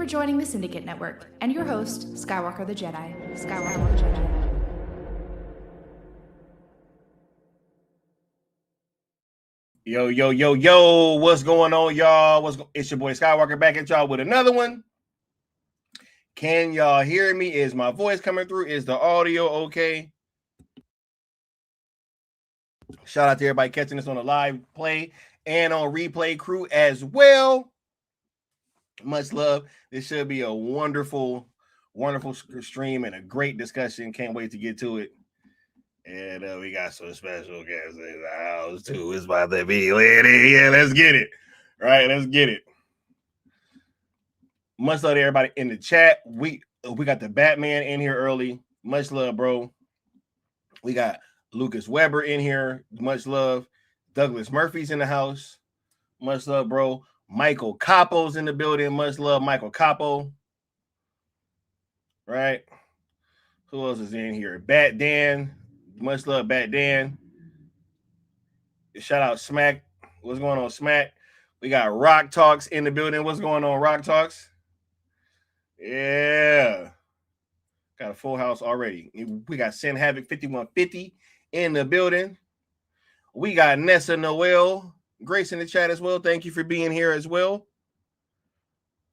Joining the Syndicate Network and your host, Skywalker the Jedi. Skywalker the Jedi. Yo, what's going on, y'all? It's your boy Skywalker back at y'all with another one. Can y'all hear me? Is my voice coming through? Is the audio okay? Shout out to everybody catching us on the live play and on replay crew as well. Much love. This should be a wonderful stream and a great discussion. Can't wait to get to it. And we got some special guests in the house too. It's about to be lit. Yeah, let's get it. Right, let's get it. Much love to everybody in the chat. We got the Batman in here early. Much love, bro. We got Lucas Weber in here. Much love. Douglas Murphy's in the house. Much love, bro. Michael Capo's in the building. Much love, Michael Capo. Right? Who else is in here? Bat Dan. Much love, Bat Dan. Shout out Smack. What's going on, Smack? We got Rock Talks in the building. What's going on, Rock Talks? Yeah. Got a full house already. We got Sin Havoc 5150 in the building. We got Nessa Noel Grace in the chat as well. Thank you for being here as well.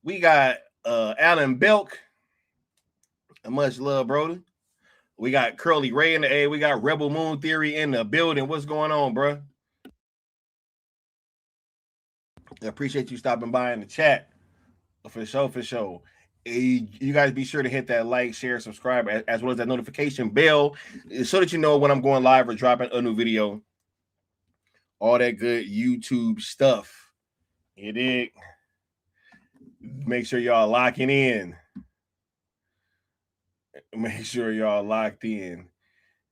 We got Alan Belk. Much love, brother. We got Curly Ray in the A. We got Rebel Moon Theory in the building. What's going on, bro? I appreciate you stopping by in the chat. For sure. You guys be sure to hit that like, share, subscribe, as well as that notification bell so that you know when I'm going live or dropping a new video. All that good YouTube stuff. You dig? Make sure y'all locking in. Make sure y'all locked in.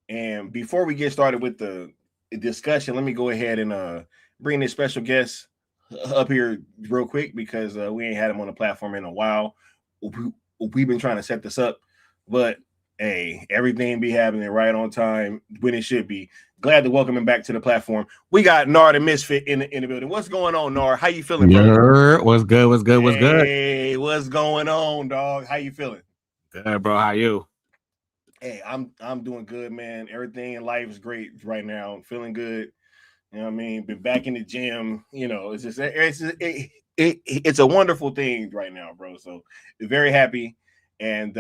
And before we get started with the discussion, let me go ahead and bring this special guest up here real quick because we ain't had him on the platform in a while. We've been trying to set this up, but hey, everything be happening right on time when it should be. Glad to welcome him back to the platform. We got Nar the Misfit in the building. What's going on, Nar? How you feeling, bro? What's good? Hey, what's going on, dog? How you feeling? Good, bro. How you? Hey, I'm doing good, man. Everything in life is great right now. I'm feeling good. You know what I mean? Been back in the gym. You know, it's a wonderful thing right now, bro. So very happy and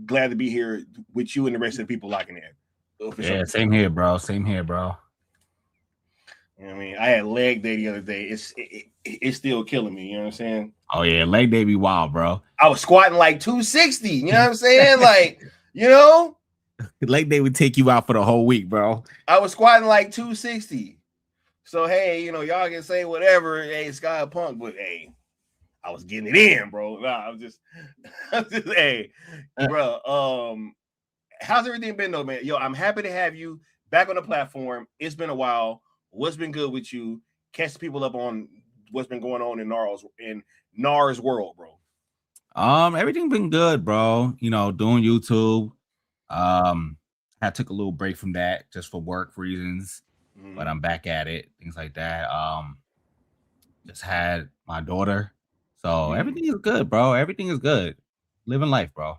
glad to be here with you and the rest of the people locking in. Sure. Same here, bro. You know what I mean? I had leg day the other day. It's still killing me. You know what I'm saying? Oh, yeah. Leg day be wild, bro. I was squatting like 260. You know what I'm saying? Like, you know? Leg day would take you out for the whole week, bro. I was squatting like 260. So, hey, you know, y'all can say whatever. Hey, Sky Punk, but hey, I was getting it in, bro. Nah, I'm just hey, bro. How's everything been though, man? Yo, I'm happy to have you back on the platform. It's been a while. What's been good with you? Catch people up on what's been going on in Nar's world, bro. Everything been good, bro. You know, doing YouTube. I took a little break from that just for work reasons, but I'm back at it. Things like that. Just had my daughter, so everything is good, bro. Everything is good. Living life, bro.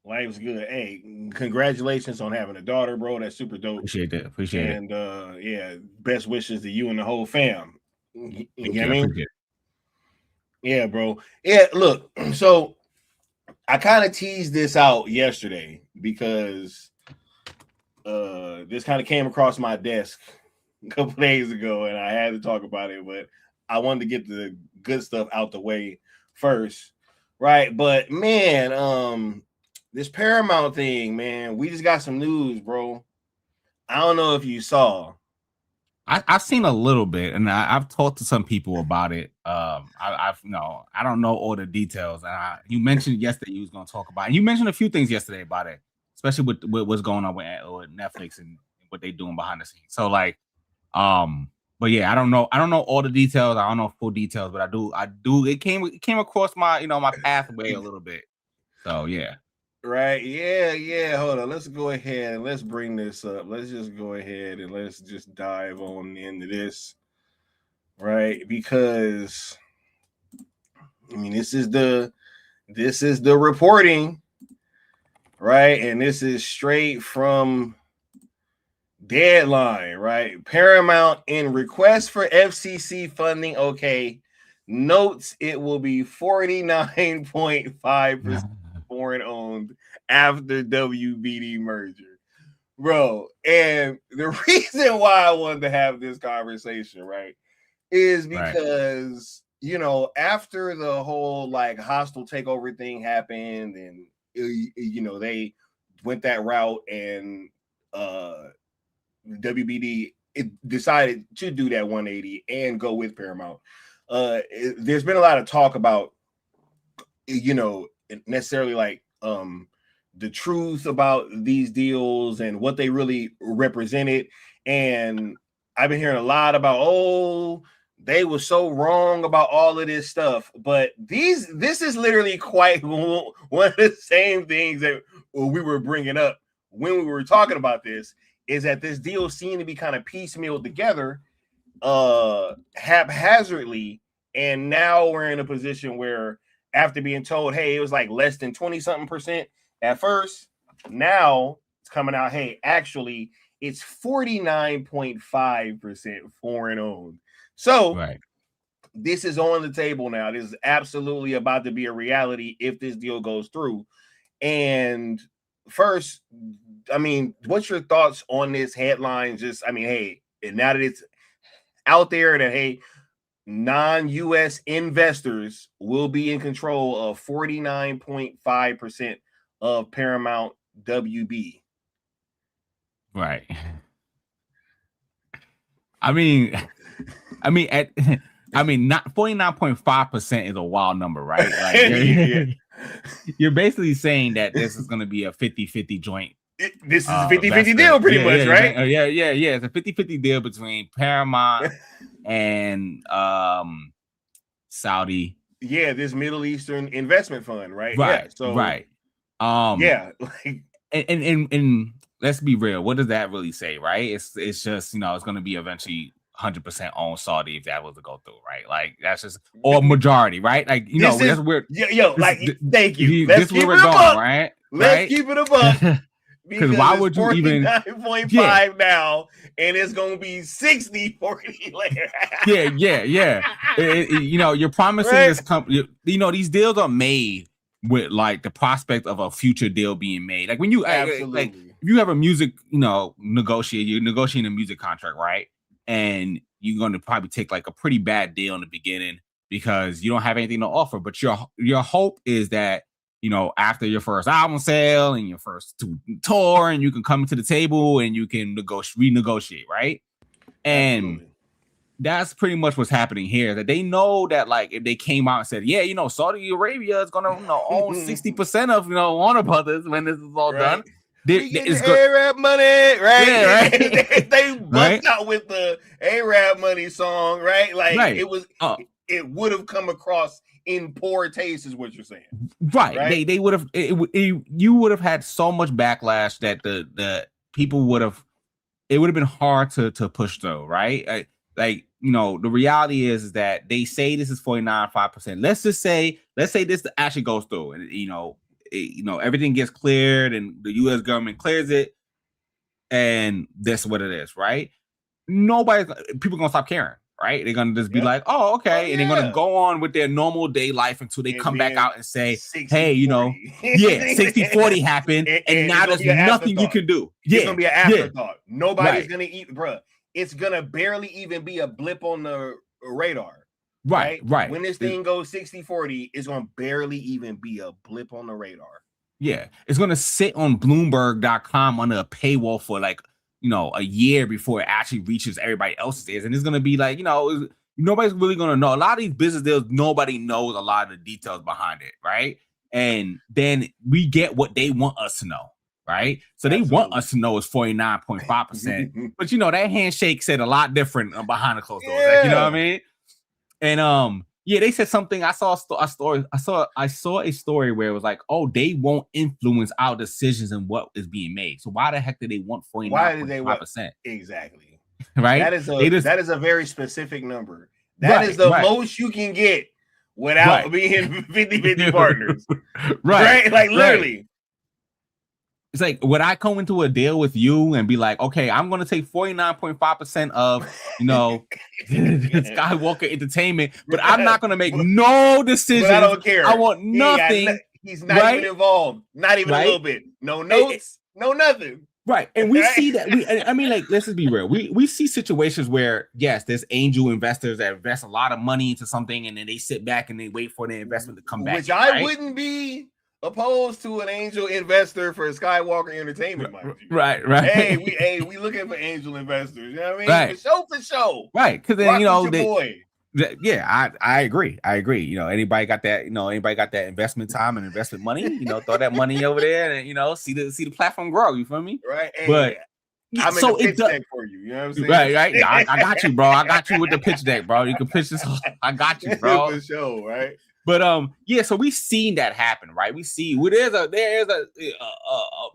Life's good. Hey, congratulations on having a daughter, bro. That's super dope. Appreciate it. And yeah, best wishes to you and the whole fam. You know what I mean? Yeah, bro. Yeah, look, so I kind of teased this out yesterday because this kind of came across my desk a couple days ago and I had to talk about it, but I wanted to get the good stuff out the way first. Right. But man, this Paramount thing, man, we just got some news, bro. I don't know if you saw, I've seen a little bit, and I've talked to some people about it. I've I don't know all the details. You mentioned yesterday you was going to talk about it. And you mentioned a few things yesterday about it, especially with what's going on with Netflix and what they're doing behind the scenes. So like, but yeah, I don't know all the details. I don't know full details, but I do. It came across my my pathway a little bit. So yeah. Right. Yeah. Hold on. Let's go ahead and let's bring this up. Let's just go ahead and let's just dive on into this. Right. Because I mean, this is the reporting, right? And this is straight from Deadline, right? Paramount in request for FCC funding. Okay. Notes it will be 49.5% foreign owned after WBD merger, bro. And the reason why I wanted to have this conversation, right, is because after the whole like hostile takeover thing happened, and they went that route, and WBD decided to do that 180 and go with Paramount. There's been a lot of talk about necessarily like the truth about these deals and what they really represented. And I've been hearing a lot about, they were so wrong about all of this stuff. But this is literally quite one of the same things that we were bringing up when we were talking about this, is that this deal seemed to be kind of piecemealed together haphazardly. And now we're in a position where, after being told, hey, it was like less than 20-something% at first, now it's coming out, hey, actually, it's 49.5% foreign owned. So this is on the table now. This is absolutely about to be a reality if this deal goes through. And first, I mean, what's your thoughts on this headline? Just, I mean, hey, and now that it's out there that, hey, non-U.S. investors will be in control of 49.5% of Paramount WB. Right. I mean, not 49.5% is a wild number, right? Like, you're basically saying that this is going to be a 50-50 joint. This is a 50-50 deal, pretty much, right? Yeah. It's a 50-50 deal between Paramount and Saudi. Yeah, this Middle Eastern investment fund, right? Right. Yeah, so right. And let's be real. What does that really say, right? It's just it's going to be eventually 100% owned Saudi if that was to go through, right? Like that's just, or majority, right? Like that's weird. Thank you. This is where we're going, right? Let's keep it a buck. Because why would you even 49.5 now, and it's gonna be 60-40 later? yeah. You're promising this company. These deals are made with like the prospect of a future deal being made. Like when you like if you have a music, you're negotiating a music contract, right? And you're going to probably take like a pretty bad deal in the beginning because you don't have anything to offer. But your hope is that after your first album sale and your first tour, and you can come to the table and you can renegotiate, right? And that's pretty much what's happening here. That they know that, like, if they came out and said, yeah, Saudi Arabia is gonna own 60% of Warner Brothers when this is all done. It's Arab money, right? Yeah, right? they bust out with the Arab money song, right? Like it was, it would have come across in poor taste, is what you're saying, right? They would have. You would have had so much backlash that the people would have. It would have been hard to push through, right? The reality is that they say this is 49.5%. Let's say this actually goes through, and everything gets cleared, and the U.S. government clears it, and that's what it is, right? People gonna stop caring, right? They're gonna just be like, oh, okay, and they're gonna go on with their normal day life until they come back out and say, 60, hey, 60-40 happened, and now there's nothing you can do. It's gonna be an afterthought. Nobody's gonna eat, bruh. It's gonna barely even be a blip on the radar. Right. When this thing goes 60-40, it's gonna barely even be a blip on the radar. Yeah, it's gonna sit on Bloomberg.com under a paywall for like a year before it actually reaches everybody else's ears, and it's gonna be like, nobody's really gonna know. A lot of these business deals, nobody knows a lot of the details behind it, right? And then we get what they want us to know, right? So they want us to know it's 49.5%, but that handshake said a lot different behind the closed doors. Like, you know what I mean? And they said something. I saw a story. I saw a story where it was like, oh, they won't influence our decisions and what is being made. So why the heck do they want 49.5%? Exactly. Right. That is a very specific number. That is the most you can get without being 50-50 partners. Right. Like literally. It's like, would I come into a deal with you and be like, okay, I'm going to take 49.5% of, Skywalker Entertainment, but I'm not going to make no decisions. But I don't care. I want nothing. He's not even involved. Not even a little bit. No notes. No nothing. Right. And we see that. Let's just be real. We see situations where, yes, there's angel investors that invest a lot of money into something, and then they sit back and they wait for the investment to come back. Which I wouldn't be opposed to an angel investor for Skywalker Entertainment. Right. Hey, we looking for angel investors. You know what I mean? Right. For show. Right. Because then, I agree. Anybody got that, anybody got that investment time and investment money, throw that money over there and, see the platform grow. You feel me? Right. Hey, but I'm so in the pitch deck for you. You know what I'm saying? Right. Yeah, I got you, bro. I got you with the pitch deck, bro. You can pitch this. I got you, bro. For sure, right? But so we've seen that happen, right? We see there's a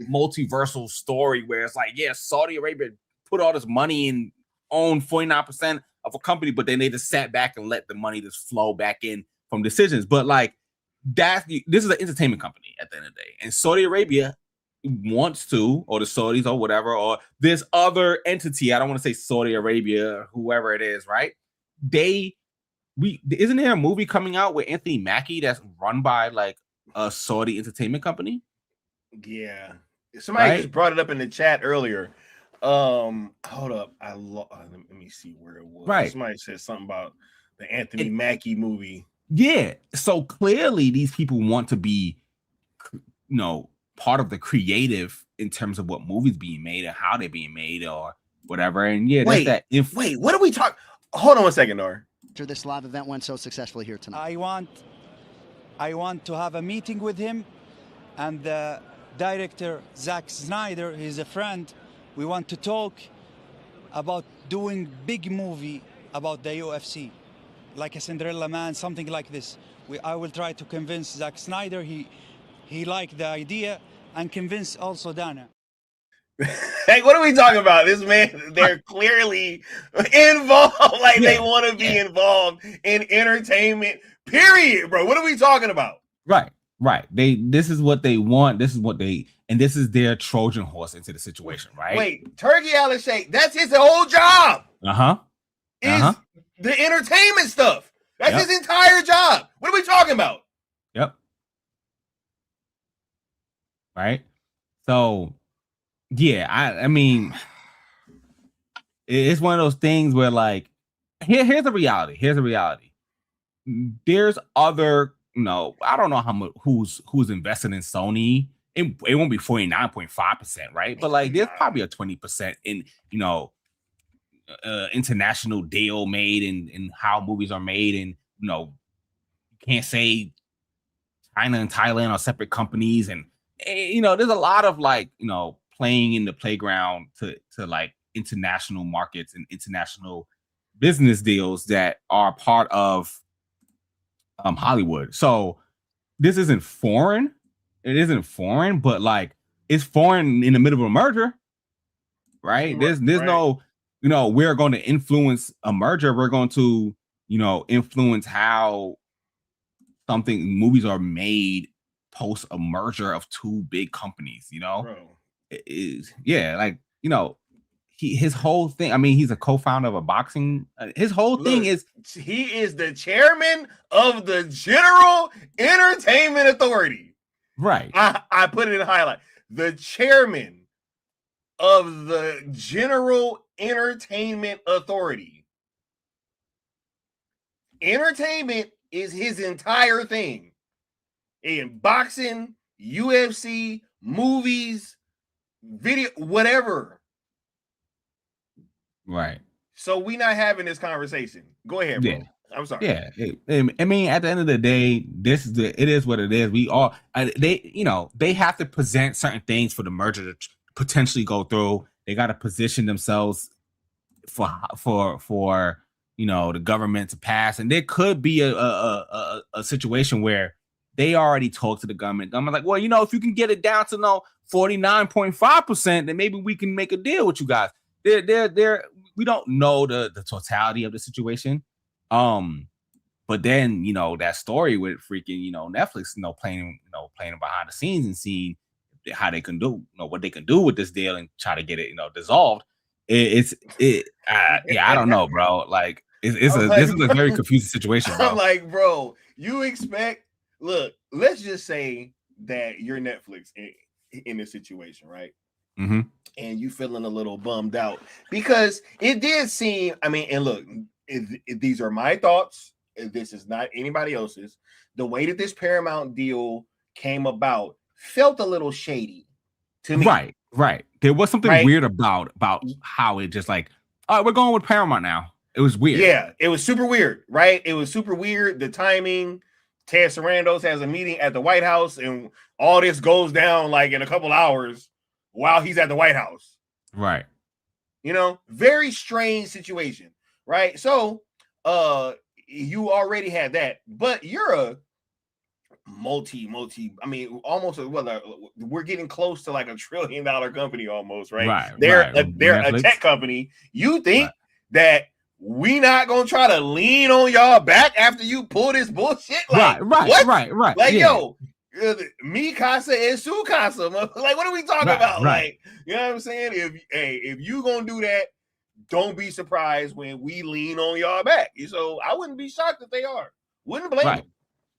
multiversal story where it's like, Saudi Arabia put all this money and own 49% of a company, but then they just sat back and let the money just flow back in from decisions. But like this is an entertainment company at the end of the day, and Saudi Arabia wants to, or the Saudis or whatever, or this other entity. I don't want to say Saudi Arabia or whoever it is, right? Isn't there a movie coming out with Anthony Mackie that's run by like a Saudi entertainment company? Yeah, somebody just brought it up in the chat earlier. Hold up, let me see where it was. Right, somebody said something about the Anthony Mackie movie. Yeah, so clearly these people want to be, part of the creative in terms of what movies being made and how they're being made or whatever. And wait, what are we talking? Hold on 1 second, Nor. After this live event went so successfully here tonight, I want to have a meeting with him and the director Zack Snyder. He's a friend. We want to talk about doing big movie about the UFC, like a Cinderella Man, something like this. I will try to convince Zack Snyder. He liked the idea, and convince also Dana. Hey, what are we talking about? This man, they're clearly involved. Like they want to be involved in entertainment, period, bro. What are we talking about? Right. This is what they want. This is their Trojan horse into the situation, right? Wait, Turkey Al-Sheikh, that's his whole job. Is the entertainment stuff. That's his entire job. What are we talking about? Yep. Right. So yeah, I mean, it's one of those things where like, here's the reality. There's other, I don't know how much who's invested in Sony. It won't be 49.5%, right? But like, there's probably a 20% in, international deal made in how movies are made, and you can't say China and Thailand are separate companies, and there's a lot of like playing in the playground to like international markets and international business deals that are part of Hollywood. So this isn't foreign. It isn't foreign, but like it's foreign in the middle of a merger, right? There's no, we're going to influence a merger. We're going to, influence how movies are made post a merger of two big companies, his whole thing. I mean, he's a co-founder of a boxing. His whole thing is he is the chairman of the General Entertainment Authority. Right. I put it in highlight. The chairman of the General Entertainment Authority. Entertainment is his entire thing. In boxing, UFC, movies, video, whatever. Right. So we not having this conversation. Go ahead, bro. Yeah. I'm sorry. Yeah. I mean, at the end of the day, it is what it is. We all they have to present certain things for the merger to potentially go through. They got to position themselves for the government to pass, and there could be a situation where they already talked to the government. I'm like, well, if you can get it down to 49.5%, then maybe we can make a deal with you guys. We don't know the totality of the situation. But then that story with freaking Netflix playing behind the scenes and seeing how they can do what they can do with this deal and try to get it dissolved. I don't know, bro. Like this is a very confusing situation, bro. I'm like, bro, look, let's just say that you're Netflix in this situation, right? Mm-hmm. And you feeling a little bummed out because it did seem, and look, these are my thoughts. This is not anybody else's. The way that this Paramount deal came about felt a little shady to me. Right. There was something weird about how it just like, all right, we're going with Paramount now. It was weird. Yeah, it was super weird, right? It was super weird. The timing. Ted Sarandos has a meeting at the White House, and all this goes down like in a couple hours while he's at the White House. Right. Very strange situation, right? So, you already had that, but you're a almost we're getting close to like $1 trillion company almost, right? They're a tech company. You think that we not gonna try to lean on y'all back after you pull this bullshit? Like, right. Like, yo, me casa and su casa. Like, what are we talking about? Right. Like, you know what I'm saying? If you gonna do that, don't be surprised when we lean on y'all back. So I wouldn't be shocked if they are. Wouldn't blame them.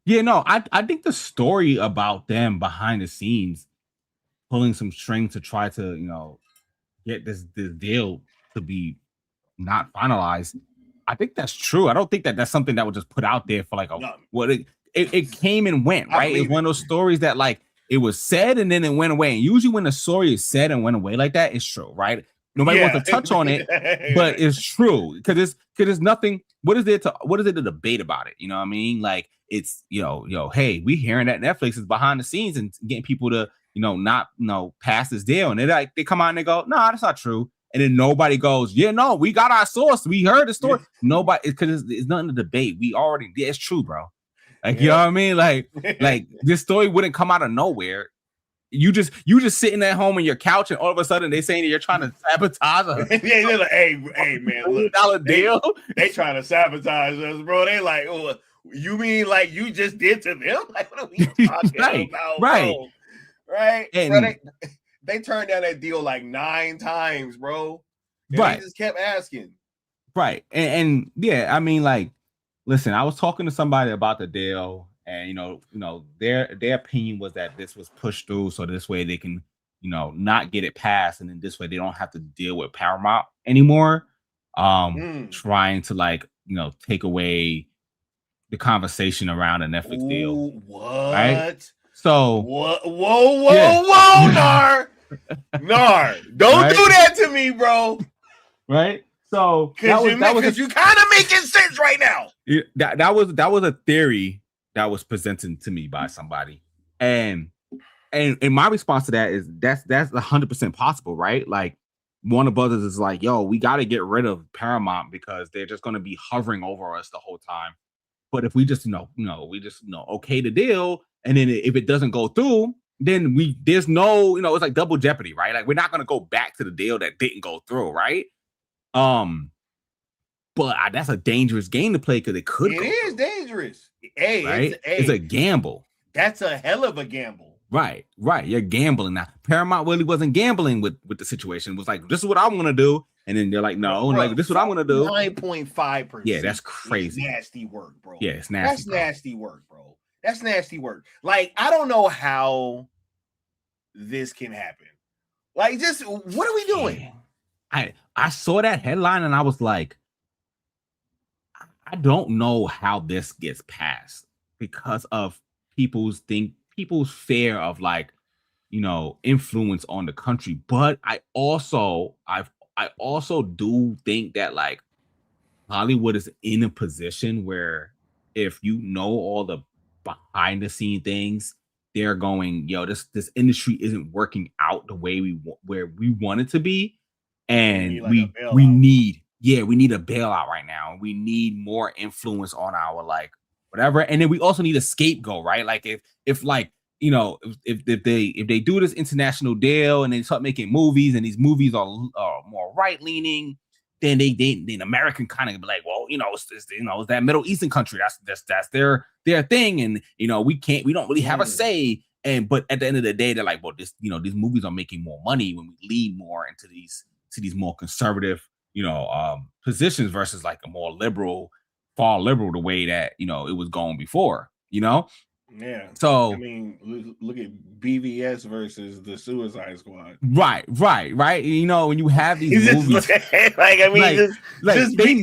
Yeah, no, I think the story about them behind the scenes pulling some strings to try to, get this deal to be not finalized. I think that's true. I don't think that that's something that was just put out there for like it came and went, right? It's one of those stories that like it was said and then it went away. And usually when the story is said and went away like that, it's true, right? Nobody wants to touch on it, but it's true because there's nothing. What is there to debate about it? You know what I mean? Like it's hey, we hearing that Netflix is behind the scenes and getting people to not pass this deal, and they come out and they go, no, that's not true, and then nobody goes, yeah, no, we got our source, we heard the story. Nobody, because it's nothing to debate. We already, it's true, bro. Like you know what I mean? Like this story wouldn't come out of nowhere. You just sitting at home on your couch, and all of a sudden they saying that you're trying to sabotage us. Yeah, they're like, hey man, look, $1 deal. They trying to sabotage us, bro. They like, oh, you mean like you just did to them? Like, what are we talking about, bro? Right? And bro, they turned down that deal like 9 times, bro. And they just kept asking. Right. And yeah, I mean, like, listen, I was talking to somebody about the deal. And their opinion was that this was pushed through so this way they can not get it passed, and then this way they don't have to deal with Paramount anymore. Trying to like take away the conversation around a Netflix deal. What? Right? So whoa, Nar, don't do that to me, bro. Right? So because you kind of making sense right now. That was a theory that was presented to me by somebody, and my response to that is that's 100% possible, right? Like Warner Brothers is like, yo, we got to get rid of Paramount because they're just going to be hovering over us the whole time. But if we just okay the deal, and then if it doesn't go through, then there's no it's like double jeopardy, right? Like we're not going to go back to the deal that didn't go through, right? But that's a dangerous game to play because it could. It is dangerous. Hey, right? It's a gamble. That's a hell of a gamble. Right. You're gambling now. Paramount really wasn't gambling with the situation. It was like, this is what I want to do, and then they're like, no, bro, like this is what I'm gonna do. 9.5%. Yeah, that's crazy. Nasty work, bro. Yeah, it's nasty. That's nasty work, bro. That's nasty work. Like I don't know how this can happen. Like, just what are we doing? I saw that headline and I was like, I don't know how this gets passed because of people's fear of like, influence on the country. But I've I also do think that like Hollywood is in a position where if you know all the behind the scene things, they're going, yo, this industry isn't working out the way where we want it to be, and we need a bailout right now. We need more influence on our like whatever, and then we also need a scapegoat, right? Like if like if they do this international deal and they start making movies and these movies are more right leaning, then then American kind of be like, well, it's that Middle Eastern country. That's their thing, and we don't really have a say. But at the end of the day, they're like, well, these movies are making more money when we lean more into these more conservative, positions versus like a more far liberal the way that it was going before, Yeah. So I mean, look at BVS versus the Suicide Squad. Right. When you have these movies, they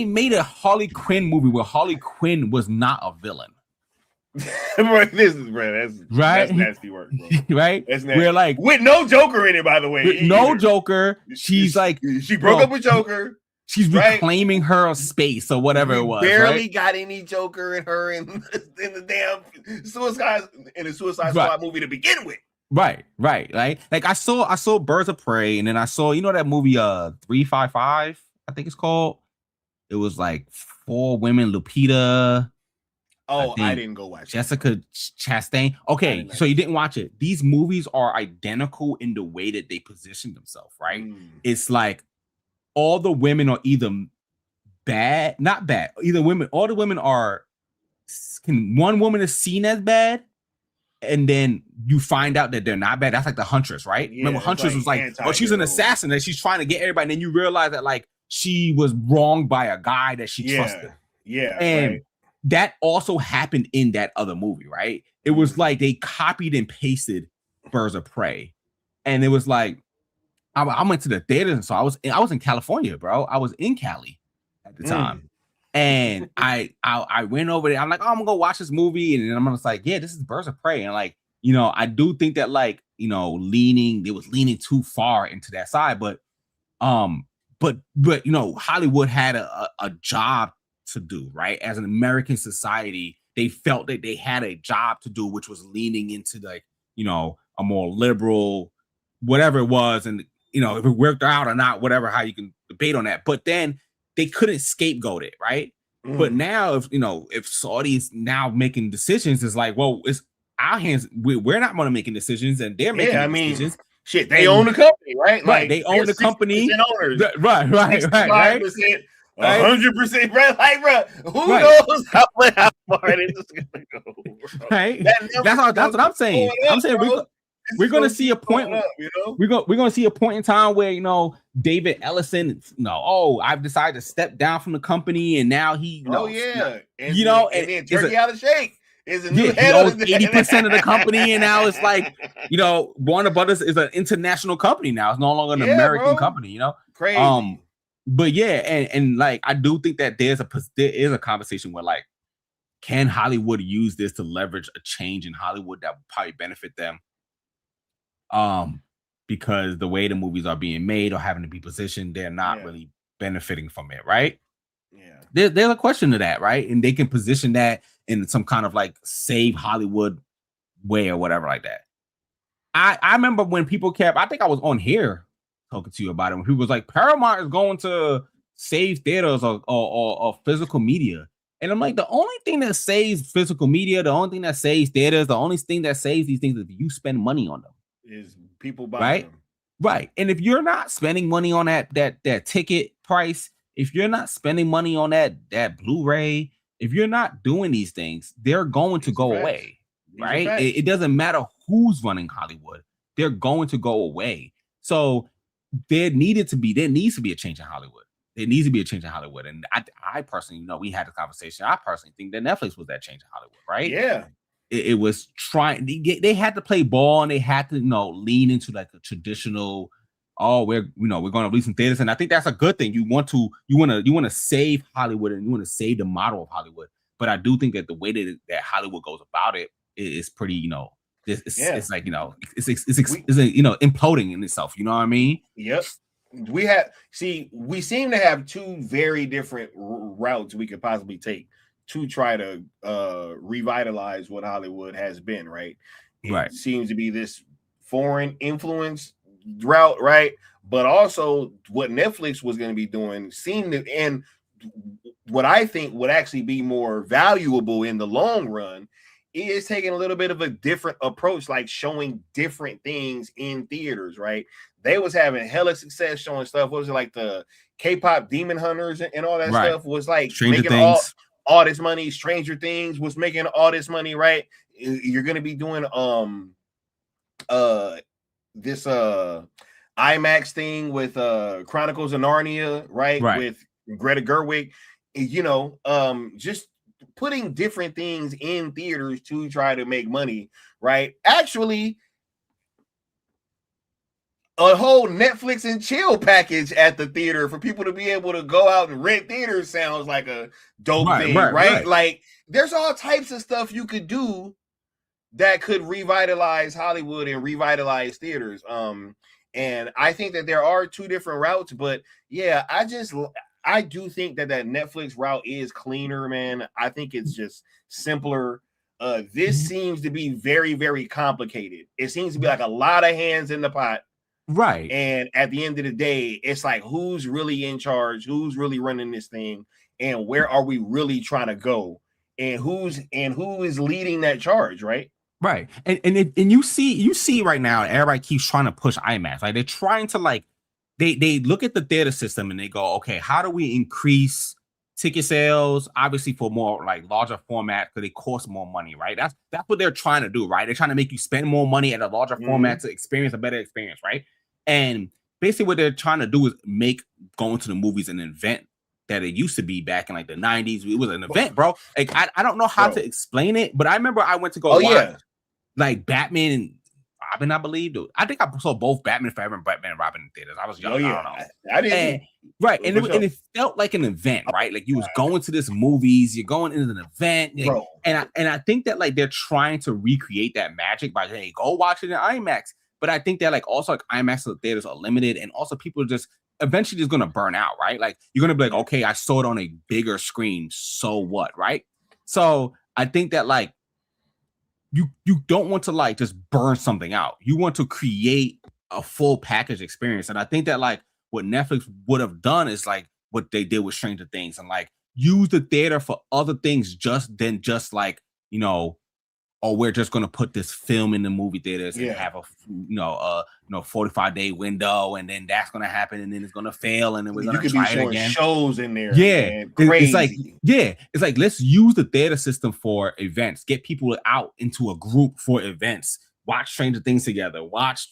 made a Harley Quinn movie where Harley Quinn was not a villain. That's nasty work, bro. Right? That's nasty. We're like with no Joker in it, by the way. With no Joker. She's like she broke up with Joker. She's reclaiming her space or whatever it was. Barely got any Joker in her in the damn Suicide Squad movie to begin with. Right. Like I saw Birds of Prey, and then I saw that movie 355, I think it's called. It was like 4 women, Lupita. Oh, I didn't go watch Jessica Chastain. Okay, so you didn't watch it. These movies are identical in the way that they position themselves, right? It's like all the women are either not bad. All the women are. One woman is seen as bad, and then you find out that they're not bad. That's like the Huntress, right? Yeah, remember, Huntress was like, oh, she's an assassin, and she's trying to get everybody. And then you realize that like she was wronged by a guy that she trusted. Yeah, and that also happened in that other movie, right? It was like they copied and pasted Birds of Prey, and it was like I went to the theater, and so I was in California, bro. I was in Cali at the time, and I went over there. I'm like, oh, I'm gonna go watch this movie, and then I'm just like, yeah, this is Birds of Prey, and like I do think that like it was leaning too far into that side, but Hollywood had a job to do, right? As an American society, they felt that they had a job to do, which was leaning into like a more liberal whatever it was, and if it worked out or not, whatever, how you can debate on that, but then they couldn't scapegoat it, right? But now if Saudi's now making decisions, it's like, well, it's our hands, we're not going to making decisions, and they're making decisions. Shit, they own the company, right? Like they own the company, owners. right. 100%, bro. Like, bro, who knows how far this is gonna go? Bro. Right? That's what I'm saying. I'm saying we're gonna see a point. We're gonna see a point in time where David Ellison. I've decided to step down from the company, and now he. And then Turkey out of shake. Is a new he owns 80% of the company, and now it's like Warner Brothers is an international company now. It's no longer an American company. Crazy. But yeah, and like I do think that there is a conversation where like, can Hollywood use this to leverage a change in Hollywood that would probably benefit them? Because the way the movies are being made or having to be positioned, they're not really benefiting from it, right? Yeah, there's a question to that, right? And they can position that in some kind of like save Hollywood way or whatever like that. I remember when people I think I was on here talking to you about it, when people was like, Paramount is going to save theaters or physical media. And I'm like, the only thing that saves physical media, the only thing that saves theaters, the only thing that saves these things is if you spend money on them. Is people buying them. Right. And if you're not spending money on that ticket price, if you're not spending money on that Blu-ray, if you're not doing these things, they're going to go away. Right? It doesn't matter who's running Hollywood. They're going to go away. So there needs to be a change in Hollywood. There needs to be a change in Hollywood. And I personally, we had a conversation. I personally think that Netflix was that change in Hollywood, right? Yeah. It was trying. They had to play ball, and they had to, lean into like a traditional. Oh, we're going to release some theaters, and I think that's a good thing. You want to save Hollywood, and you want to save the model of Hollywood. But I do think that the way that Hollywood goes about it is pretty, it's like it's imploding in itself. You know what I mean? Yep. we seem to have two very different routes we could possibly take to try to revitalize what Hollywood has been, right? It seems to be this foreign influence route, right? But also what Netflix was going to be doing seemed to, and what I think would actually be more valuable in the long run is taking a little bit of a different approach, like showing different things in theaters, right? They was having hella success showing stuff. What was it, like the K-pop Demon Hunters and all that stuff was like Stranger making Things. all this money. Stranger Things was making all this money, right? You're gonna be doing this IMAX thing with Chronicles of Narnia, right? With Greta Gerwig, just putting different things in theaters to try to make money, right? Actually, a whole Netflix and chill package at the theater for people to be able to go out and rent theaters sounds like a dope thing, right? Like, there's all types of stuff you could do that could revitalize Hollywood and revitalize theaters. And I think that there are two different routes, but yeah, I do think that Netflix route is cleaner, man. I think it's just simpler. This seems to be very, very complicated. It seems to be like a lot of hands in the pot. Right. And at the end of the day, it's like, who's really in charge? Who's really running this thing? And where are we really trying to go? And who is leading that charge, right? Right. And you see right now, everybody keeps trying to push IMAX. Like, they're trying to, like, they look at the theater system and they go, okay, how do we increase ticket sales? Obviously for more like larger format, because they cost more money, right? That's what they're trying to do, right? They're trying to make you spend more money at a larger format to experience a better experience, right? And basically what they're trying to do is make going to the movies an event that it used to be back in like the 90s. It was an event, bro. Like, I don't know how to explain it, but I remember I went to go watch like Batman and Robin, I believe. I think I saw both Batman Forever and Batman and Robin in theaters. I was young. I don't know. I didn't. And it felt like an event, right? Like, you was going to this movies, you're going into an event, like, and I think that, like, they're trying to recreate that magic by saying, go watch it in IMAX. But I think that, like, also, like, IMAX theaters are limited, and also people are just eventually just gonna burn out, right? Like, you're gonna be like, okay, I saw it on a bigger screen, so what, right? So I think that, like, you don't want to, like, just burn something out. You want to create a full package experience. And I think that, like, what Netflix would have done is, like, what they did with Stranger Things, and, like, use the theater for other things just like, or we're just going to put this film in the movie theaters and have a 45-day window, and then that's going to happen, and then it's going to fail, and then we're going to try it again. Shows in there, it's like let's use the theater system for events. Get people out into a group for events. Watch Stranger Things together. Watch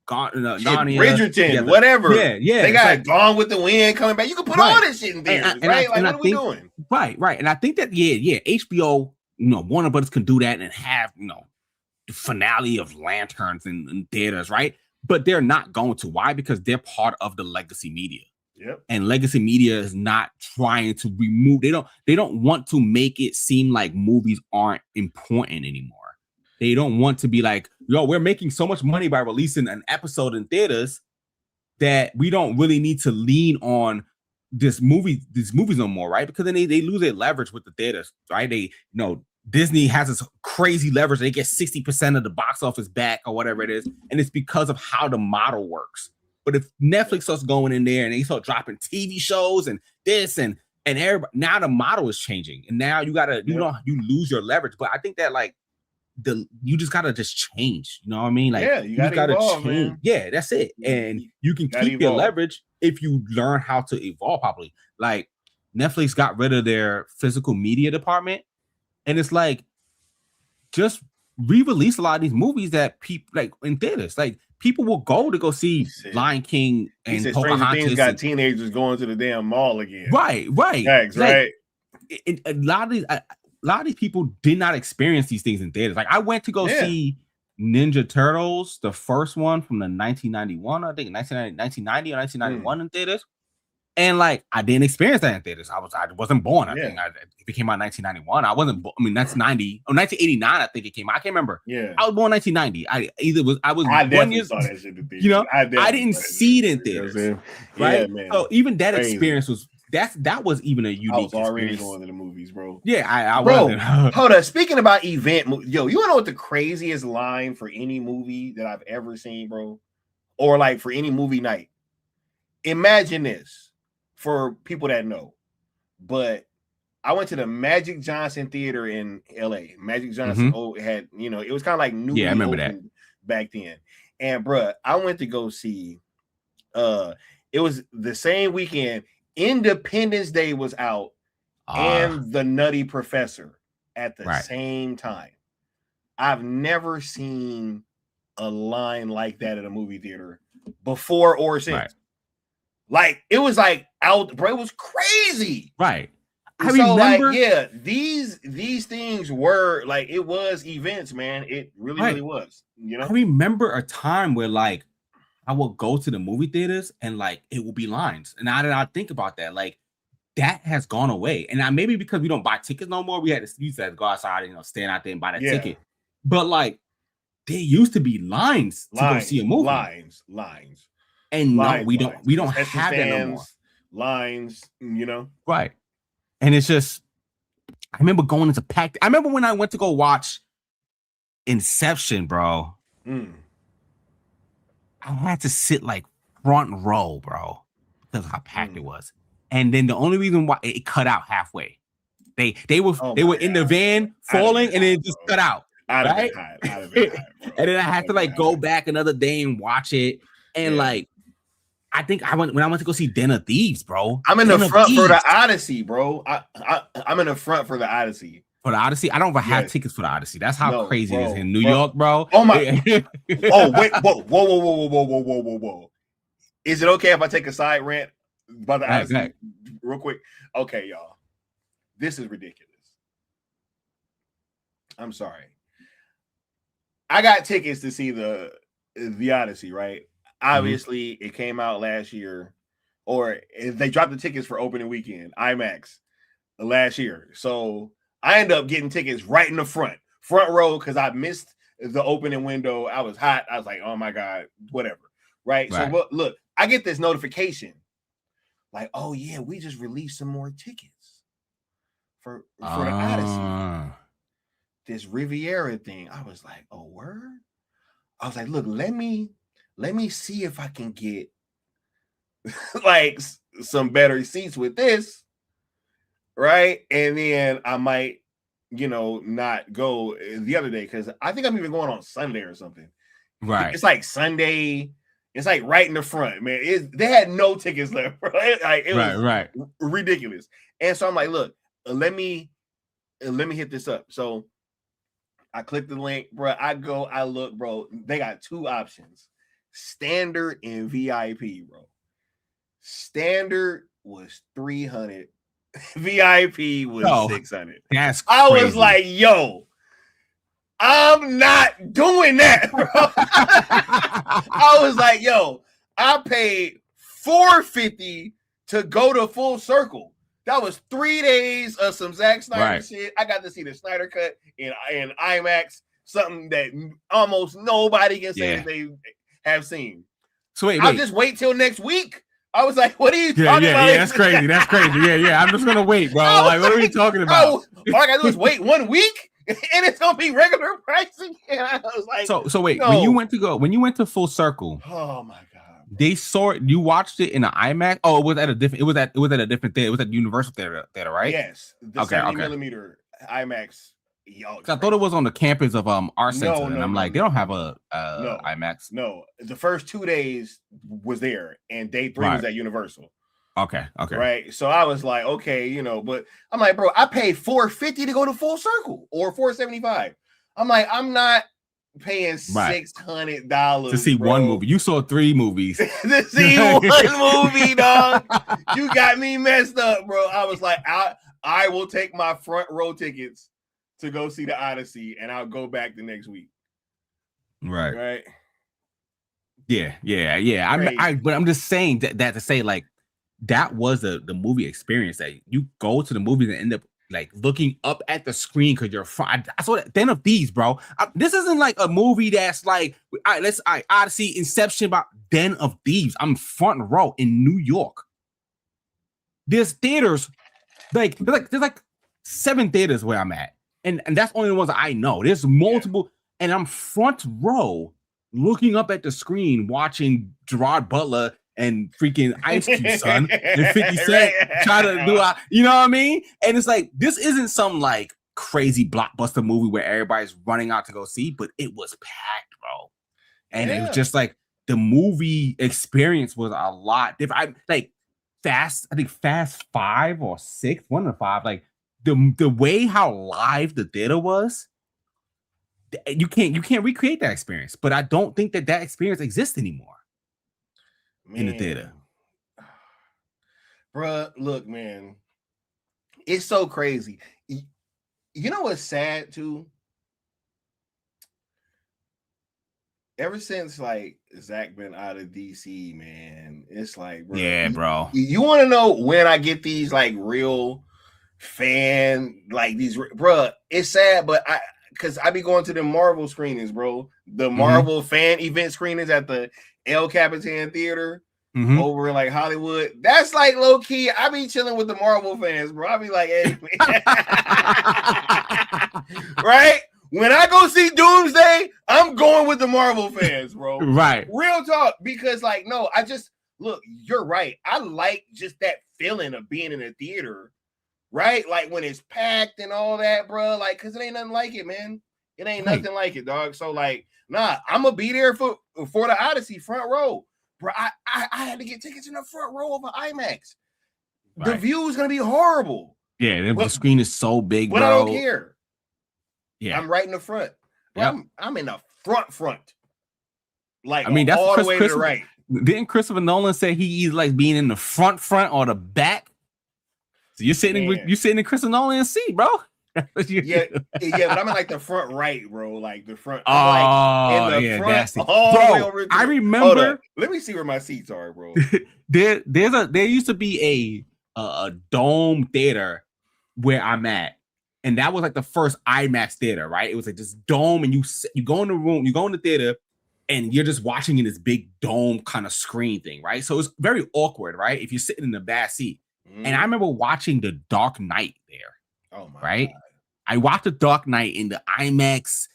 Bridgerton, whatever. They got like, Gone with the Wind coming back. You can put all this shit in theaters, right? Like, what are we doing? Right. And I think that HBO. Warner Brothers can do that and have, the finale of Lanterns in theaters, right? But they're not going to. Why? Because they're part of the legacy media. Yep. And legacy media is not trying to remove. They don't want to make it seem like movies aren't important anymore. They don't want to be like, we're making so much money by releasing an episode in theaters that we don't really need to lean on these movies no more, right? Because then they lose their leverage with the theaters, right? Disney has this crazy leverage. They get 60% of the box office back or whatever it is. And it's because of how the model works. But if Netflix starts going in there and they start dropping TV shows and this and everybody, now the model is changing. And now you lose your leverage. But I think that, like, you just gotta just change. You know what I mean? Like, you gotta evolve, change. Man. Yeah, that's it. And you can keep your leverage if you learn how to evolve properly. Like, Netflix got rid of their physical media department. And it's like, just re-release a lot of these movies that people like in theaters. Like, people will go see Lion King and Pocahontas. Things got teenagers going to the damn mall again. Right. Tags, right. A lot of these people did not experience these things in theaters. Like, I went to go see Ninja Turtles, the first one from the 1991, I think 1990 or 1991 in theaters. And like I didn't experience that in theaters. I wasn't born. I Yeah. think it came out in 1991. I wasn't. I mean, 1990 or 1989. I think it came out. I can't remember. Yeah, I was born 1990. I was I 1 definitely year. saw that shit in theaters. You know, I definitely didn't saw that see it shit in theaters. theaters. Yeah, Right. man. So even that Crazy. experience was that was even a unique I was already experience. going to the movies, bro. Yeah, I Bro, wasn't. hold up. Speaking about event, yo, you wanna know what the craziest line for any movie that I've ever seen, bro? Or like for any movie night. Imagine this for people that know, but I went to the Magic Johnson Theater in LA. Magic Johnson had, it was kind of like newly I remember that back then. And bruh, I went to go see it was the same weekend. Independence Day was out and The Nutty Professor at the same time. I've never seen a line like that at a movie theater before or since. Right. Like it was like out, bro. It was crazy. Right. I remember, like, these things were like it was events, man. It really was. I remember a time where like I would go to the movie theaters and like it will be lines. And now that I think about that, like that has gone away. And now maybe because we don't buy tickets no more, we had to go outside and stand out there and buy that ticket. But like there used to be lines to go see a movie. Lines. And no, we don't have that no more. Lines, Right. And it's just I remember going into packed. I remember when I went to go watch Inception, bro. I had to sit like front row, bro, because of how packed it was. And then the only reason why it cut out halfway, they were in the van falling, and then it just cut out. Right? And then I had to like go back another day and watch it. And like, I think when I went to go see Den of Thieves, bro. I'm in the front for the Odyssey, bro. I'm in the front for the Odyssey. For the Odyssey, I don't even have tickets for the Odyssey. That's how crazy it is in New York, bro. Oh my! Oh wait! Whoa! Is it okay if I take a side rant about the Odyssey real quick? Okay, y'all. This is ridiculous. I'm sorry. I got tickets to see the Odyssey, right? Obviously, it came out last year, or they dropped the tickets for opening weekend, IMAX, last year. So I ended up getting tickets right in the front row because I missed the opening window. I was hot. I was like, oh my God, whatever. Right. So look, I get this notification like, oh yeah, we just released some more tickets for the Odyssey. This Riviera thing. I was like, oh, word? I was like, look, let me see if I can get like some better seats with this. Right. And then I might, not go the other day because I think I'm even going on Sunday or something. Right. It's like Sunday. It's like right in the front, man. They had no tickets left. Right. It was ridiculous. And so I'm like, look, let me hit this up. So I click the link, bro. I look, bro. They got two options: standard and VIP, bro. Standard was $300. VIP was $600. That's crazy. I was like, yo, I'm not doing that, bro. I was like, yo, I paid $450 to go to Full Circle. That was 3 days of some Zack Snyder shit. I got to see the Snyder cut in IMAX, something that almost nobody can say that they have seen. So wait. I'll just wait till next week. I was like, what are you talking about? Yeah, that's crazy. That's crazy. Yeah. I'm just going to wait, bro. Like, what are we talking about? All I got to do is wait 1 week and it's going to be regular pricing. And I was like, so wait, when you went to Full Circle, oh my God. They saw it. You watched it in an IMAX. Oh, it was at a different theater. It was at Universal Theater, right? Yes. The 70 millimeter IMAX. I thought it was on the campus of Art Center, and I'm like, they don't have a IMAX. No, the first 2 days was there, and day 3 was at Universal. Okay. Right. So I was like, okay, but I'm like, bro, I paid $450 to go to Full Circle or $475. I'm like, I'm not paying $600 to see one movie. You saw 3 movies to see one movie, dog. You got me messed up, bro. I was like, I will take my front row tickets to go see the Odyssey, and I'll go back the next week. Right. Yeah. But I'm just saying that to say, like, that was the movie experience, that you go to the movies and end up like looking up at the screen because you're fine. I saw that Den of Thieves, bro. This isn't like a movie that's like, all right, Odyssey, Inception, about Den of Thieves. I'm front row in New York. There's theaters, there's like 7 theaters where I'm at, and that's only the ones that I know. There's multiple, and I'm front row looking up at the screen watching Gerard Butler and freaking Ice Cube, son, and 50 Cent try to do, you know what I mean? And it's like, this isn't some like crazy blockbuster movie where everybody's running out to go see, but it was packed, bro. And it was just like, the movie experience was a lot different. Fast 5 or 6, 1 of 5, like the way how live the theater was, you can't recreate that experience. But I don't think that experience exists anymore. In the theater. Bruh, look, man, it's so crazy. You know what's sad too? Ever since like Zach been out of DC, man, it's like, bro, bro. You want to know when I get these like real fan, like these, bruh, it's sad, but because I be going to the Marvel screenings, bro, the Marvel fan event screenings at the El Capitan Theater over in like Hollywood. That's like low key. I be chilling with the Marvel fans, bro. I be like, hey, right? When I go see Doomsday, I'm going with the Marvel fans, bro. Right. Real talk. Because like, no, look, you're right. I like just that feeling of being in a theater, right? Like when it's packed and all that, bro. Like, cause it ain't nothing like it, man. It ain't nothing like it, dog. So like, nah, I'm gonna be there for the Odyssey front row. Bro, I had to get tickets in the front row of an IMAX. Right. The view is gonna be horrible. Yeah, the screen is so big, but bro. I don't care. Yeah, I'm right in the front. Yep. I'm in the front. Like, I mean, that's all the way to the right. Didn't Christopher Nolan say he either like being in the front or the back? So you're sitting in Christopher Nolan's seat, bro. yeah, but I'm in like the front right, bro. Like the front. I'm like in the front, all bro, the way over. I remember. Let me see where my seats are, bro. there used to be a dome theater where I'm at, and that was like the first IMAX theater, right? It was like this dome, and you go in the room, you go in the theater, and you're just watching in this big dome kind of screen thing, right? So it's very awkward, right? If you're sitting in the back seat. And I remember watching The Dark Knight there. Oh my right? God. I watched The Dark Knight in the IMAX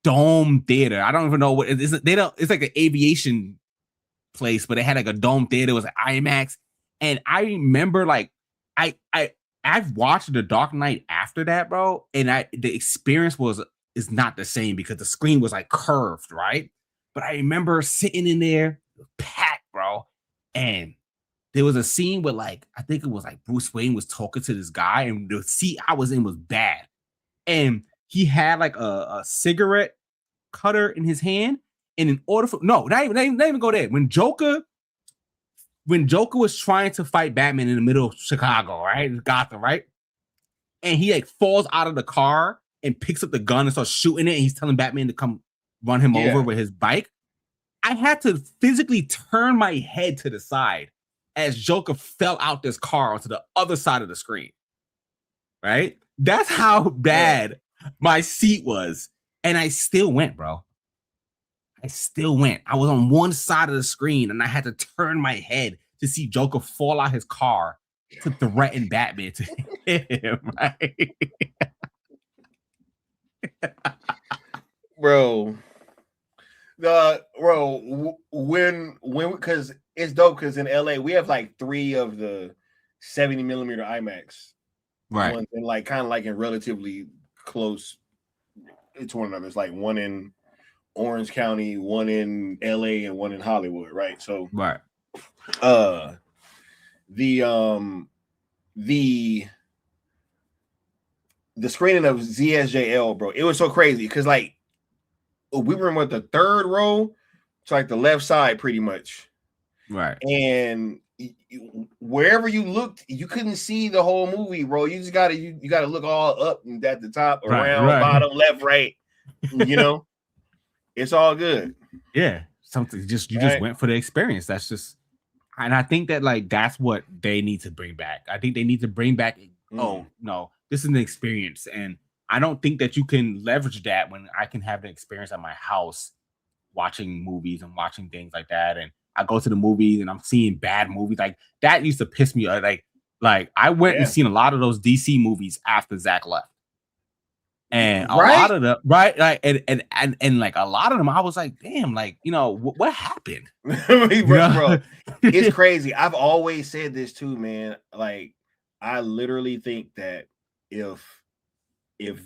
dome theater. I don't even know what it is. It's like an aviation place, but it had like a dome theater. It was an IMAX. And I remember like I've watched The Dark Knight after that, bro. And the experience is not the same because the screen was like curved, right? But I remember sitting in there, packed, bro. And there was a scene where like, I think it was like Bruce Wayne was talking to this guy, and the seat I was in was bad. And he had like a cigarette cutter in his hand. And in order for, not even go there. When Joker was trying to fight Batman in the middle of Chicago, right? Gotham, right? And he like falls out of the car and picks up the gun and starts shooting it. And he's telling Batman to come run him over with his bike. I had to physically turn my head to the side as Joker fell out this car onto the other side of the screen. Right? That's how bad my seat was. And I still went, bro. I still went. I was on one side of the screen and I had to turn my head to see Joker fall out his car to threaten Batman to hit him, right? Bro. When because it's dope because in LA we have like 3 of the 70 millimeter IMAX, right? Ones, and like kind of like in relatively close to one another. It's like one in Orange County, one in LA, and one in Hollywood, right? So right. The screening of ZSJL, bro, it was so crazy because like we were in what, the 3rd row, so like the left side pretty much, right? And wherever you looked, you couldn't see the whole movie, bro. You just gotta you gotta look all up and at the top, around, bottom, left, right. You know, it's all good. Yeah, something you just went for the experience. That's just And I think that like that's what they need to bring back. I think they need to bring back. Oh no, this is an experience, and I don't think that you can leverage that when I can have the experience at my house, watching movies and watching things like that. And I go to the movies and I'm seeing bad movies like that used to piss me off. Like I went and seen a lot of those DC movies after Zach left. And a lot of them, right? Like, and like a lot of them, I was like, damn, like, you know, what happened? Bro, it's crazy. I've always said this too, man. Like, I literally think that if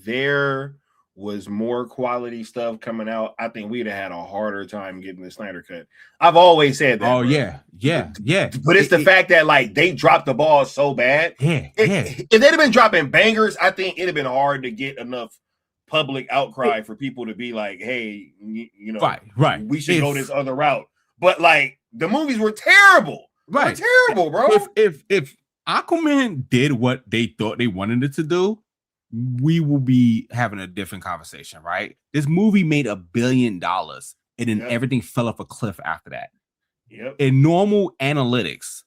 there was more quality stuff coming out, I think we'd have had a harder time getting the Snyder cut. I've always said that. Oh, bro. Yeah. But it's the fact that like they dropped the ball so bad. If they'd have been dropping bangers, I think it'd have been hard to get enough public outcry for people to be like, hey, you know, right. We should go this other route. But like the movies were terrible. Right. They were terrible, bro. If Aquaman did what they thought they wanted it to do, we will be having a different conversation, right? This movie made $1 billion and then everything fell off a cliff after that. Yep. In normal analytics,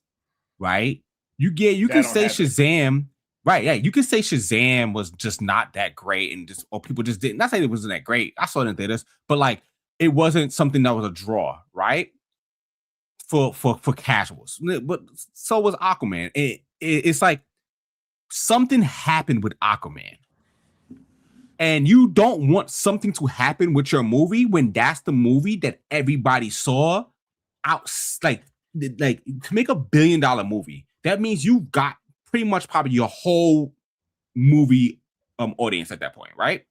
right? You can say Shazam, right? Yeah, you can say Shazam was just not that great and just or people just didn't. Not saying it wasn't that great. I saw it in theaters, but like it wasn't something that was a draw, right? For casuals. But so was Aquaman. It's like something happened with Aquaman. And you don't want something to happen with your movie when that's the movie that everybody saw out. Like to make $1 billion movie, that means you got pretty much probably your whole movie audience at that point, right?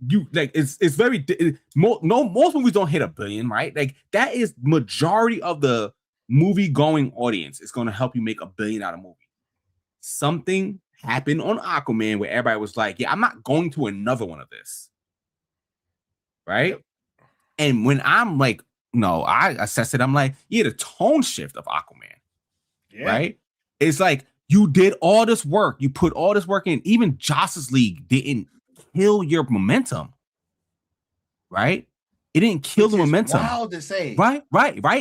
You like it's very most movies don't hit $1 billion, right? Like that is majority of the movie going audience is going to help you make $1 billion movie. Something happened on Aquaman where everybody was like, yeah, I'm not going to another one of this. Right. Yep. And when I'm like, no, I assess it. I'm like, yeah, the tone shift of Aquaman. Yeah. Right. It's like you did all this work. You put all this work in. Even Justice League didn't kill your momentum. Right. It didn't kill the momentum. Wild to say. Right.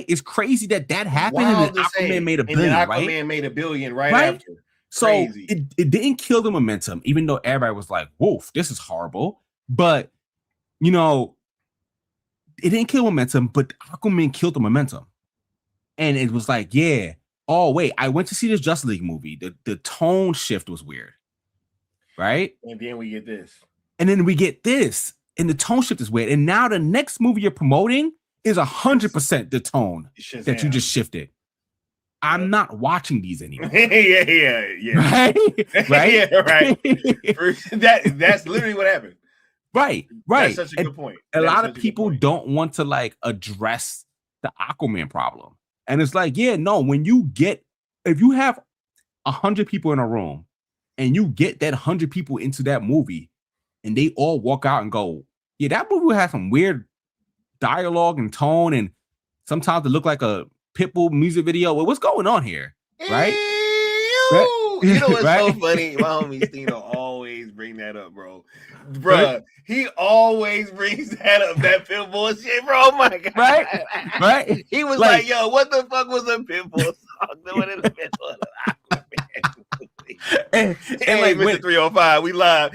It's crazy that happened and then Aquaman made $1 billion. Aquaman made $1 billion right after. So it didn't kill the momentum, even though everybody was like, woof, this is horrible. But, you know, it didn't kill momentum, but Aquaman killed the momentum. And it was like, yeah, oh, wait, I went to see this Justice League movie. The tone shift was weird. Right? And then we get this. And the tone shift is weird. And now the next movie you're promoting is 100% the tone that you just shifted. I'm not watching these anymore. Yeah. Right? Yeah, right. That's literally what happened. Right. That's such a good point. A lot of people don't want to like address the Aquaman problem. And it's like, yeah, no, if you have 100 people in a room and you get that 100 people into that movie and they all walk out and go, yeah, that movie has some weird dialogue and tone and sometimes it look like a Pitbull music video. Well, what's going on here? Right? You know what's so funny? My homie Stino always bring that up, bro. Bruh, he always brings that up, that Pitbull shit, bro. Oh my God. Right? He was like, yo, what the fuck was a Pitbull song doing in the middle of the Aquaman? and like Mr. 305, we live.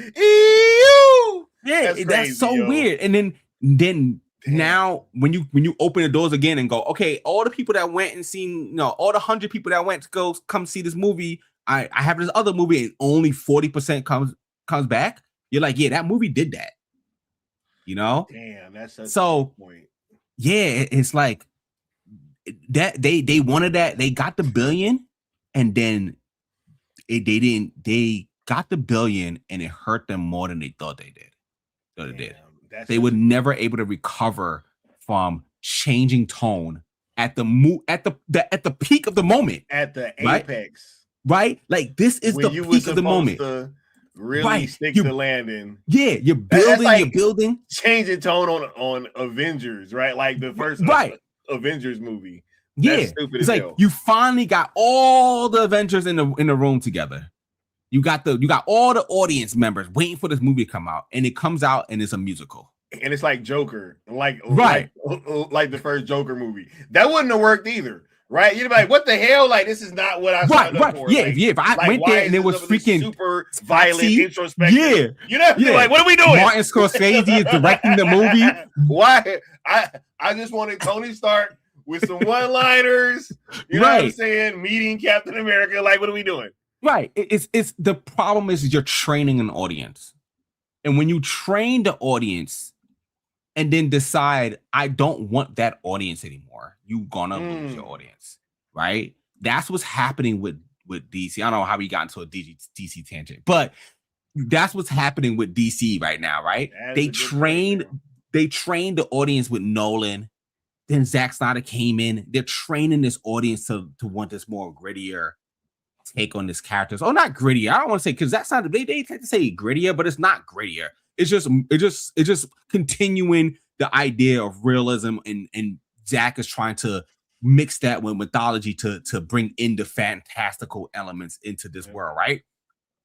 Yeah, that's so weird. And then now when you open the doors again and go, okay, all the people that went and seen, all the 100 people that went to come see this movie, I have this other movie and only 40% comes back. You're like, yeah, that movie did that. Damn, that's such a good point. Yeah, it's like that they wanted that, they got the $1 billion, and then they got the $1 billion and it hurt them more than they thought they did. They were never able to recover from changing tone at the peak of the moment, at the apex, right? Like this is the peak of the moment. Really stick to landing. Yeah, you're building, changing tone on Avengers, right? Like the first Avengers movie. That's stupid. It's like you finally got all the Avengers in the room together. You got all the audience members waiting for this movie to come out, and it comes out and it's a musical. And it's like Joker, like the first Joker movie. That wouldn't have worked either. Right? You'd be like, what the hell? Like, this is not what I signed up for. Yeah, like, yeah. If I went there and it was freaking super violent, introspective. Yeah. You know, like, what are we doing? Martin Scorsese is directing the movie. Why? I just wanted Tony Stark with some one-liners. You know what I'm saying? Meeting Captain America. Like, what are we doing? Right. It's the problem is you're training an audience. And when you train the audience and then decide, I don't want that audience anymore, you're gonna lose your audience, right? That's what's happening with DC. I don't know how we got into a DC tangent, but that's what's happening with DC right now, right? They trained the audience with Nolan. Then Zack Snyder came in. They're training this audience to want this more grittier take on this characters. Oh, not grittier. I don't want to say, because that's not, they tend to say grittier, but it's not grittier. It's just continuing the idea of realism, and Zack is trying to mix that with mythology to bring in the fantastical elements into this world, right?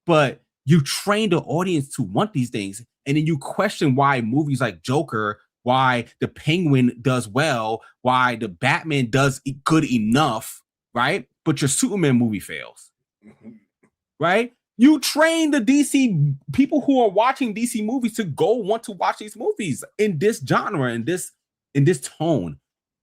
But you train the audience to want these things, and then you question why movies like Joker, why the Penguin does well, why the Batman does good enough, right? But your Superman movie fails, right? You train the DC people who are watching DC movies to go want to watch these movies in this genre, in this tone,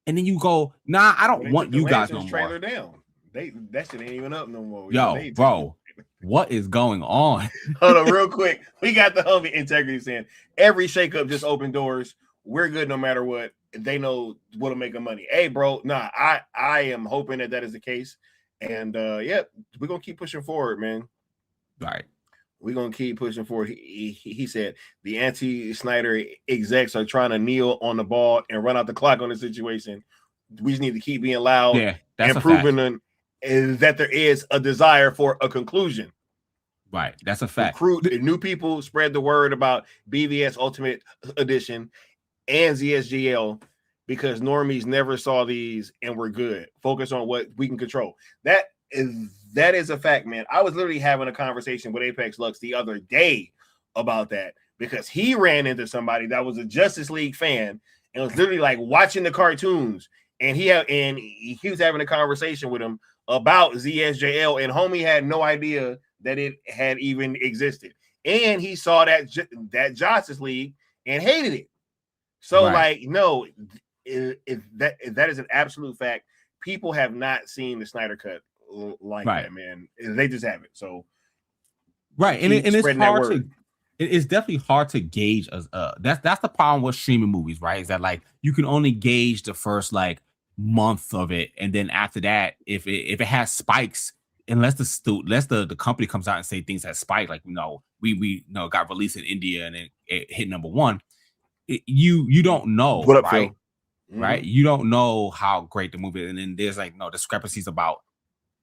and then you go, nah, I don't want you guys no more. Trailer down. That shit ain't even up no more. Yo, bro, what is going on? Hold on, real quick. We got the homie Integrity saying every shakeup just open doors. We're good no matter what. They know what'll make them money. Hey, bro, nah, I am hoping that is the case. And we're gonna keep pushing forward, man. Right. We're gonna keep pushing forward. He said the anti-Snyder execs are trying to kneel on the ball and run out the clock on the situation. We just need to keep being loud and proving that there is a desire for a conclusion. Right. That's a fact. Recruit new people, spread the word about BVS Ultimate Edition and ZSGL, because normies never saw these and we're good. Focus on what we can control. That is a fact, man. I was literally having a conversation with Apex Lux the other day about that, because he ran into somebody that was a Justice League fan and was literally like watching the cartoons, and he was having a conversation with him about ZSJL, and homie had no idea that it had even existed, and he saw that Justice League and hated it. So like, no, that is an absolute fact. People have not seen the Snyder Cut like that, man. They just haven't. So and it's hard it's definitely hard to gauge as that's the problem with streaming movies, right? Is that like you can only gauge the first like month of it, and then after that, if it has spikes, unless the company comes out and say things that spike, like we got released in India and it hit number one. You don't know, what up, right? Phil? Right? You don't know how great the movie is, and then there's like discrepancies about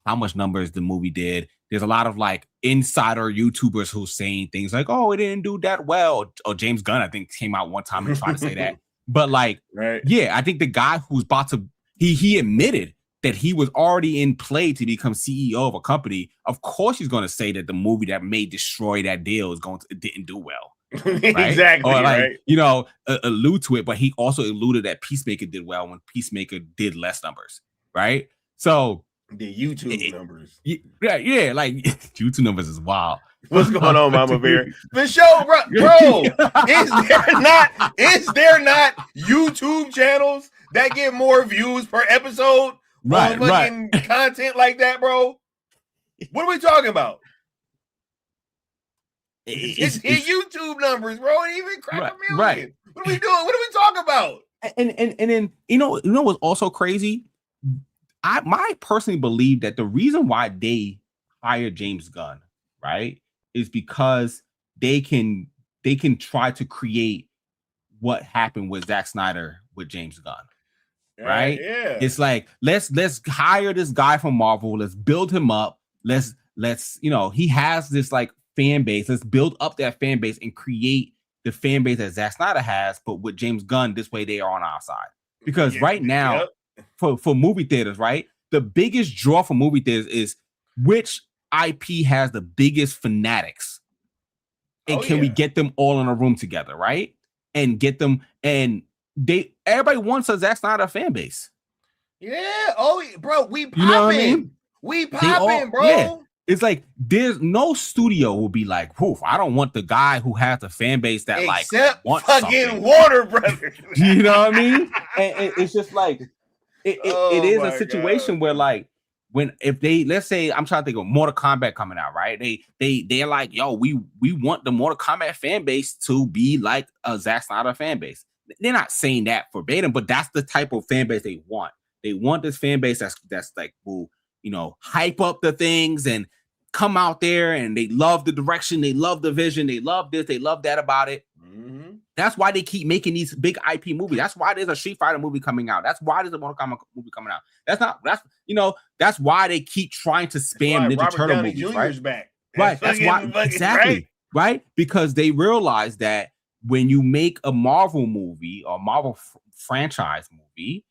how much numbers the movie did. There's a lot of like insider YouTubers who's saying things like, "Oh, it didn't do that well." Or James Gunn, I think, came out one time and tried to say that. But like, I think the guy who's about to he admitted that he was already in play to become CEO of a company. Of course, he's going to say that the movie that may destroy that deal didn't do well. Right? Exactly, or like, allude to it, but he also alluded that Peacemaker did well when Peacemaker did less numbers, right? So the YouTube numbers, like YouTube numbers is wild. What's going on, Mama Bear? The show, bro. Is there not YouTube channels that get more views per episode? On content like that, bro. What are we talking about? It's YouTube numbers, bro. It even crack a million. Right. What are we doing? What are we talking about? And then you know what's also crazy? I personally believe that the reason why they hired James Gunn, right, is because they can try to create what happened with Zack Snyder with James Gunn. Right? Yeah. It's like let's hire this guy from Marvel, let's build him up. Let's he has this like fan base. Let's build up that fan base and create the fan base that Zack Snyder has, but with James Gunn, this way they are on our side. Because right now, for movie theaters, right, the biggest draw for movie theaters is which IP has the biggest fanatics, and can we get them all in a room together, right? And get them, and everybody wants a Zack Snyder fan base. Yeah. Oh, bro, we popping. You know what I mean? We popping, bro. Yeah. It's like there's no studio will be like, poof, I don't want the guy who has a fan base that except wants fucking something. Warner Brothers. You know what I mean? And it's just like it is a situation where like if they, let's say, I'm trying to think of Mortal Kombat coming out, right? They're like, yo, we want the Mortal Kombat fan base to be like a Zack Snyder fan base. They're not saying that verbatim, but that's the type of fan base they want. They want this fan base that's like, will, you know, hype up the things and come out there, and they love the direction, they love the vision, they love this, they love that about it. Mm-hmm. That's why they keep making these big IP movies. That's why there's a Street Fighter movie coming out. That's why there's a Mortal Kombat movie coming out. That's why they keep trying to spam Ninja Turtle movies. Jr. Right? Back. Right. That's why exactly. Right. Because they realize that when you make a Marvel movie or Marvel franchise movie,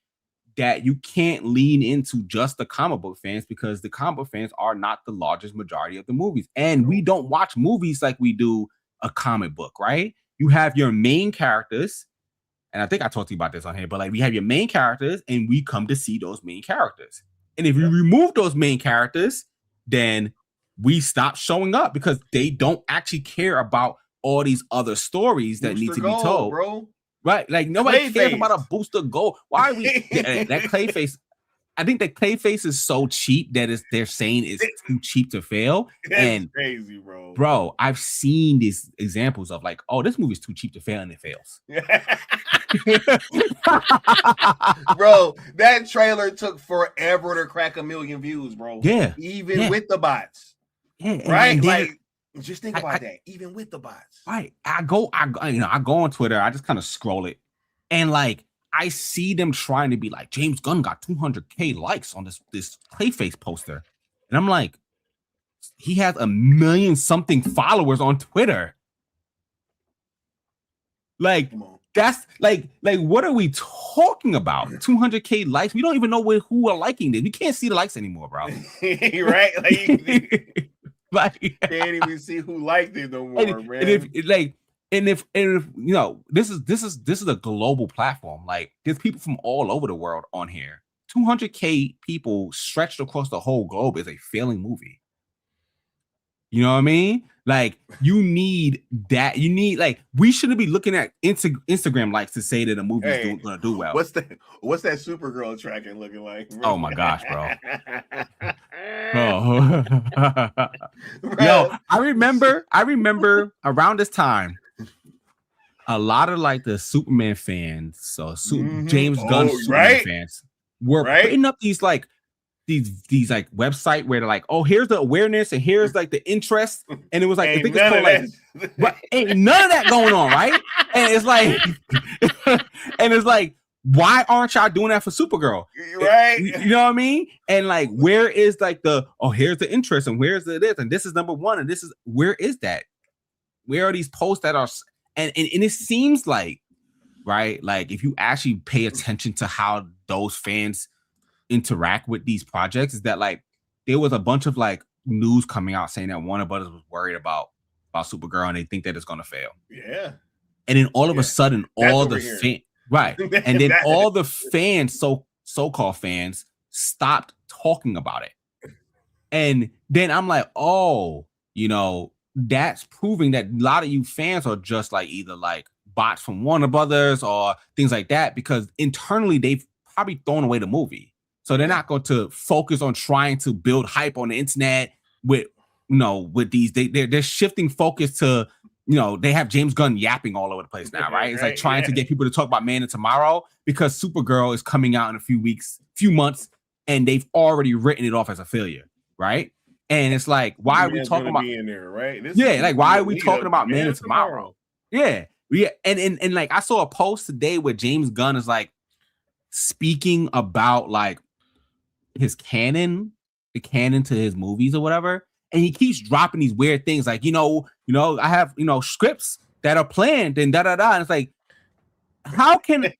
that you can't lean into just the comic book fans, because the comic book fans are not the largest majority of the movies. And we don't watch movies like we do a comic book, right? You have your main characters, and I think I talked to you about this on here, but like we have your main characters and we come to see those main characters. And if you remove those main characters, then we stop showing up because they don't actually care about all these other stories that need to be told, bro. Right, like nobody cares about a booster goal. Why are we that Clayface? I think that Clayface is so cheap that they're saying it's too cheap to fail. And crazy, bro. Bro, I've seen these examples of like, oh, this movie's too cheap to fail, and it fails. Bro, that trailer took forever to crack 1 million views, bro. Yeah, even with the bots. Yeah, right, like. Just think about that, even with the bots. Right. I go on Twitter, I just kind of scroll it, and like I see them trying to be like, James Gunn got 200K likes on this Clayface poster. And I'm like, he has 1 million something followers on Twitter. Like, that's like what are we talking about? 200K likes? We don't even know who are liking this. We can't see the likes anymore, bro. Right? Like, like can't even see who liked it no more, man. And if you know, this is a global platform. Like there's people from all over the world on here. 200K people stretched across the whole globe is a failing movie. You know what I mean? Like you need that. You need like we shouldn't be looking at Instagram likes to say that a movie is gonna do well. What's that Supergirl tracking looking like? Bro? Oh my gosh, bro. Oh. Yo, I remember around this time, a lot of like the Superman fans, so James Gunn Superman fans were putting up these like these website where they're like, oh, here's the awareness and here's like the interest, and it was like I think it's called like, but ain't none of that going on, right? And it's like, why aren't y'all doing that for Supergirl? Right? You know what I mean? And like, where is like here's the interest and where's the this and this is number one and this is where is that? Where are these posts that are and it seems like, right? Like if you actually pay attention to how those fans interact with these projects, is that like there was a bunch of like news coming out saying that Warner Brothers was worried about Supergirl and they think that it's gonna fail. Yeah. And then all of a sudden, all the fans, right, and then all the fans, so-called fans, stopped talking about it. And then I'm like, oh, you know, that's proving that a lot of you fans are just like either like bots from Warner Brothers or things like that, because internally they've probably thrown away the movie. So they're not going to focus on trying to build hype on the internet with, you know, with these. They're shifting focus to, you know, they have James Gunn yapping all over the place now, right? It's like trying to get people to talk about Man of Tomorrow because Supergirl is coming out in a few months, and they've already written it off as a failure, right? And it's like, why are we talking about in there, right? Like why are we talking about Man of Tomorrow? Yeah, and like I saw a post today where James Gunn is like speaking about like his canon, the canon to his movies or whatever, and he keeps dropping these weird things like, you know, I have, you know, scripts that are planned and and it's like, how can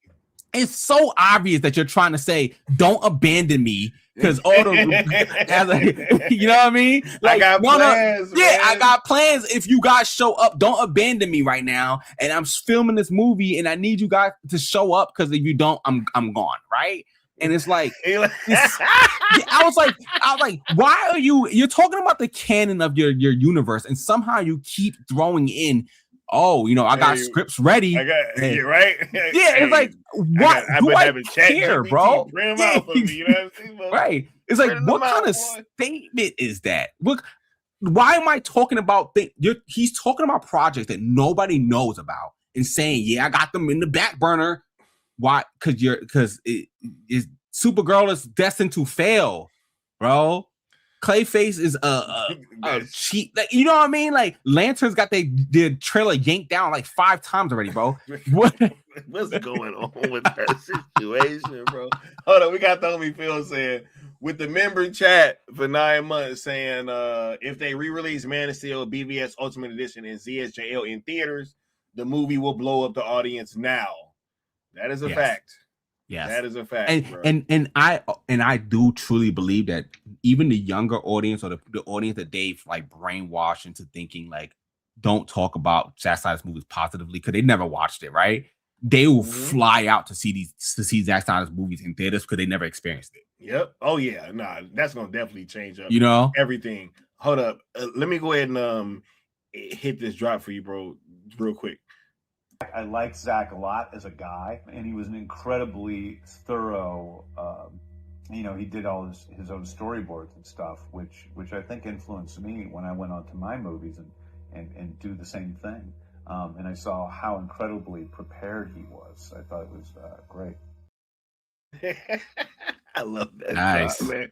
it's so obvious that you're trying to say don't abandon me because all the you know what I mean? Like, I got plans, I got plans. If you guys show up, don't abandon me right now. And I'm filming this movie, and I need you guys to show up because if you don't, I'm gone, right? And it's like, I was like, why are you're talking about the canon of your universe, and somehow you keep throwing in, I got scripts ready. You're right. Yeah, it's like, what do I care, bro? Yeah. For me, you know what I'm saying? Right. It's like, what kind of statement is that? Look, why am I talking about things? He's talking about projects that nobody knows about and saying, yeah, I got them in the back burner. Why? Because Supergirl is destined to fail, bro. Clayface is a cheat. Like, you know what I mean? Like, Lantern's got their trailer yanked down like 5 times already, bro. What's going on with that situation, bro? Hold on, we got the homie Phil saying, with the member chat for 9 months saying, if they re-release Man of Steel, BVS Ultimate Edition, and ZSJL in theaters, the movie will blow up the audience now. That is a fact. Yes, that is a fact. And I do truly believe that even the younger audience, or the audience that they've like brainwashed into thinking like, don't talk about Zack Snyder's movies positively because they never watched it, right? They will fly out to see Zack Snyder's movies in theaters because they never experienced it. Yep. Oh yeah. Nah, that's gonna definitely change up. Everything. Hold up. Let me go ahead and hit this drop for you, bro, real quick. I like Zach a lot as a guy, and he was an incredibly thorough. He did all his own storyboards and stuff, which I think influenced me when I went on to my movies and do the same thing. And I saw how incredibly prepared he was. I thought it was great. I love that. Nice, man.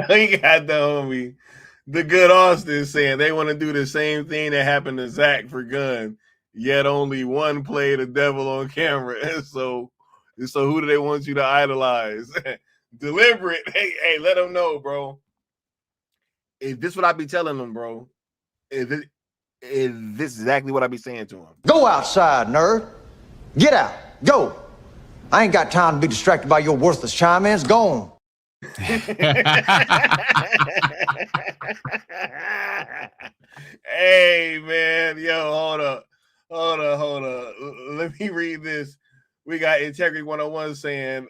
He got the homie, the good Austin, saying they want to do the same thing that happened to Zach for Gunn. Yet only one played the devil on camera. And so who do they want you to idolize? Deliberate. Hey, let them know, bro. If this what I be telling them, bro. If this is exactly what I be saying to them. Go outside, nerd. Get out. Go. I ain't got time to be distracted by your worthless chime-ins. Go on. Hey, man. Yo, hold up. Let me read this. We got Integrity 101 saying,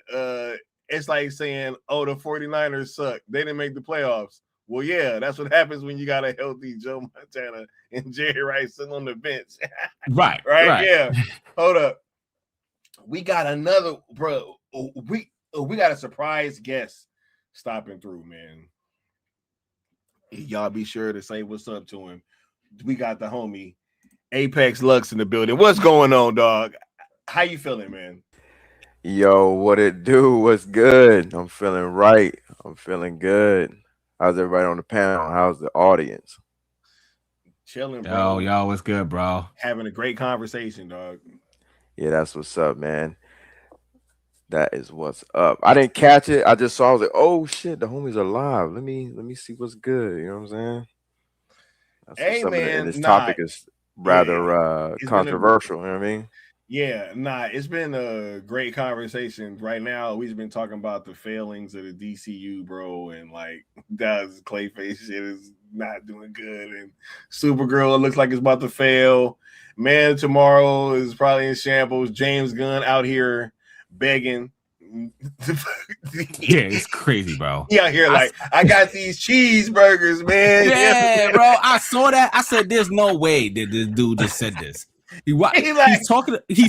it's like saying, oh, the 49ers suck. They didn't make the playoffs. Well, yeah, that's what happens when you got a healthy Joe Montana and Jerry Rice sitting on the bench. Right. Yeah. Hold up. We got another, bro. We got a surprise guest stopping through, man. Y'all be sure to say what's up to him. We got the homie Apex Lux in the building. What's going on, dog? How you feeling, man? Yo, what it do? What's good? I'm feeling right. I'm feeling good. How's everybody on the panel? How's the audience? Chilling, bro. Yo, what's good, bro? Having a great conversation, dog. Yeah, that's what's up, man. That is what's up. I didn't catch it. I just saw. I was like, oh shit, the homies are live. Let me see what's good. You know what I'm saying? That's hey, man. And this topic is rather controversial. You know what I mean? Yeah, it's been a great conversation. Right now, we've been talking about the failings of the DCU, bro, and like that Clayface shit is not doing good, and Supergirl looks like it's about to fail. Man, tomorrow is probably in shambles. James Gunn out here begging. Yeah, it's crazy, bro. Yeah, here like I got these cheeseburgers, man. Yeah, bro. I saw that. I said, "There's no way that this dude just said this." He's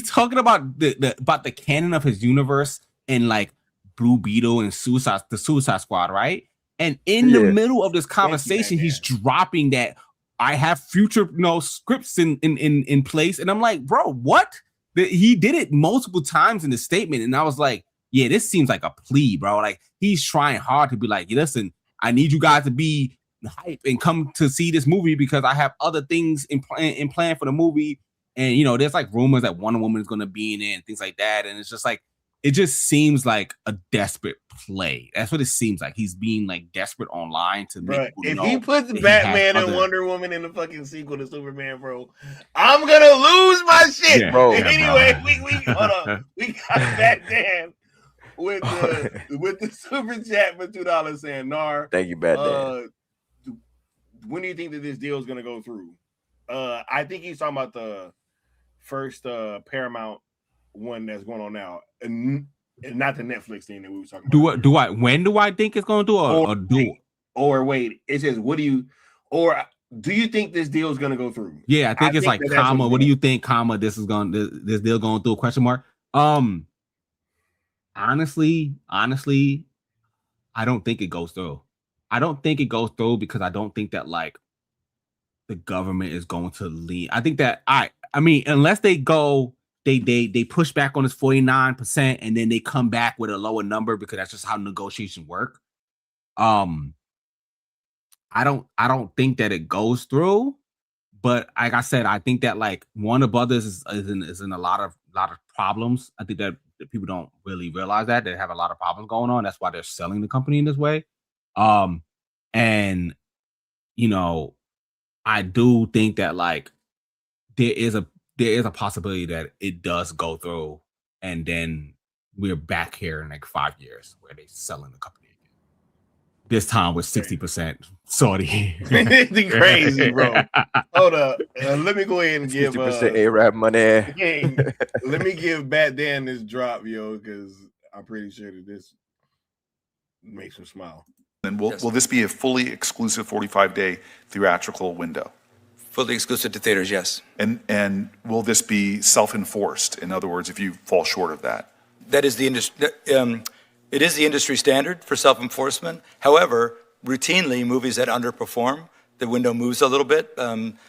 talking about the canon of his universe and like Blue Beetle and the Suicide Squad, right? And in the middle of this conversation, he's dropping that I have future scripts in place, and I'm like, bro, what? He did it multiple times in the statement, and I was like, yeah, this seems like a plea, bro. Like he's trying hard to be like, listen, I need you guys to be hype and come to see this movie because I have other things in plan for the movie. And there's like rumors that Wonder Woman is going to be in it and things like that, and it's just like it just seems like a desperate play. That's what it seems like. He's being like desperate online to make people if know he puts Batman and Wonder Woman in the fucking sequel to Superman, bro, I'm gonna lose my shit, bro. Anyway, we hold on. We got Batman with the super chat for $2 saying, "Nar, thank you, Batman. When do you think that this deal is gonna go through?" I think he's talking about the first Paramount one that's going on now. And not the Netflix thing that we were talking about. When do I think it's going to do or do? Or wait, it says, what do you, or do you think this deal is going to go through? Yeah, I think it's like comma. What do you think, comma? This deal going through a question mark? Honestly, I don't think it goes through. I don't think it goes through because I don't think that like the government is going to lean. I think that I mean, unless they go, they push back on this 49% and then they come back with a lower number because that's just how negotiations work. I don't think that it goes through, but like I said, I think that like Warner Brothers is in a lot of problems. I think that people don't really realize that they have a lot of problems going on. That's why they're selling the company in this way. And you know, I do think that like there is a possibility that it does go through, and then we're back here in like 5 years where they're selling the company again. This time with 60% Saudi. It's crazy, bro. Hold up. Let me go ahead and give 50% Arab money. Let me give Bat Dan this drop, yo, because I'm pretty sure that this makes him smile. And will this be a fully exclusive 45-day theatrical window? Fully exclusive to theaters, yes. And will this be self-enforced? In other words, if you fall short of that? That is the industry. It is the industry standard for self-enforcement. However, routinely, movies that underperform, the window moves a little bit. And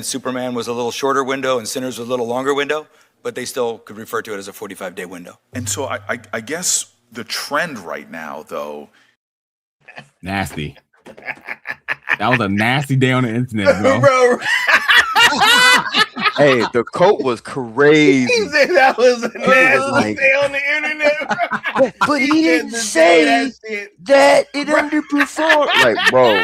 Superman was a little shorter window, and Sinners was a little longer window, but they still could refer to it as a 45-day window. And so I guess the trend right now, though. Nasty. That was a nasty day on the internet, bro. Hey, the quote was crazy. He said that was a nasty day on the internet. But he didn't say that it underperformed. Like, bro,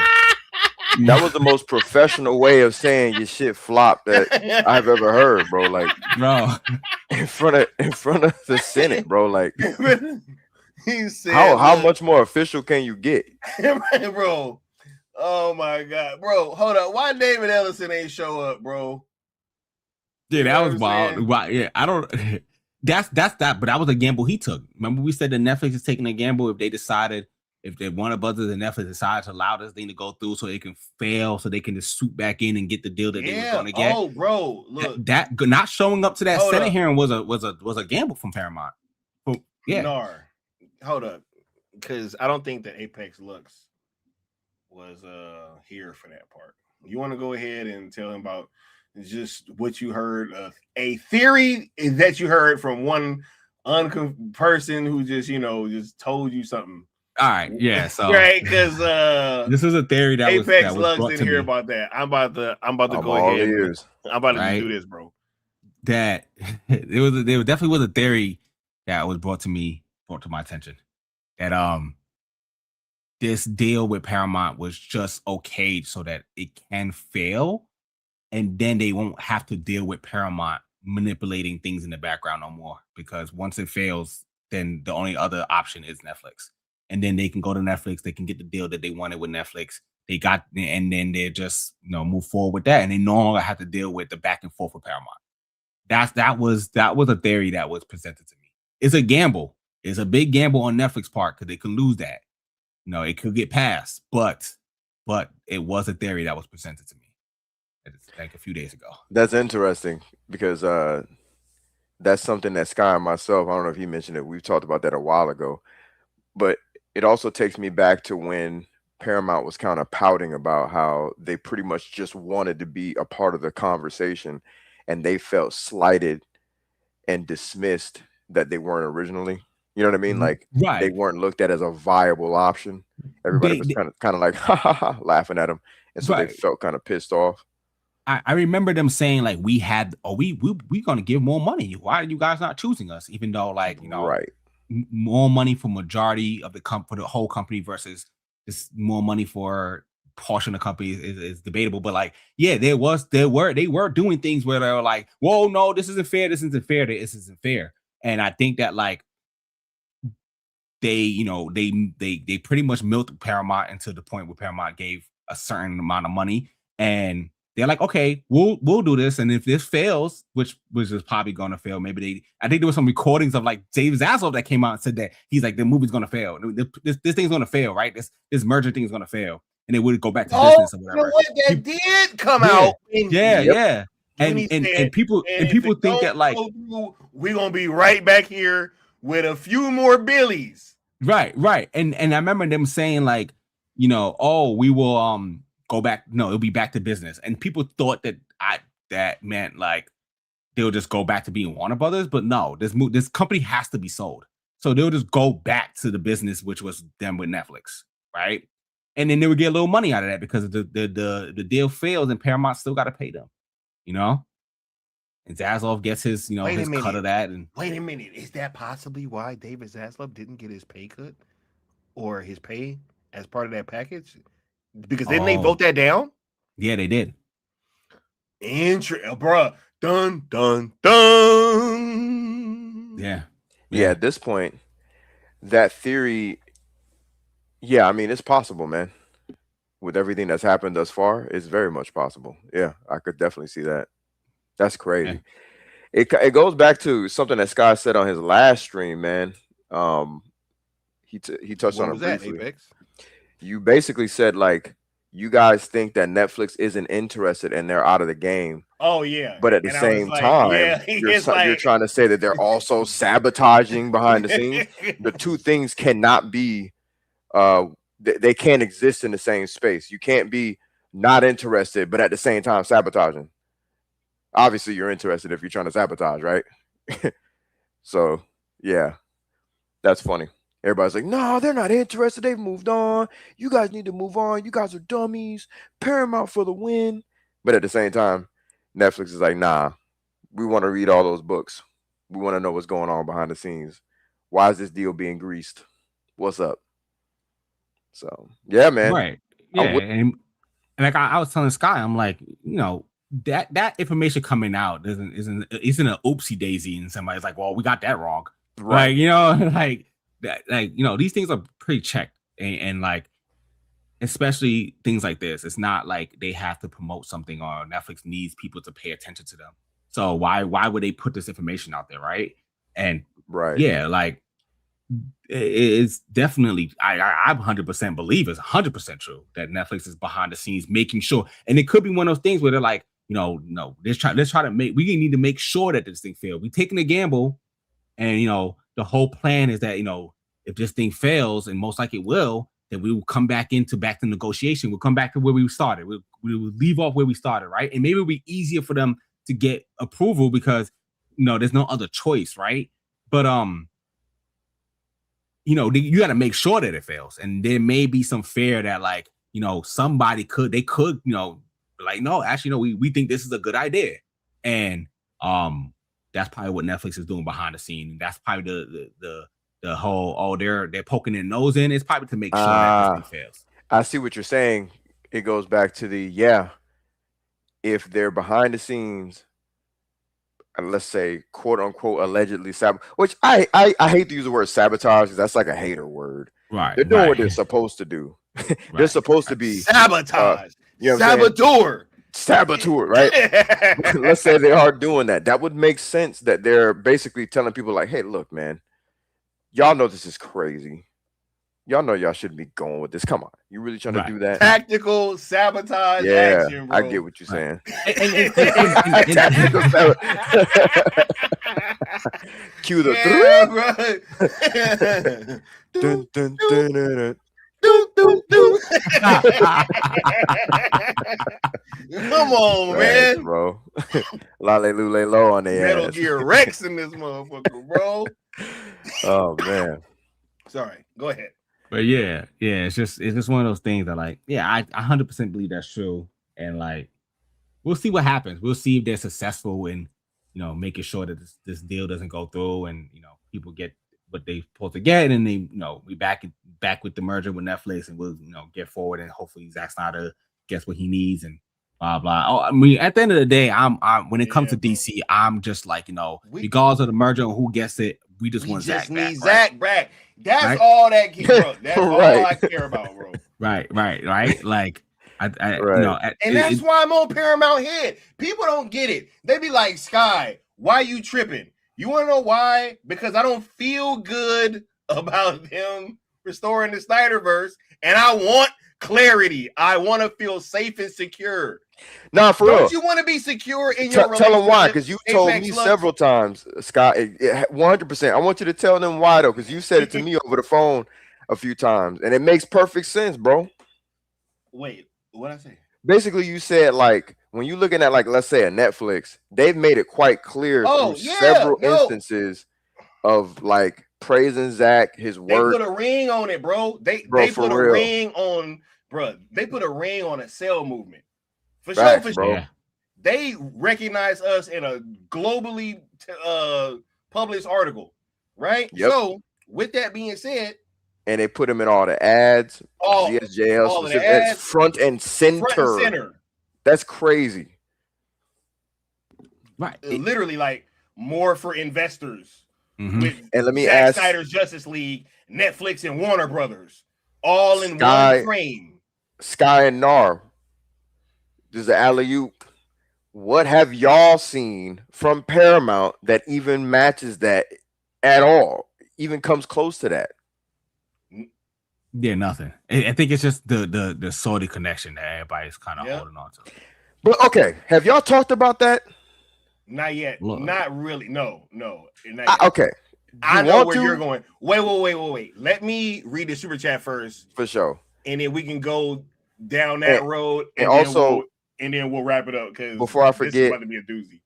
that was the most professional way of saying your shit flopped that I've ever heard, bro. Like, bro, in front of the Senate, bro. Like, he said, how much more official can you get, bro? Oh my God, bro! Hold up, why David Ellison ain't show up, bro? Yeah, that was wild. Yeah, I don't. That's that, but that was a gamble he took. Remember, we said that Netflix is taking a gamble if they Warner Brothers and Netflix decide to allow this thing to go through, so it can fail, so they can just swoop back in and get the deal that they were going to get. Oh, bro, look, that not showing up to that Senate hearing was a gamble from Paramount. Yeah, hold up, because I don't think that Apex Lux was here for that part. You want to go ahead and tell him about just what you heard, a theory that you heard from one person who just told you something. All right, yeah. So right, because this is a theory that Apex was Lux didn't hear about that. I'm about to go ahead. I'm about to do this, bro. That there definitely was a theory that was brought to my attention that this deal with Paramount was just okayed so that it can fail, and then they won't have to deal with Paramount manipulating things in the background no more, because once it fails, then the only other option is Netflix. And then they can go to Netflix, they can get the deal that they wanted with Netflix. They got, and then they just move forward with that, and they no longer have to deal with the back and forth with Paramount. That was a theory that was presented to me. It's a gamble. It's a big gamble on Netflix part because they could lose that. It could get passed, but it was a theory that was presented to me like a few days ago. That's interesting because that's something that Sky and myself, I don't know if he mentioned it, we've talked about that a while ago, but it also takes me back to when Paramount was kind of pouting about how they pretty much just wanted to be a part of the conversation, and they felt slighted and dismissed that they weren't originally. You know what I mean? Like, right. They weren't looked at as a viable option. Everybody was kind of like laughing at them, and so they felt kind of pissed off. I remember them saying like, we gonna give more money. Why are you guys not choosing us? Even though right, more money for majority of for the whole company versus just more money for portion of the company is debatable. But they were doing things where they were like, whoa, no, this isn't fair. This isn't fair. This isn't fair. And I think that they pretty much milked Paramount into the point where Paramount gave a certain amount of money, and they're like, okay, we'll do this, and if this fails, which is probably gonna fail, I think there was some recordings of like David Zaslav that came out and said that he's like the movie's gonna fail, this thing's gonna fail, right? This merger thing is gonna fail, and it would go back to business or whatever. You know what? That did come out. Yeah. And people think that like we're gonna be right back here with a few more Billies. Right. And I remember them saying like, we will go back. No, it'll be back to business. And people thought that meant like they'll just go back to being Warner Brothers, but no, this company has to be sold. So they'll just go back to the business, which was them with Netflix, right? And then they would get a little money out of that because the deal fails and Paramount still got to pay them, And Zaslav gets his, his cut of that. And wait a minute, is that possibly why David Zaslav didn't get his pay cut or his pay as part of that package? Because didn't they vote that down? Yeah, they did. Bruh. Dun, dun, dun. Yeah. At this point, that theory, I mean, it's possible, man. With everything that's happened thus far, it's very much possible. Yeah, I could definitely see that. That's crazy. Yeah. It goes back to something that Sky said on his last stream, man. He touched on it briefly. Apex? You basically said like you guys think that Netflix isn't interested and they're out of the game. Oh yeah. But at the same time, you're trying to say that they're also sabotaging behind the scenes. The two things cannot be they can't exist in the same space. You can't be not interested, but at the same time sabotaging. Obviously, you're interested if you're trying to sabotage, right? So, yeah, that's funny. Everybody's like, no, they're not interested. They've moved on. You guys need to move on. You guys are dummies. Paramount for the win. But at the same time, Netflix is like, nah, we want to read all those books. We want to know what's going on behind the scenes. Why is this deal being greased? What's up? So, yeah, man. Right. Yeah. And like I was telling Sky, I'm like, that information coming out isn't an oopsie daisy, and somebody's like, well, we got that wrong. Right. These things are pretty checked, and like, especially things like this. It's not like they have to promote something or Netflix needs people to pay attention to them. So why would they put this information out there, right? And like it's definitely I 100% believe it's 100% true that Netflix is behind the scenes making sure, and it could be one of those things where they're like, no, let's try to need to make sure that this thing fails. We're taking a gamble, and the whole plan is that if this thing fails, and most likely it will, then we will come back to negotiation. We'll come back to where we started. We will leave off where we started, right? And maybe it'll be easier for them to get approval because there's no other choice, right? But you got to make sure that it fails, and there may be some fear that like somebody could like, no, actually, we think this is a good idea, and that's probably what Netflix is doing behind the scene. And that's probably the whole they're poking their nose in. It's probably to make sure that this thing fails. I see what you're saying. It goes back to if they're behind the scenes, let's say quote unquote allegedly which I hate to use the word sabotage because that's like a hater word. Right. They're doing what they're supposed to do. They're supposed to be sabotage. Saboteur, right? Let's say they are doing that. That would make sense that they're basically telling people like, hey, look, man, y'all know this is crazy. Y'all know y'all shouldn't be going with this. Come on. You really trying to do that? Tactical sabotage action, bro. I get what you're saying. Cue the dun, dun, dun, dun, dun. Come on, man, bro. Lale Lule Low on the Metal Gear Rex in this motherfucker, bro. Oh man. Sorry, go ahead. But yeah, it's just one of those things that like, I 100% believe that's true, and like we'll see what happens. We'll see if they're successful in making sure that this deal doesn't go through, and people get what they're supposed to get, and they we back with the merger with Netflix, and we'll get forward, and hopefully Zack Snyder gets what he needs, and blah blah. Oh, I mean, at the end of the day, I'm when it comes to DC, I'm just like regardless of the merger and who gets it, we just want Zack back. Zack back. That's all that, bro. That's all I care about, bro. Right. Like And that's why I'm on Paramount Head. People don't get it. They be like, Sky, why you tripping? You want to know why? Because I don't feel good about them restoring the Snyderverse, and I want clarity. I want to feel safe and secure. Nah, for real. Don't you want to be secure in your relationship? Tell them why, because you told me several times, Scott. 100%. I want you to tell them why, though, because you said it to me over the phone a few times, and it makes perfect sense, bro. Wait, what'd I say? Basically, you said, like, when you're looking at, like, let's say a Netflix, they've made it quite clear through several instances of, like, praising Zach, his work. They put a ring on it, bro. They put a ring on, bro. They put a ring on a cell movement. For sure. Bro. They recognize us in a globally published article, right? Yep. So, with that being said, and they put him in all the ads, ZSJL, all the ads, front and center. That's crazy. Right. Literally, like, more for investors. And let me Zack ask, Snyder's Justice League, Netflix, and Warner Brothers, all in one frame. Sky and Nar. There's an alley-oop. What have y'all seen from Paramount that even matches that at all? Even comes close to that? Yeah, nothing. I think it's just the Saudi connection that everybody's kind of holding on to. But okay, have y'all talked about that? Not yet. Not really. No. Okay. I know where you're going. Wait. Let me read the super chat first. For sure. And then we can go down that road. And then we'll wrap it up, because before I forget, this is about to be a doozy.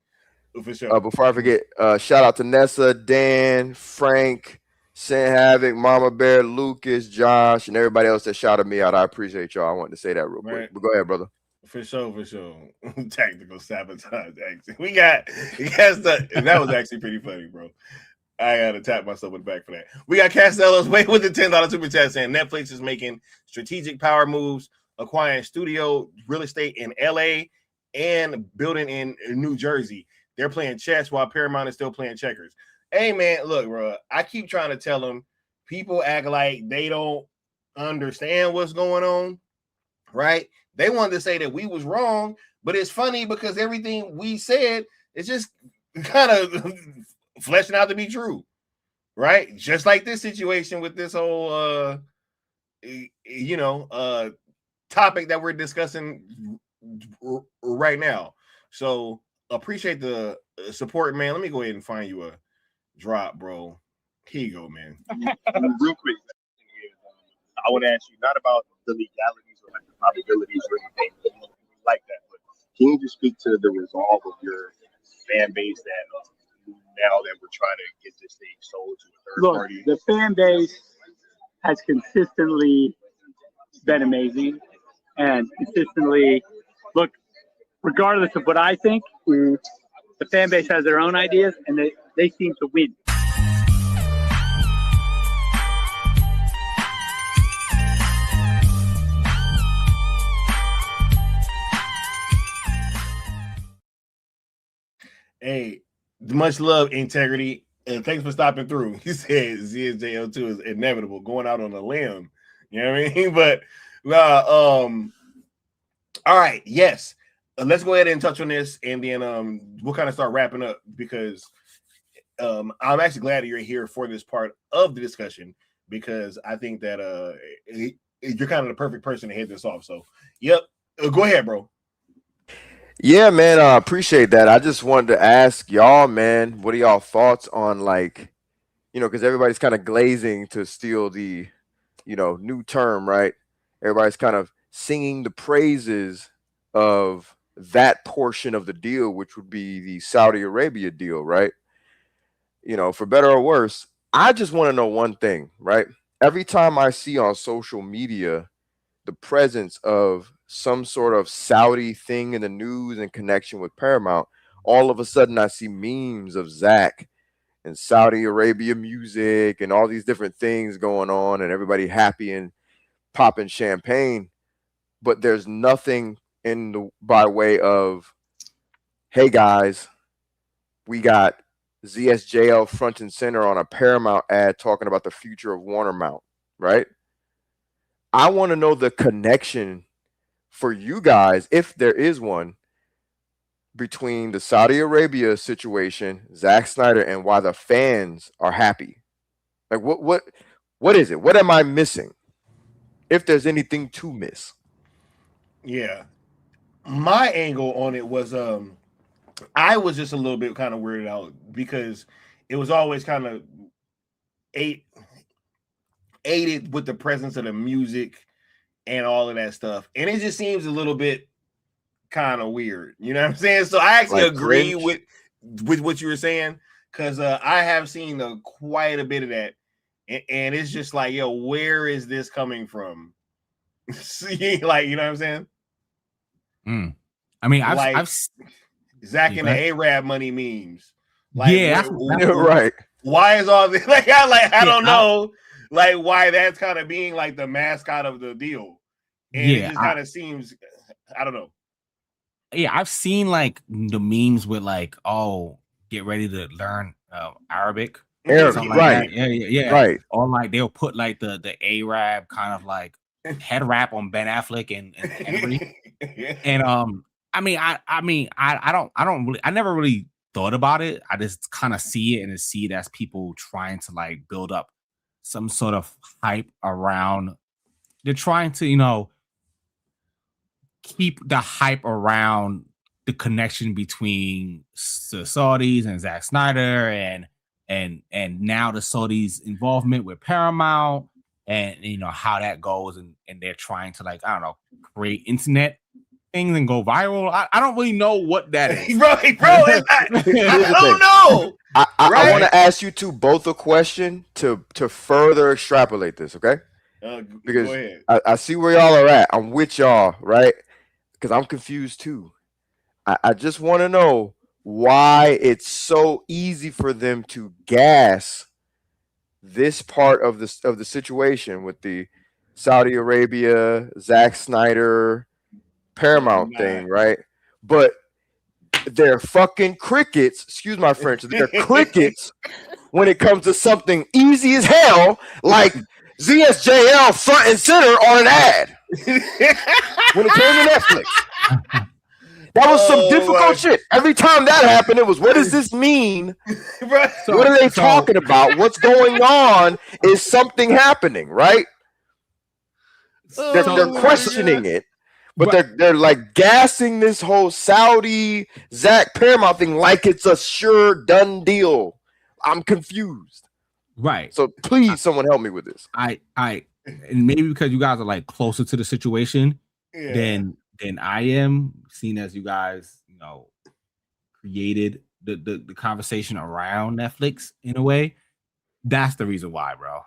For sure. Before I forget, shout out to Nessa, Dan, Frank, Sin Havoc, Mama Bear, Lucas, Josh, and everybody else that shouted me out. I appreciate y'all. I wanted to say that real quick. But go ahead, brother. For sure. Tactical sabotage. Actually, we got that was actually pretty funny, bro. I gotta tap myself in the back for that. We got Castello's way with the $10 super chat saying Netflix is making strategic power moves, acquiring studio real estate in LA and building in New Jersey. They're playing chess while Paramount is still playing checkers. Hey, man, look, bro, I keep trying to tell them, people act like they don't understand what's going on, right? They wanted to say that we was wrong, but it's funny because everything we said is just kind of fleshing out to be true, right? Just like this situation with this whole, topic that we're discussing right now. So appreciate the support, man. Let me go ahead and find you a drop, bro. Here you go, man. Real quick, I want to ask you not about the legalities or like the probabilities or anything like that, but can you just speak to the resolve of your fan base that now that we're trying to get this thing sold to a third party? The fan base has consistently been amazing. And consistently, look, regardless of what I think, the fan base has their own ideas, and they seem to win. Hey, much love, integrity, and thanks for stopping through. He said ZSJL2 is inevitable, going out on a limb. You know what I mean? But all right, yes. Let's go ahead and touch on this, and then we'll kind of start wrapping up, because I'm actually glad that you're here for this part of the discussion, because I think that you're kind of the perfect person to head this off. So, yep, go ahead, bro. Yeah, man, I appreciate that. I just wanted to ask y'all, man, what are y'all thoughts on, like, because everybody's kind of glazing to steal the, new term, right? Everybody's kind of singing the praises of that portion of the deal, which would be the Saudi Arabia deal, right? For better or worse, I just want to know one thing, right? Every time I see on social media the presence of some sort of Saudi thing in the news in connection with Paramount, all of a sudden I see memes of Zach and Saudi Arabia music and all these different things going on, and everybody happy and popping champagne. But there's nothing by way of, hey guys, we got ZSJL front and center on a Paramount ad talking about the future of Warner Mount, right? I want to know the connection for you guys, if there is one, between the Saudi Arabia situation, Zack Snyder, and why the fans are happy? Like what is it? What am I missing? If there's anything to miss. Yeah. My angle on it was I was just a little bit kind of weirded out because it was always kind of aided with the presence of the music and all of that stuff. And it just seems a little bit kind of weird. You know what I'm saying? So I actually agree with what you were saying, because I have seen quite a bit of that. And it's just like, yo, where is this coming from? See, like, you know what I'm saying? I mean, I've Zach and the Arab money memes. Like, yeah, right. Why is all this like I don't know, like why that's kind of being like the mascot of the deal. And it just kind of seems, I don't know. Yeah, I've seen like the memes with like, oh, get ready to learn Arabic. Arabic, right? Like yeah, right. Or like they'll put like the Arab kind of like head wrap on Ben Affleck and Henry. And I never really thought about it. I just kind of see it and see it as people trying to like build up some sort of hype around. They're trying to, you know, keep the hype around the connection between the Saudis and Zack Snyder and now the Saudis' involvement with Paramount and you know how that goes and they're trying to like, I don't know, create internet things and go viral. I don't really know what that is. Right, bro. I don't know. I want to ask you two both a question to further extrapolate this, okay? Because go ahead. I see where y'all are at. I'm with y'all, right? Because I'm confused too. I just want to know why it's so easy for them to gas this part of the situation with the Saudi Arabia, Zack Snyder, Paramount thing, right? But they're fucking crickets, excuse my French, they're crickets when it comes to something easy as hell like ZSJL front and center on an ad when it came to Netflix. That was some difficult shit. Every time that happened, it was, what does this mean? What are they talking about? What's going on? Is something happening, right? They're questioning it, but they're like gassing this whole Saudi Zach Paramount thing like it's a sure done deal. I'm confused. Right. So please, someone help me with this. And maybe because you guys are like closer to the situation than I am, seeing as you guys, you know, created the conversation around Netflix in a way. That's the reason why, bro.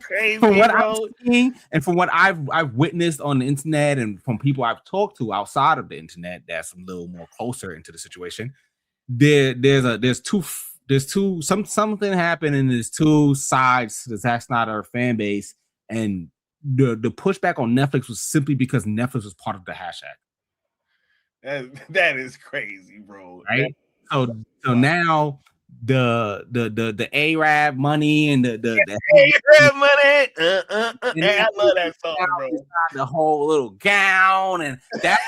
Crazy, from what bro. I'm seeing and from what I've witnessed on the internet and from people I've talked to outside of the internet that's a little more closer into the situation, there's something happened and there's two sides to the Zack Snyder fan base, and the pushback on Netflix was simply because Netflix was part of the hashtag. That is crazy, bro. Right? So now the Arab money and the Arab money. I love that song, bro. The whole little gown and that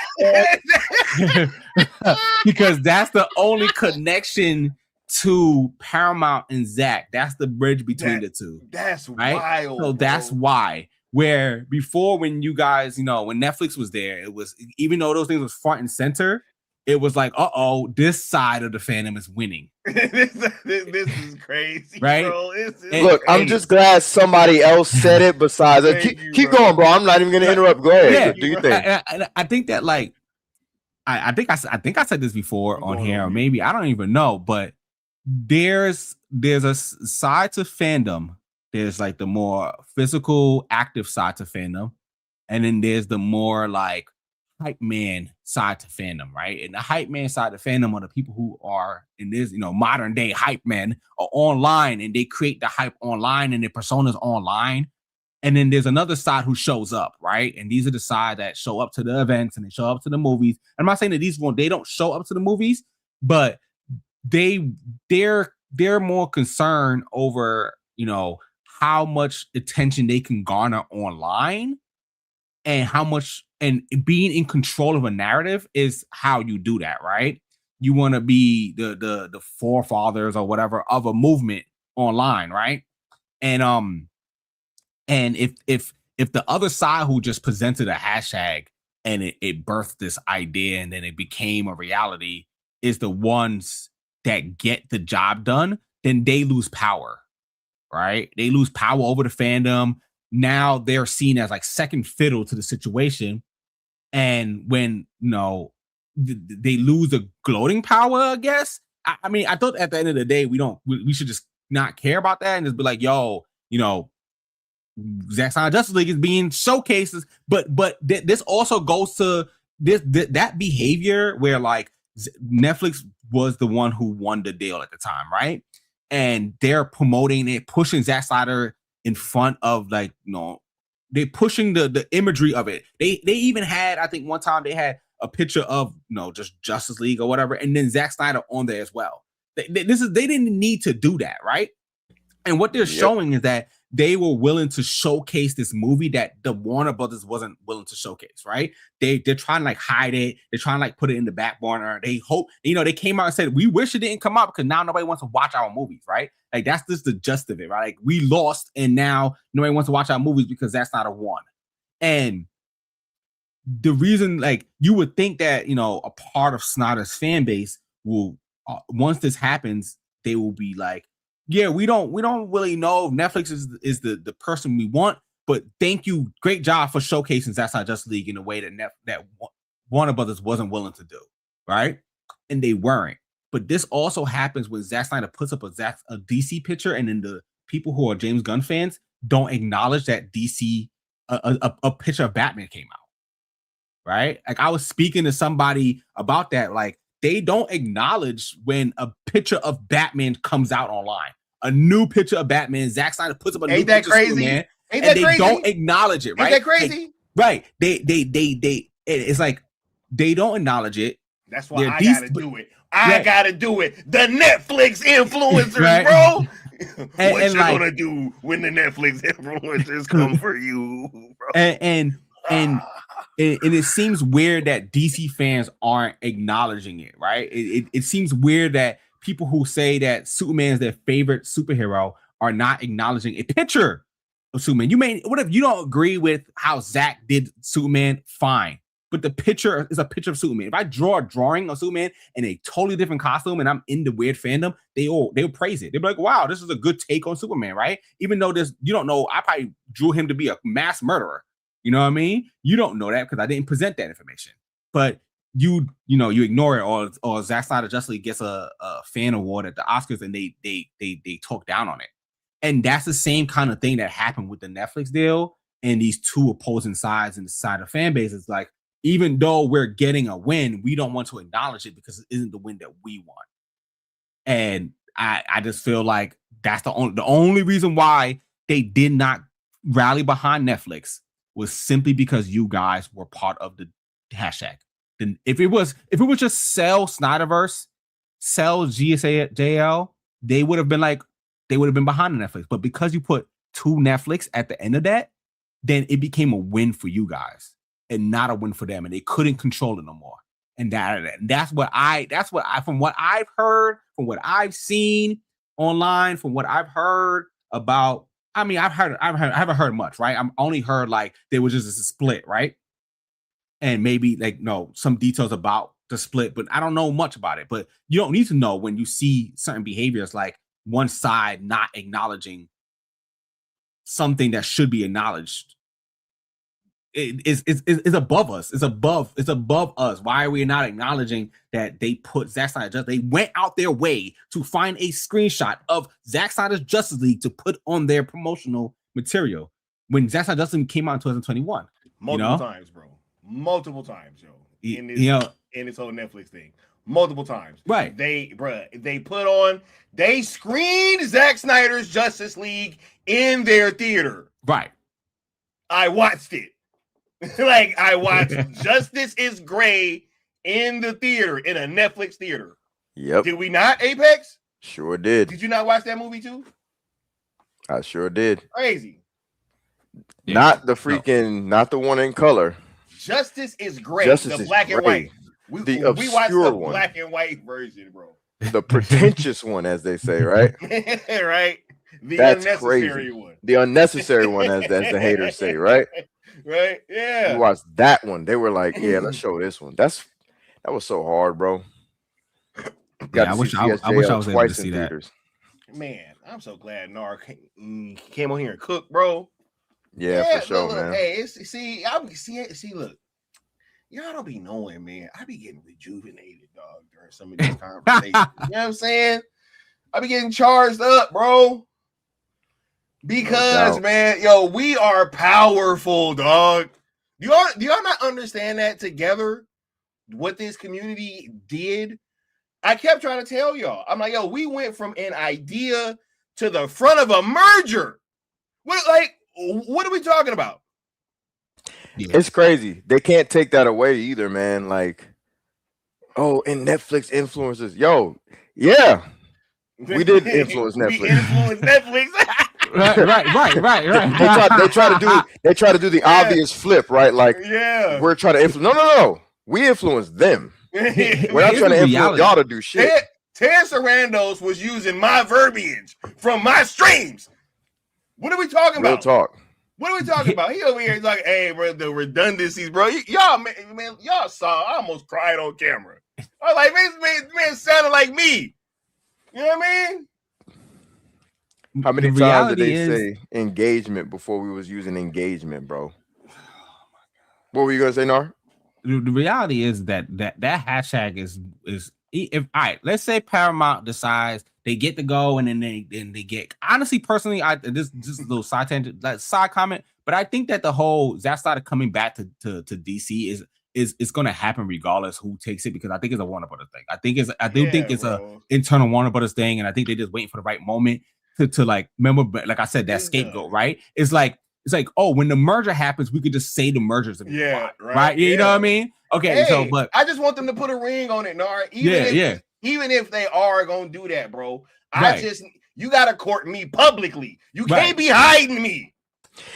because that's the only connection to Paramount and Zach. That's the bridge between the two. That's right? wild. So that's why. Where before, when you guys, you know, when Netflix was there, it was, even though those things was front and center, it was like, this side of the fandom is winning. this is crazy, right? Bro. Look, I'm just glad somebody else said it besides. Keep going, bro. I'm not even going to interrupt. Go ahead. Yeah, do you think? I think that, like, I think I said this before on here, or maybe I don't even know, but there's a side to fandom. There's like the more physical, active side to fandom, and then there's the more like hype man side to fandom, right? And the hype man side of fandom are the people who are in this, you know, modern day hype men are online and they create the hype online and their personas online. And then there's another side who shows up, right? And these are the side that show up to the events and they show up to the movies. I'm not saying that they don't show up to the movies, but they're more concerned over, you know, how much attention they can garner online and how much, and being in control of a narrative is how you do that, right? You want to be the forefathers or whatever of a movement online, right? And if the other side who just presented a hashtag and it birthed this idea and then it became a reality is the ones that get the job done, then they lose power, right? They lose power over the fandom. Now they're seen as like second fiddle to the situation. And when, they lose the gloating power, I guess. I mean, I thought at the end of the day, we should just not care about that and just be like, yo, Zack Snyder Justice League is being showcases, but this also goes to that behavior where like Netflix was the one who won the deal at the time, right? And they're promoting it, pushing Zack Snyder in front of like, they're pushing the imagery of it. They even had, I think one time they had a picture of just Justice League or whatever, and then Zack Snyder on there as well. They didn't need to do that, right? And what they're showing is that they were willing to showcase this movie that the Warner Brothers wasn't willing to showcase, right? They're trying to like hide it. They're trying to like put it in the back burner. They hope, they came out and said, we wish it didn't come out because now nobody wants to watch our movies, right? Like that's just the gist of it, right? Like we lost and now nobody wants to watch our movies because that's not a one. And the reason, like you would think that, a part of Snyder's fan base will, once this happens, they will be like, yeah, we don't really know if Netflix is the person we want, but thank you, great job for showcasing Zack Snyder Justice League in a way that Warner Brothers wasn't willing to do, right? And they weren't. But this also happens when Zack Snyder puts up a DC picture, and then the people who are James Gunn fans don't acknowledge that DC a picture of Batman came out, right? Like I was speaking to somebody about that, like. They don't acknowledge when a picture of Batman comes out online. A new picture of Batman, Zack Snyder puts up a new picture of Superman, and they don't acknowledge it, right? Ain't that crazy? Right. It's like they don't acknowledge it. That's why I gotta do it. I gotta do it. The Netflix influencers, right. Bro. What and you like, gonna do when the Netflix influencers come for you, bro? And it seems weird that DC fans aren't acknowledging it, right? It seems weird that people who say that Superman is their favorite superhero are not acknowledging a picture of Superman. What if you don't agree with how Zack did Superman? Fine. But the picture is a picture of Superman. If I draw a drawing of Superman in a totally different costume and I'm in the weird fandom, they'll praise it. They'll be like, wow, this is a good take on Superman, right? Even though you don't know, I probably drew him to be a mass murderer. You know what I mean? You don't know that because I didn't present that information. But you ignore it, or Zack Snyder Justice League gets a fan award at the Oscars and they talk down on it. And that's the same kind of thing that happened with the Netflix deal and these two opposing sides and the side of fan base. It's like, even though we're getting a win, we don't want to acknowledge it because it isn't the win that we want. And I just feel like that's the only reason why they did not rally behind Netflix was simply because you guys were part of the hashtag. Then if it was just sell Snyderverse, sell GSAJL, they would have been behind the Netflix. But because you put two Netflix at the end of that, then it became a win for you guys and not a win for them, and they couldn't control it no more. And that's what I from what I've heard, from what I've seen online, from what I've heard about. I mean, I haven't heard much, right? I've only heard like there was just a split, right? And maybe like some details about the split, but I don't know much about it. But you don't need to know when you see certain behaviors, like one side not acknowledging something that should be acknowledged. It's above us. It's above us. Why are we not acknowledging that they put Zack Snyder they went out their way to find a screenshot of Zack Snyder's Justice League to put on their promotional material when Zack Snyder Justice League came out in 2021? Multiple times, bro. Multiple times, yo. In this whole Netflix thing. Multiple times. Right. They screened Zack Snyder's Justice League in their theater. Right. I watched it. Like I watched Justice is Gray in the theater, in a Netflix theater. Yep. Did we not, Apex? Sure did. Did you not watch that movie too? I sure did. Crazy. Not the freaking, not the one in color. Justice is great. Justice the is black and great. white. The We watched obscure the one. black and white version, bro. The pretentious one, as they say, right? Right. The That's unnecessary crazy. one. The unnecessary one, as the haters say, right? Right. Yeah. You watched that one. They were like, "Yeah, let's show this one." That was so hard, bro. I wish I was able to see that. Man, I'm so glad Nar came on here and cooked, bro. Yeah, for sure, look, man. Hey, see, look, y'all don't be knowing, man. I be getting rejuvenated, dog, during some of these conversations. You know what I'm saying? I be getting charged up, bro. Because, man, yo, we are powerful, dog. Do y'all not understand that together? What this community did? I kept trying to tell y'all. I'm like, yo, we went from an idea to the front of a merger. What are we talking about? Yeah. It's crazy. They can't take that away either, man. Like, oh, and Netflix influencers. Yo, yeah. We did influence Netflix. We influenced Netflix. Right. They try to do the obvious flip, right? Like, we're trying to influence. No. We influenced them. We're not trying to influence y'all to do shit. Ted Sarandos was using my verbiage from my streams. What are we talking about? Real talk. What are we talking about? He over here is like, hey, bro, the redundancies, bro. Y'all, man, y'all saw. I almost cried on camera. I was like, man sounded like me. You know what I mean? How many times did they say engagement before we was using engagement, bro? What were you gonna say, Nar? The reality is that hashtag is if all right, let's say Paramount decides they get to go and then they get, honestly, personally, this is a little side tangent, that side comment, but I think that the whole Zack Snyder coming back to DC is going to happen regardless who takes it, because I think it's a Warner Brothers thing. I think it's a internal Warner Brothers thing, and I think they're just waiting for the right moment to like, remember, like I said, that scapegoat, right? It's like, oh, when the merger happens, we could just say the merger's in the plot, right? You know what I mean? Okay, hey, but I just want them to put a ring on it, Nar. Even if they are gonna do that, bro. You gotta court me publicly. You can't be hiding me.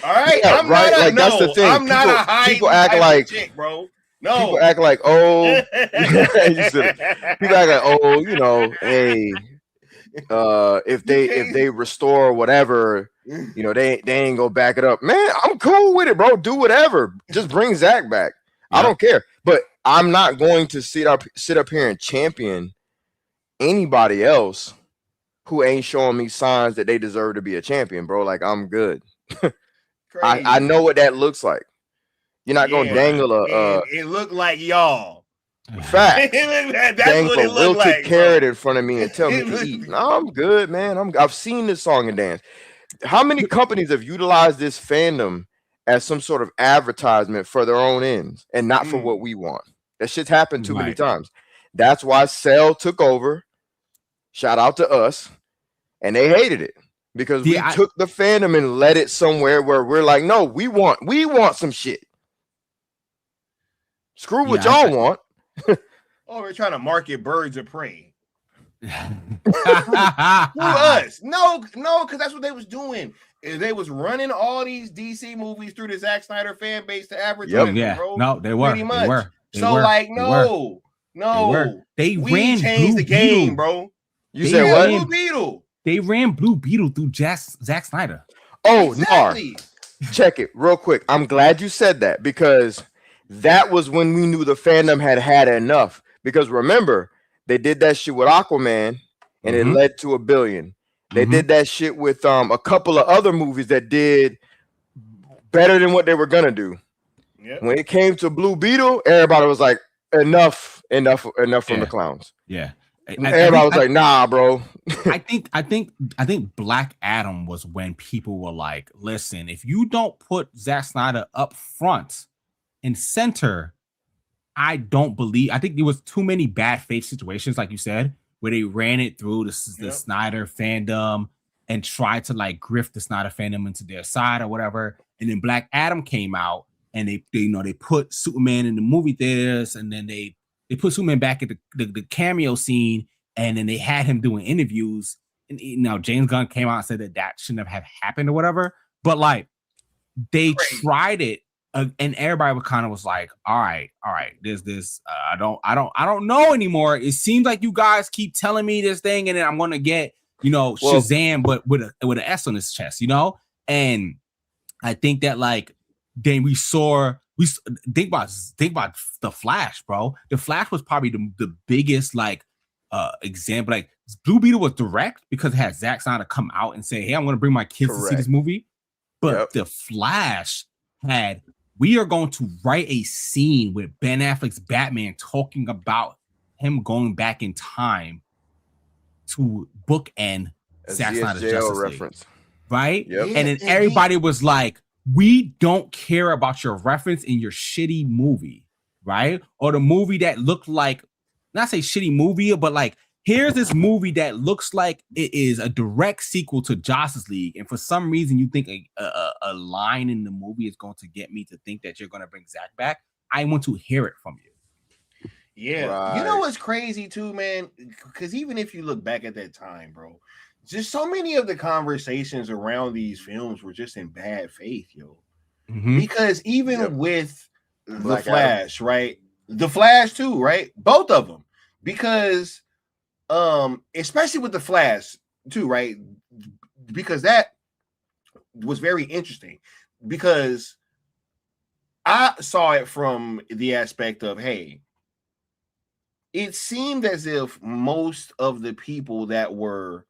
All right, I'm not a, that's the thing. I'm not a hiding people act like chick, bro. No, people act like, oh, people act like, oh, you know, hey, if they restore whatever, you know, they ain't gonna back it up. Man, I'm cool with it, bro. Do whatever. Just bring Zach back. I don't care. But I'm not going to sit up here and champion anybody else who ain't showing me signs that they deserve to be a champion, bro. Like, I'm good. I know what that looks like. You're not gonna dangle it looked like y'all. Fact. That's dangle what it a wilted like, carrot in front of me and tell me to eat. No, I'm good, man. I've seen this song and dance. How many companies have utilized this fandom as some sort of advertisement for their own ends and not for what we want? That shit's happened too many times. That's why Cell took over. Shout out to us. And they hated it because we took the fandom and let it somewhere where we're like, no, we want some shit. Screw what y'all want. Oh, we're trying to market Birds of Prey. Who us? No, because that's what they was doing. They was running all these DC movies through the Zack Snyder fan base to advertise. Bro. No, they were. Pretty much. They were. No. We changed the game, bro. You said what? Blue Beetle. They ran Blue Beetle through Zack Snyder. Oh, exactly. Nar. Check it real quick. I'm glad you said that because that was when we knew the fandom had enough. Because remember, they did that shit with Aquaman and it led to $1 billion. They did that shit with a couple of other movies that did better than what they were gonna do. Yep. When it came to Blue Beetle, everybody was like, enough from the clowns. Yeah. Everybody was like, nah, bro. I think Black Adam was when people were like, listen, if you don't put Zack Snyder up front and center, I think there was too many bad faith situations, like you said, where they ran it through the Snyder fandom and tried to like grift the Snyder fandom into their side or whatever. And then Black Adam came out and they put Superman in the movie theaters, and then they put Superman back at the cameo scene, and then they had him doing interviews. And James Gunn came out and said that shouldn't have happened or whatever. But like, they tried it, and everybody was like, all right, there's this. I don't know anymore. It seems like you guys keep telling me this thing, and then I'm gonna get Shazam, but with an S on his chest, And I think that then we think about the Flash, bro. The Flash was probably the biggest example. Blue Beetle was direct because it had Zack Snyder come out and say, hey, I'm gonna bring my kids to see this movie. But the Flash we are going to write a scene with Ben Affleck's Batman talking about him going back in time to bookend Zack Snyder's Justice reference. League, right? Yep. And then everybody was like, we don't care about your reference in your shitty movie, right? Or the movie that looked like, not say shitty movie, but here's this movie that looks like it is a direct sequel to Justice League, and for some reason you think a line in the movie is going to get me to think that you're going to bring Zack back. I want to hear it from you. Yeah, right. You know what's crazy too, man? Because even if you look back at that time, bro, just so many of the conversations around these films were just in bad faith, yo. Mm-hmm. Because even with the Flash, right? The Flash too, right? Both of them, because especially with the Flash too, right? Because that was very interesting, because I saw it from the aspect of, hey, it seemed as if most of the people that were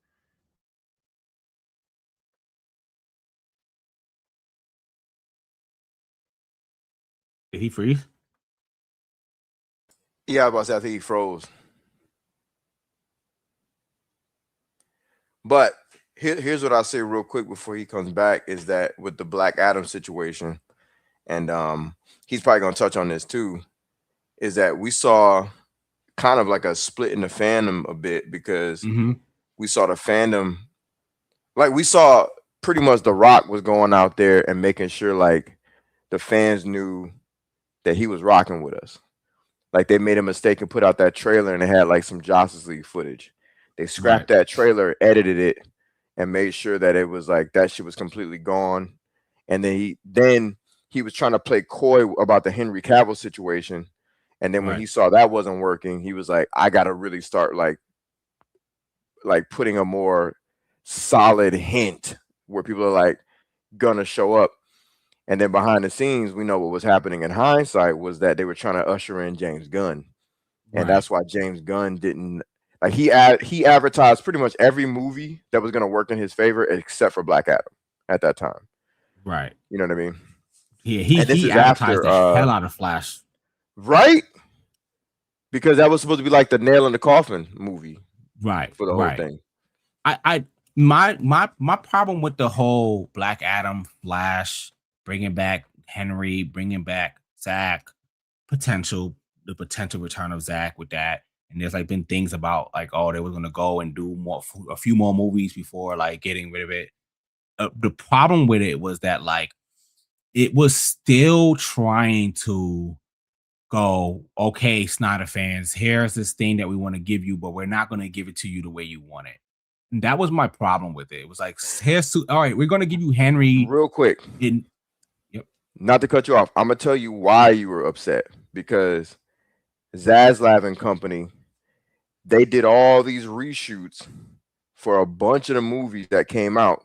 Did he freeze? Yeah, I was about to say, I think he froze. But here's what I'll say real quick before he comes back, is that with the Black Adam situation, and he's probably going to touch on this too, is that we saw kind of like a split in the fandom a bit, because we saw the fandom, we saw pretty much The Rock was going out there and making sure the fans knew that he was rocking with us. They made a mistake and put out that trailer and it had some Justice League footage. They scrapped that trailer, edited it, and made sure that it was that shit was completely gone. And then he was trying to play coy about the Henry Cavill situation. And then when he saw that wasn't working, he was like, I gotta really start putting a more solid hint where people are gonna show up. And then behind the scenes, we know what was happening in hindsight was that they were trying to usher in James Gunn. And that's why James Gunn didn't he advertised pretty much every movie that was going to work in his favor except for Black Adam at that time. Right. You know what I mean? Yeah, he advertised the hell out of Flash. Right? Because that was supposed to be the nail in the coffin movie. Right. For the whole thing. My problem with the whole Black Adam, Flash, bringing back Henry, bringing back Zack, the potential return of Zack with that. And there's been things about they were going to go and do a few more movies before getting rid of it. The problem with it was that it was still trying to go, okay, Snyder fans, here's this thing that we want to give you, but we're not going to give it to you the way you want it. And that was my problem with it. It was all right, we're going to give you Henry real quick. Not to cut you off, I'm gonna tell you why you were upset, because Zaslav and company, they did all these reshoots for a bunch of the movies that came out,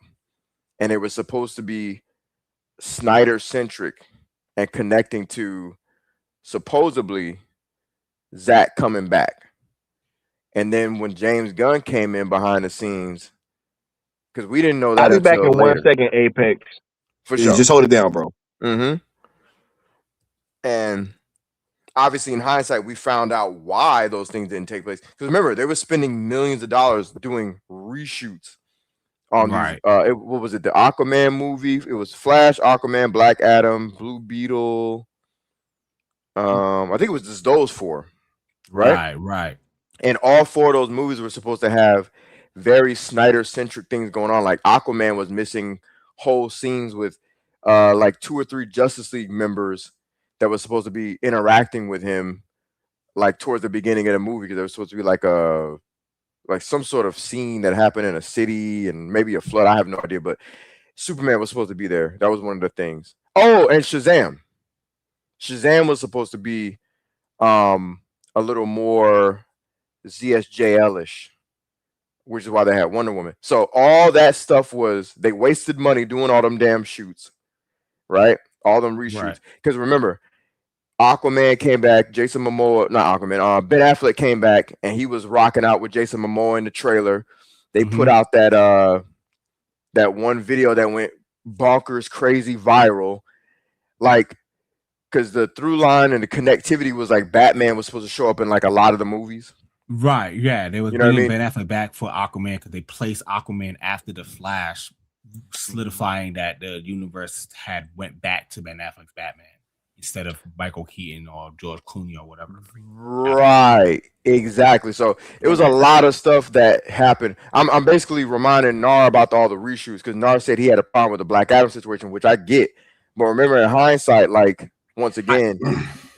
and it was supposed to be Snyder centric and connecting to supposedly Zack coming back. And then when James Gunn came in behind the scenes, because we didn't know that. I'll be back in 1 second, Apex. For sure. Just hold it down, bro. And obviously, in hindsight, we found out why those things didn't take place. Because remember, they were spending millions of dollars doing reshoots on these. What was it? The Aquaman movie. It was Flash, Aquaman, Black Adam, Blue Beetle. I think it was just those four, right? Right. And all four of those movies were supposed to have very Snyder-centric things going on. Aquaman was missing whole scenes with 2 or 3 Justice League members that was supposed to be interacting with him towards the beginning of the movie, because there was supposed to be some sort of scene that happened in a city and maybe a flood. I have no idea, but Superman was supposed to be there. That was one of the things. Oh, and Shazam. Shazam was supposed to be a little more ZSJL-ish, which is why they had Wonder Woman. So all that stuff was, they wasted money doing all them damn shoots, right? All them reshoots. Because remember, Aquaman came back, Jason Momoa, not Aquaman, Ben Affleck came back, and he was rocking out with Jason Momoa in the trailer. They put out that that one video that went bonkers, crazy, viral, like, because the through line and the connectivity was like Batman was supposed to show up in like a lot of the movies. Right. Yeah. They was bringing Ben Affleck back for Aquaman because they placed Aquaman after the Flash, solidifying that the universe had went back to Ben Affleck's Batman instead of Michael Keaton or George Clooney or whatever. Right. Exactly. So it was a lot of stuff that happened. I'm basically reminding Nar about all the reshoots because Nar said he had a problem with the Black Adam situation, which I get. But remember, in hindsight, like, once again,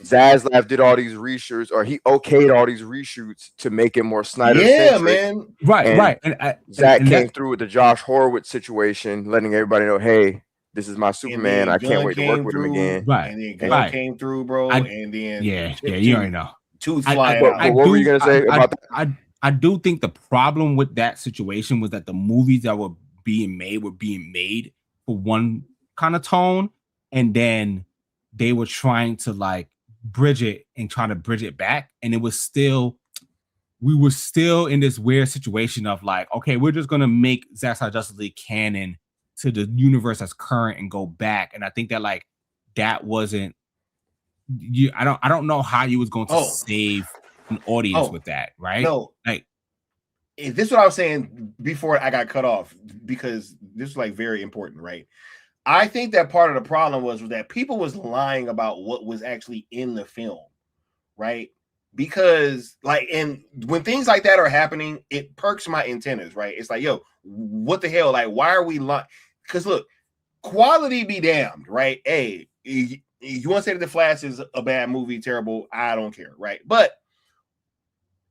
Zaslav did all these reshoots, or he okayed all these reshoots to make it more Snyder-centric. Man. Right. And Zach came through with the Josh Horowitz situation, letting everybody know, hey, this is my Superman. I can't wait to work with him again. Right. And then Gunn came through, bro. And then you already know. Tooth flying out. What were you gonna say about that? I do think the problem with that situation was that the movies that were being made for one kind of tone, and then they were trying to like bridge it back, and we were still in this weird situation of like, okay, we're just gonna make Zack Snyder Justice League canon to the universe that's current and go back. And I think that like that wasn't I don't know how you was going to save an audience with that, right? No, like this is what I was saying before I got cut off, because this is like very important, right? I think that part of the problem was that people was lying about what was actually in the film, right? Because like, and when things like that are happening, it perks my antennas, right? It's like, yo, what the hell? Like, why are we lying? Because look, quality be damned, right? Hey, you want to say that The Flash is a bad movie, terrible? I don't care, right? But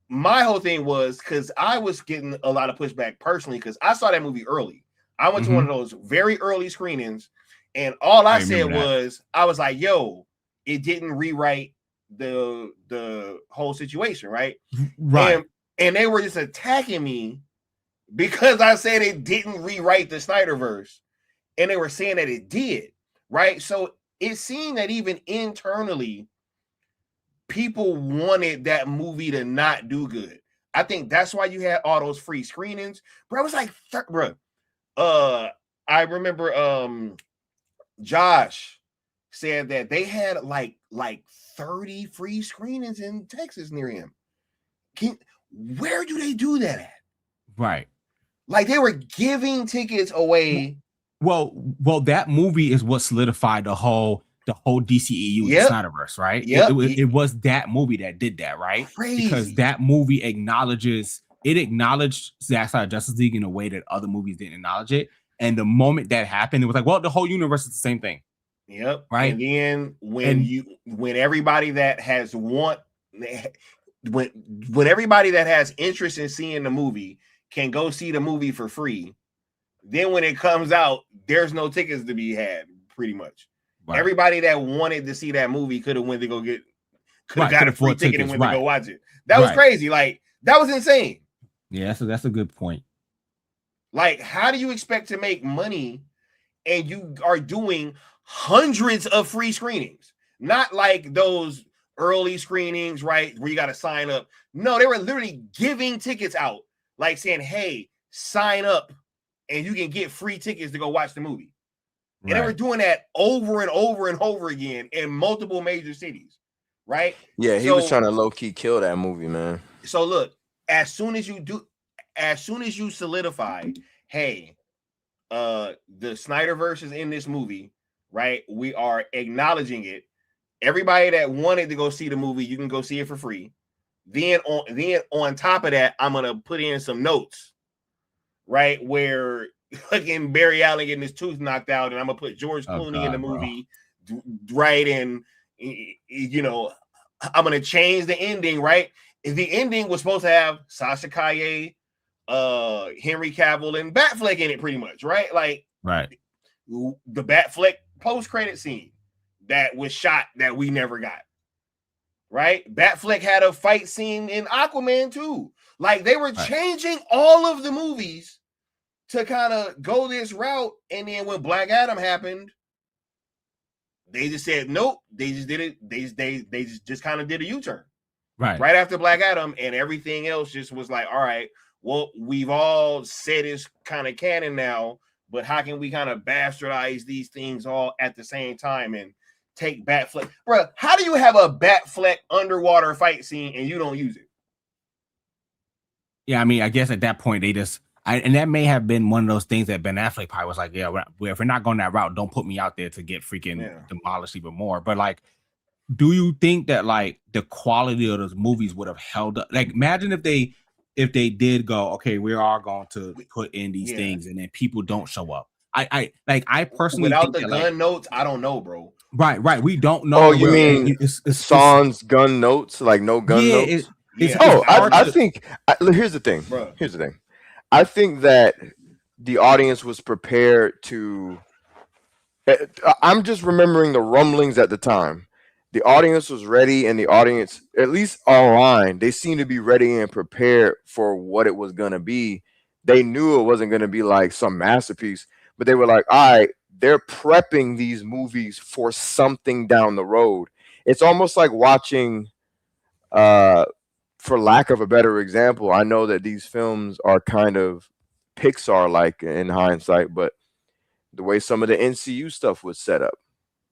my whole thing was because I was getting a lot of pushback personally because I saw that movie early. I went to one of those very early screenings, and all I said was, I was like, yo, it didn't rewrite the whole situation, right? Right. And they were just attacking me because I said it didn't rewrite the Snyderverse, and they were saying that it did, right? So it seemed that even internally, people wanted that movie to not do good. I think that's why you had all those free screenings. Bro, I was like, bro. I remember Josh said that they had like 30 free screenings in Texas near him. Where do they do that at? Right. Like they were giving tickets away. Well, that movie is what solidified the whole DCEU the Snyderverse, right? Yeah, it was that movie that did that, right? Crazy. Because that movie acknowledged Zack Snyder Justice League in a way that other movies didn't acknowledge it. And the moment that happened, it was like, well, the whole universe is the same thing. Yep. Right. And then when everybody that has when everybody that has interest in seeing the movie can go see the movie for free, then when it comes out, there's no tickets to be had, pretty much. Right. Everybody that wanted to see that movie could have got a free ticket and went to go watch it. That was crazy. Like, that was insane. Yeah, so that's a good point. Like, how do you expect to make money and you are doing hundreds of free screenings? Not like those early screenings, right, where you got to sign up. No, they were literally giving tickets out, like saying, hey, sign up and you can get free tickets to go watch the movie. Right. And they were doing that over and over and over again in multiple major cities, right? Yeah, he was trying to low-key kill that movie, man. So look, as soon as you solidify, hey, the Snyderverse is in this movie, right? We are acknowledging it. Everybody that wanted to go see the movie, you can go see it for free. Then on top of that, I'm gonna put in some notes, right? Where fucking Barry Allen getting his tooth knocked out, and I'm gonna put George Clooney in the movie, right? And you know, I'm gonna change the ending, right? The ending was supposed to have Sasha Calle, Henry Cavill, and Batfleck in it, pretty much, right? Like, right. the Batfleck post-credit scene that was shot that we never got. Right? Batfleck had a fight scene in Aquaman too. Like they were changing all of the movies to kind of go this route, and then when Black Adam happened, they just said nope. They just did it. They just kind of did a U-turn. Right after Black Adam, and everything else just was like, all right, well, we've all said it's kind of canon now, but how can we kind of bastardize these things all at the same time and take Batfleck? Bro, how do you have a Batfleck underwater fight scene and you don't use it? Yeah, I mean, I guess at that point they just, and that may have been one of those things that Ben Affleck probably was like, yeah, if we're not going that route, don't put me out there to get freaking demolished even more. But like, do you think that like the quality of those movies would have held up? Like, imagine if they did go, okay, we are going to put in these things, and then people don't show up. I personally without think the that, gun notes, I don't know, bro. Right. We don't know. Oh, you mean Sans gun notes, like no gun notes? I think. Here's the thing. Bro. Here's the thing. I think that the audience was prepared to. I'm just remembering the rumblings at the time. The audience was ready, and the audience, at least online, they seemed to be ready and prepared for what it was going to be. They knew it wasn't going to be like some masterpiece, but they were like, all right, they're prepping these movies for something down the road. It's almost like watching, for lack of a better example, I know that these films are kind of Pixar-like in hindsight, but the way some of the NCU stuff was set up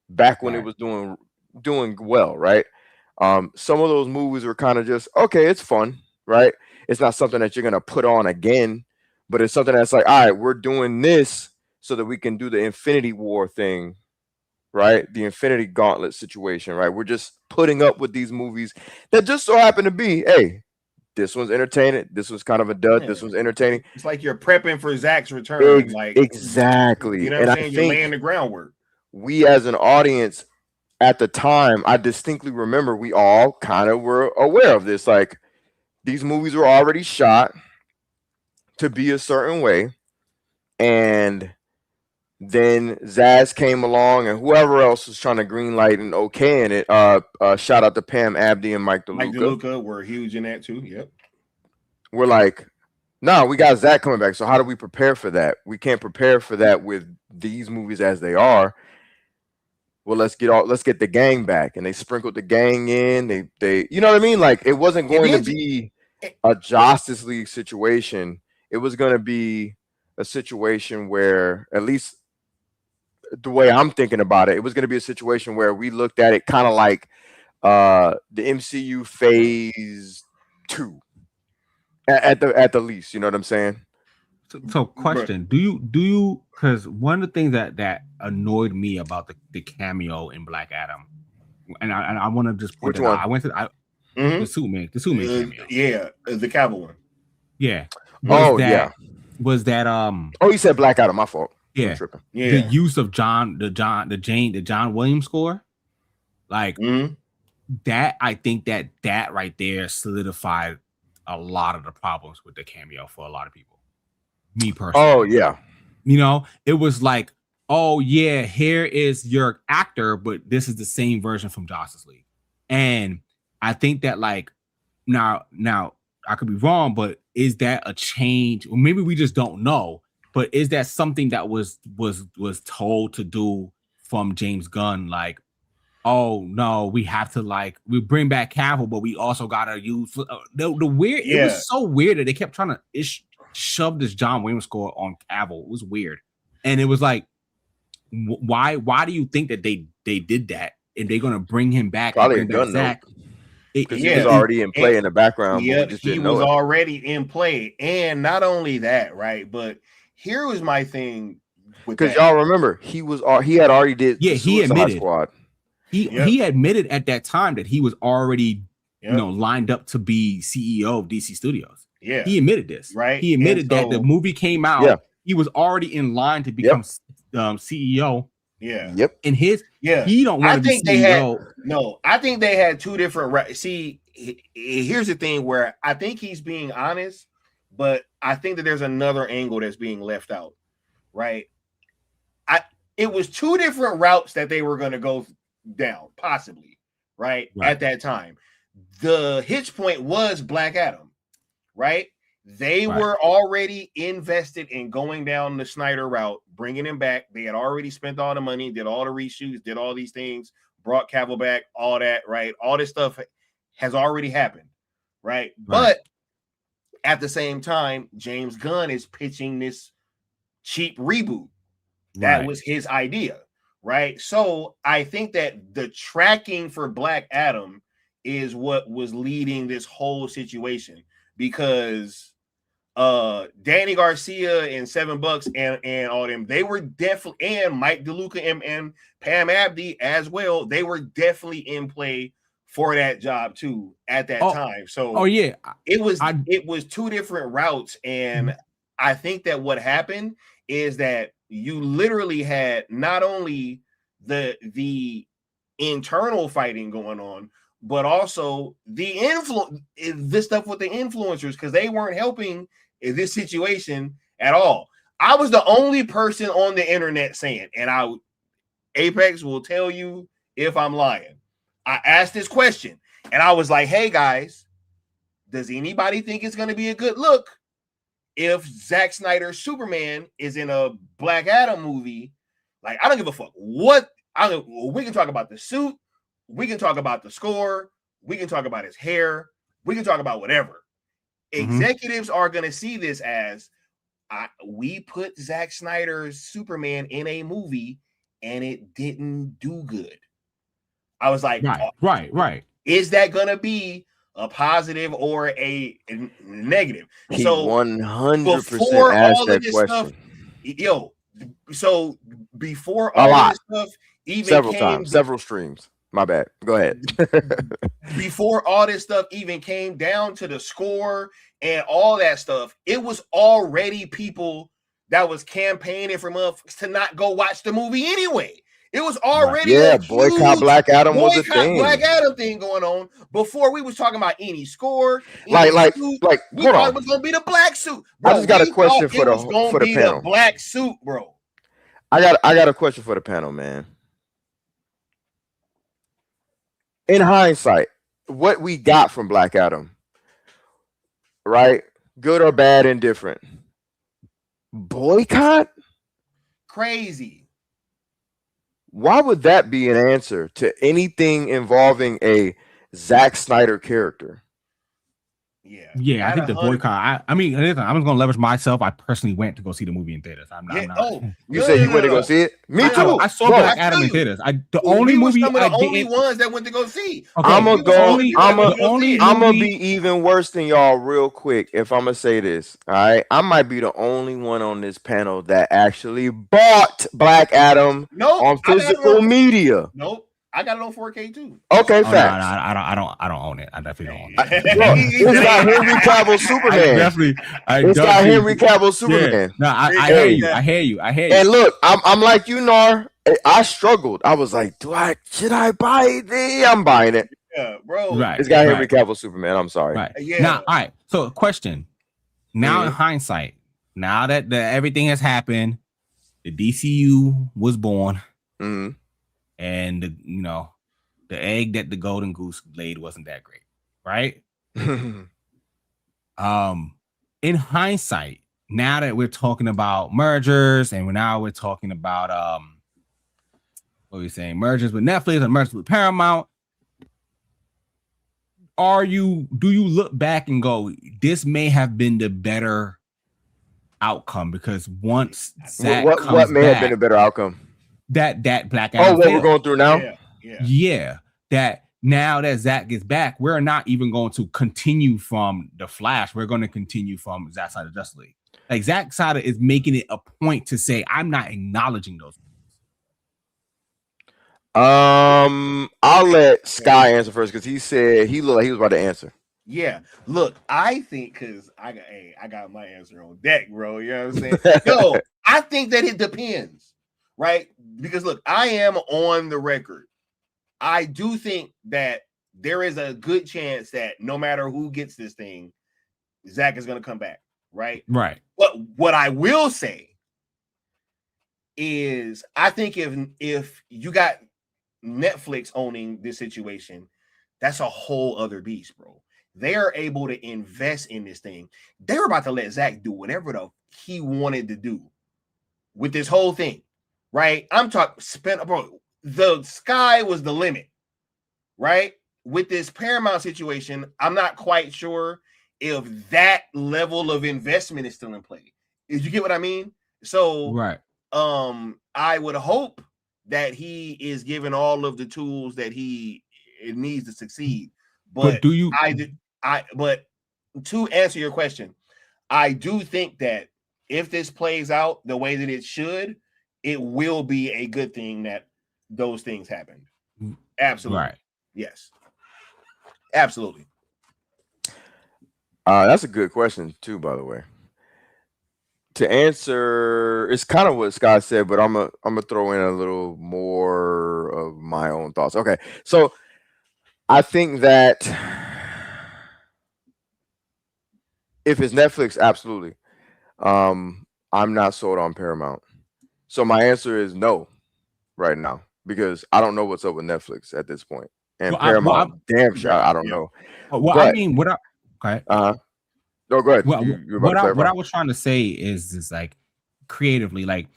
back when it was doing well, right? Some of those movies were kind of just, okay, it's fun, right? It's not something that you're going to put on again, but it's something that's like, all right, we're doing this so that we can do the Infinity War thing, right? The Infinity Gauntlet situation, right? We're just putting up with these movies that just so happen to be, hey, this one's entertaining. This was kind of a dud. This one's entertaining. It's like you're prepping for Zach's return. Exactly. You know what I'm saying? You're laying the groundwork. We as an audience at the time, I distinctly remember we all kind of were aware of this. Like, these movies were already shot to be a certain way. And then Zaz came along, and whoever else was trying to greenlight and okay in it. Shout out to Pam Abdi and Mike DeLuca. Mike DeLuca were huge in that too. Yep. We're like, no, we got Zach coming back. So how do we prepare for that? We can't prepare for that with these movies as they are. Well, let's get the gang back, and they sprinkled the gang in. They you know what I mean? Like, it wasn't going to be a Justice League situation. It was going to be a situation where, at least the way I'm thinking about it, it was going to be a situation where we looked at it kind of like the MCU phase 2 at the least. You know what I'm saying? So question, do you, because one of the things that annoyed me about the cameo in Black Adam, and I want to just point it out. I went to the Superman cameo. Yeah, the Cavill one. Yeah. Was that oh, you said Black Adam, my fault. Yeah. The use of the John Williams score, like that, I think that right there solidified a lot of the problems with the cameo for a lot of people. Me personally. Oh yeah. You know, it was like, oh yeah, here is your actor, but this is the same version from Justice League. And I think that, like, now I could be wrong, but is that a change? Or maybe we just don't know. But is that something that was told to do from James Gunn? Like, oh no, we have to we bring back Cavill, but we also gotta use the weird. Yeah. It was so weird that they kept trying to shove this John Williams score on Cavill. It was weird, and it was like, why do you think that they did that? And they're gonna bring him back? Probably and bring back Zach. Because he was already in play in the background. Yeah, he was already in play, and not only that, right? But here was my thing, because y'all remember he had already did. Yeah, he admitted. Squad. He admitted at that time that he was already lined up to be CEO of DC Studios. Yeah, he admitted this. Right, he admitted that the movie came out. Yeah. He was already in line to become CEO. Yeah. Yep. And he don't want to be CEO. I think they had two different. See, here's the thing where I think he's being honest, but I think that there's another angle that's being left out. Right. it was two different routes that they were going to go down, possibly, right? At that time. The hitch point was Black Adam, right? They were already invested in going down the Snyder route, bringing him back. They had already spent all the money, did all the reshoots, did all these things, brought Cavill back, all that, right? All this stuff has already happened, right? But at the same time, James Gunn is pitching this cheap reboot. That was his idea, right? So I think that the tracking for Black Adam is what was leading this whole situation, because Danny Garcia and $7 and all them, they were definitely, and Mike DeLuca and Pam Abdi as well, they were definitely in play for that job too at that time. So it was two different routes, and I think that what happened is that you literally had not only the internal fighting going on, but also this stuff with the influencers, because they weren't helping in this situation at all. I was the only person on the internet saying, and Apex will tell you if I'm lying. I asked this question and I was like, hey guys, does anybody think it's going to be a good look if Zack Snyder's Superman is in a Black Adam movie? Like, I don't give a fuck what. We can talk about the suit, we can talk about the score, we can talk about his hair, we can talk about whatever. Executives are going to see this as we put Zack Snyder's Superman in a movie and it didn't do good. I was like, right. Is that going to be a positive or a negative? He so 100% asked that question. So before all this stuff even several streams. My bad. Go ahead. Before all this stuff even came down to the score and all that stuff, it was already people that was campaigning from us to not go watch the movie anyway. It was already boycott Black Adam was a thing. Black Adam thing going on before we was talking about any score. We thought it was gonna be the black suit. Bro, I just got a question for the panel. The black suit, bro. I got a question for the panel, man. In hindsight, what we got from Black Adam, right? Good or bad, indifferent. Boycott? Crazy. Why would that be an answer to anything involving a Zack Snyder character? Yeah, I think the boycott. I mean, listen, I'm just gonna leverage myself. I personally went to go see the movie in theaters. I'm not. You said you went to go see it? Me too. I saw Black Adam in theaters. The only ones that went to go see. Okay, I'm gonna be even worse than y'all real quick if I'm gonna say this. All right, I might be the only one on this panel that actually bought Black Adam on physical media. Nope. I got it on 4K too. Okay, facts. No, I don't own it. I definitely don't own it. It's got Henry Cavill Superman. It's got Henry Cavill Superman. No, I hear you. And look, I'm like you, Nar. I struggled. I was like, should I buy it? I'm buying it. Yeah, bro. Right. It's got Henry Cavill Superman. I'm sorry. Right. Yeah. Now, all right. So, a question. Now, in hindsight, now that everything has happened, the DCU was born. And the egg that the golden goose laid wasn't that great, right? In hindsight, now that we're talking about mergers and we're talking about what are we saying? Mergers with Netflix and mergers with Paramount. Do you look back and go, this may have been the better outcome? Because once what may have been a better outcome? That Black Adam. What we're going through now? Yeah. That now that Zack gets back, we're not even going to continue from the Flash. We're going to continue from Zack Snyder Justice League. Like Zack Snyder is making it a point to say, I'm not acknowledging those. I'll let Sky answer first because he said he looked like he was about to answer. Yeah, look, I think because I got my answer on deck, bro. You know what I'm saying? Yo, I think that it depends. Right? Because look, I am on the record. I do think that there is a good chance that no matter who gets this thing, Zack is going to come back. Right? Right. But what I will say is I think if you got Netflix owning this situation, that's a whole other beast, bro. They are able to invest in this thing. They were about to let Zach do whatever he wanted to do with this whole thing, right? I'm talking bro. The sky was the limit, right? With this Paramount situation, I'm not quite sure if that level of investment is still in play. Did you get what I mean? So, right. I would hope that he is given all of the tools that he needs to succeed. But do you? But to answer your question, I do think that if this plays out the way that it should, it will be a good thing that those things happened. Absolutely. Right. Yes. Absolutely. That's a good question too, by the way. To answer, it's kind of what Scott said, but I'm gonna throw in a little more of my own thoughts. Okay, so I think that if it's Netflix, absolutely. I'm not sold on Paramount. So my answer is no right now, because I don't know what's up with Netflix at this point. And Paramount, damn sure, I don't know. Well, but, I mean, what okay. No, go ahead. What I was trying to say is like creatively, like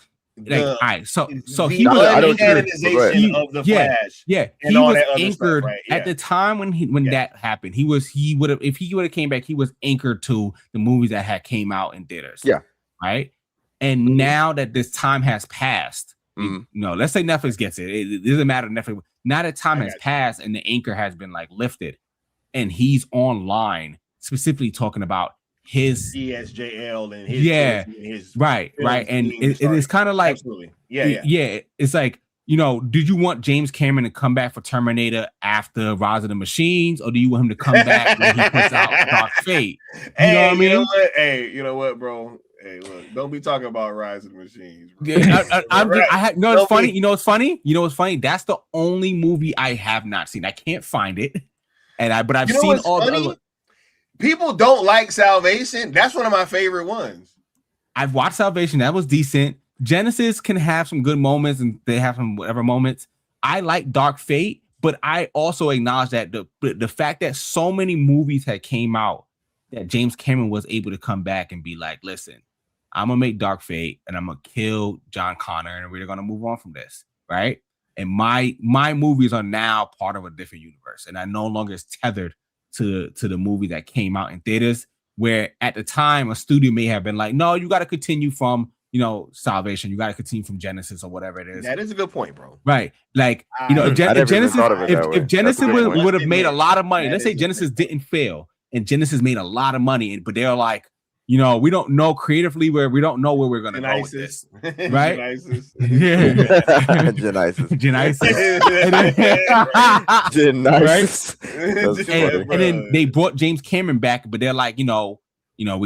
all right. So he was canonization of the Flash. Yeah, he was anchored stuff, right? At the time when that happened. He would have, if he would have came back, he was anchored to the movies that had came out in theaters. Yeah, right. And now that this time has passed, let's say Netflix gets it. It doesn't matter. Netflix. Now that time has passed and the anchor has been like lifted, and he's online specifically talking about his ESJL and his right, and it is kind of like absolutely, it's like, did you want James Cameron to come back for Terminator after Rise of the Machines, or do you want him to come back when he puts out Dark Fate? You know what I mean? You know what, bro? Hey, look, don't be talking about Rise of the Machines. Bro. It's funny. You know what's funny? That's the only movie I have not seen. I can't find it, but I've seen all the other. People don't like Salvation. That's one of my favorite ones. I've watched Salvation. That was decent. Genesis can have some good moments, and they have some whatever moments. I like Dark Fate, but I also acknowledge that the fact that so many movies had came out, that James Cameron was able to come back and be like, listen, I'm going to make Dark Fate, and I'm going to kill John Connor, and we're going to move on from this, right? And my movies are now part of a different universe, and I no longer is tethered to the movie that came out in theaters, where at the time a studio may have been like, no, you got to continue from, Salvation, you got to continue from Genesis or whatever it is. That is a good point, bro. Right. Like, if Genesis would have made a lot of money, let's say Genesis didn't fail and Genesis made a lot of money, but they're like, we don't know creatively we don't know where we're going to go with this. Right? Genesis. And then they brought James Cameron back, but they're like, we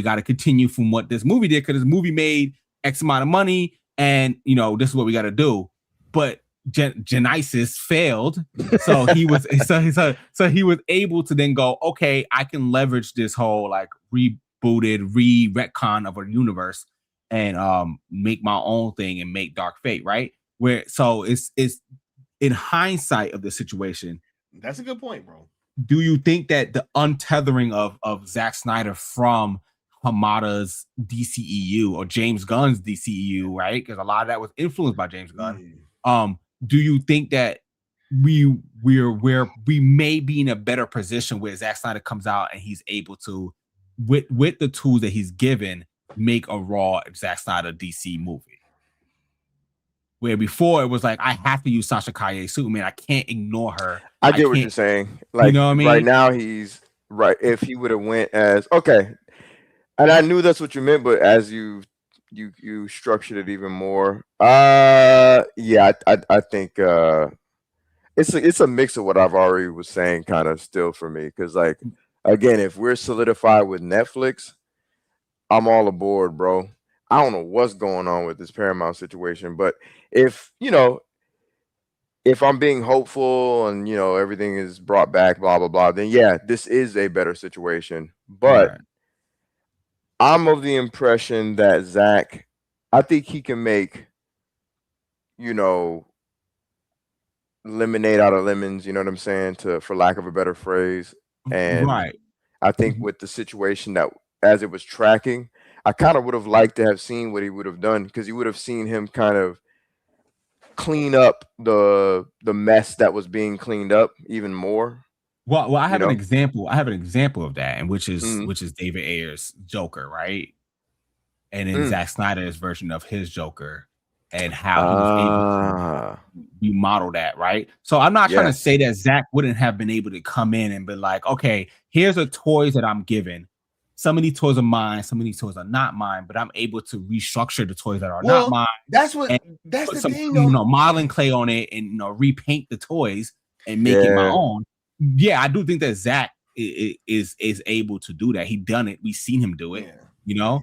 got to continue from what this movie did, because this movie made X amount of money, and this is what we got to do. But Genesis failed, so he was so he was able to then go, okay, I can leverage this whole like retcon of a universe and make my own thing and make Dark Fate, right? So it's in hindsight of the situation. That's a good point, bro. Do you think that the untethering of Zack Snyder from Hamada's DCEU or James Gunn's DCEU, right? Because a lot of that was influenced by James Gunn. Do you think that we may be in a better position where Zack Snyder comes out and he's able to, with the tools that he's given, make a raw Zack Snyder DC movie? Where before it was like, I have to use Sasha Calle Superman. I can't ignure her. I get what you're saying. Like, you know what I mean? Right now he's right. If he would have went as okay, and I knew that's what you meant, but as you structured it even more, I think it's a mix of what I've already was saying, kind of still for me, because like again, if we're solidified with Netflix, I'm all aboard, bro. I don't know what's going on with this Paramount situation, but if I'm being hopeful and everything is brought back, blah blah blah, then yeah, this is a better situation. But right. I'm of the impression that Zach, I think he can make you know, lemonade out of lemons, you know what I'm saying, for lack of a better phrase. And Right. I think with the situation that as it was tracking, I kind of would have liked to have seen what he would have done, because you would have seen him kind of clean up the mess that was being cleaned up even more. Well, I have an example. I have an example of that, and which is David Ayer's Joker, right? And then Zack Snyder's version of his Joker, and how he was able to remodel that, right? So I'm not trying to say that Zack wouldn't have been able to come in and be like, okay, here's the toys that I'm given. Some of these toys are mine, some of these toys are not mine, but I'm able to restructure the toys that are not mine. That's the thing, though. You know, modeling clay on it and, you know, repaint the toys and make it my own. Yeah, I do think that Zack is able to do that. He done it. We've seen him do it. You know,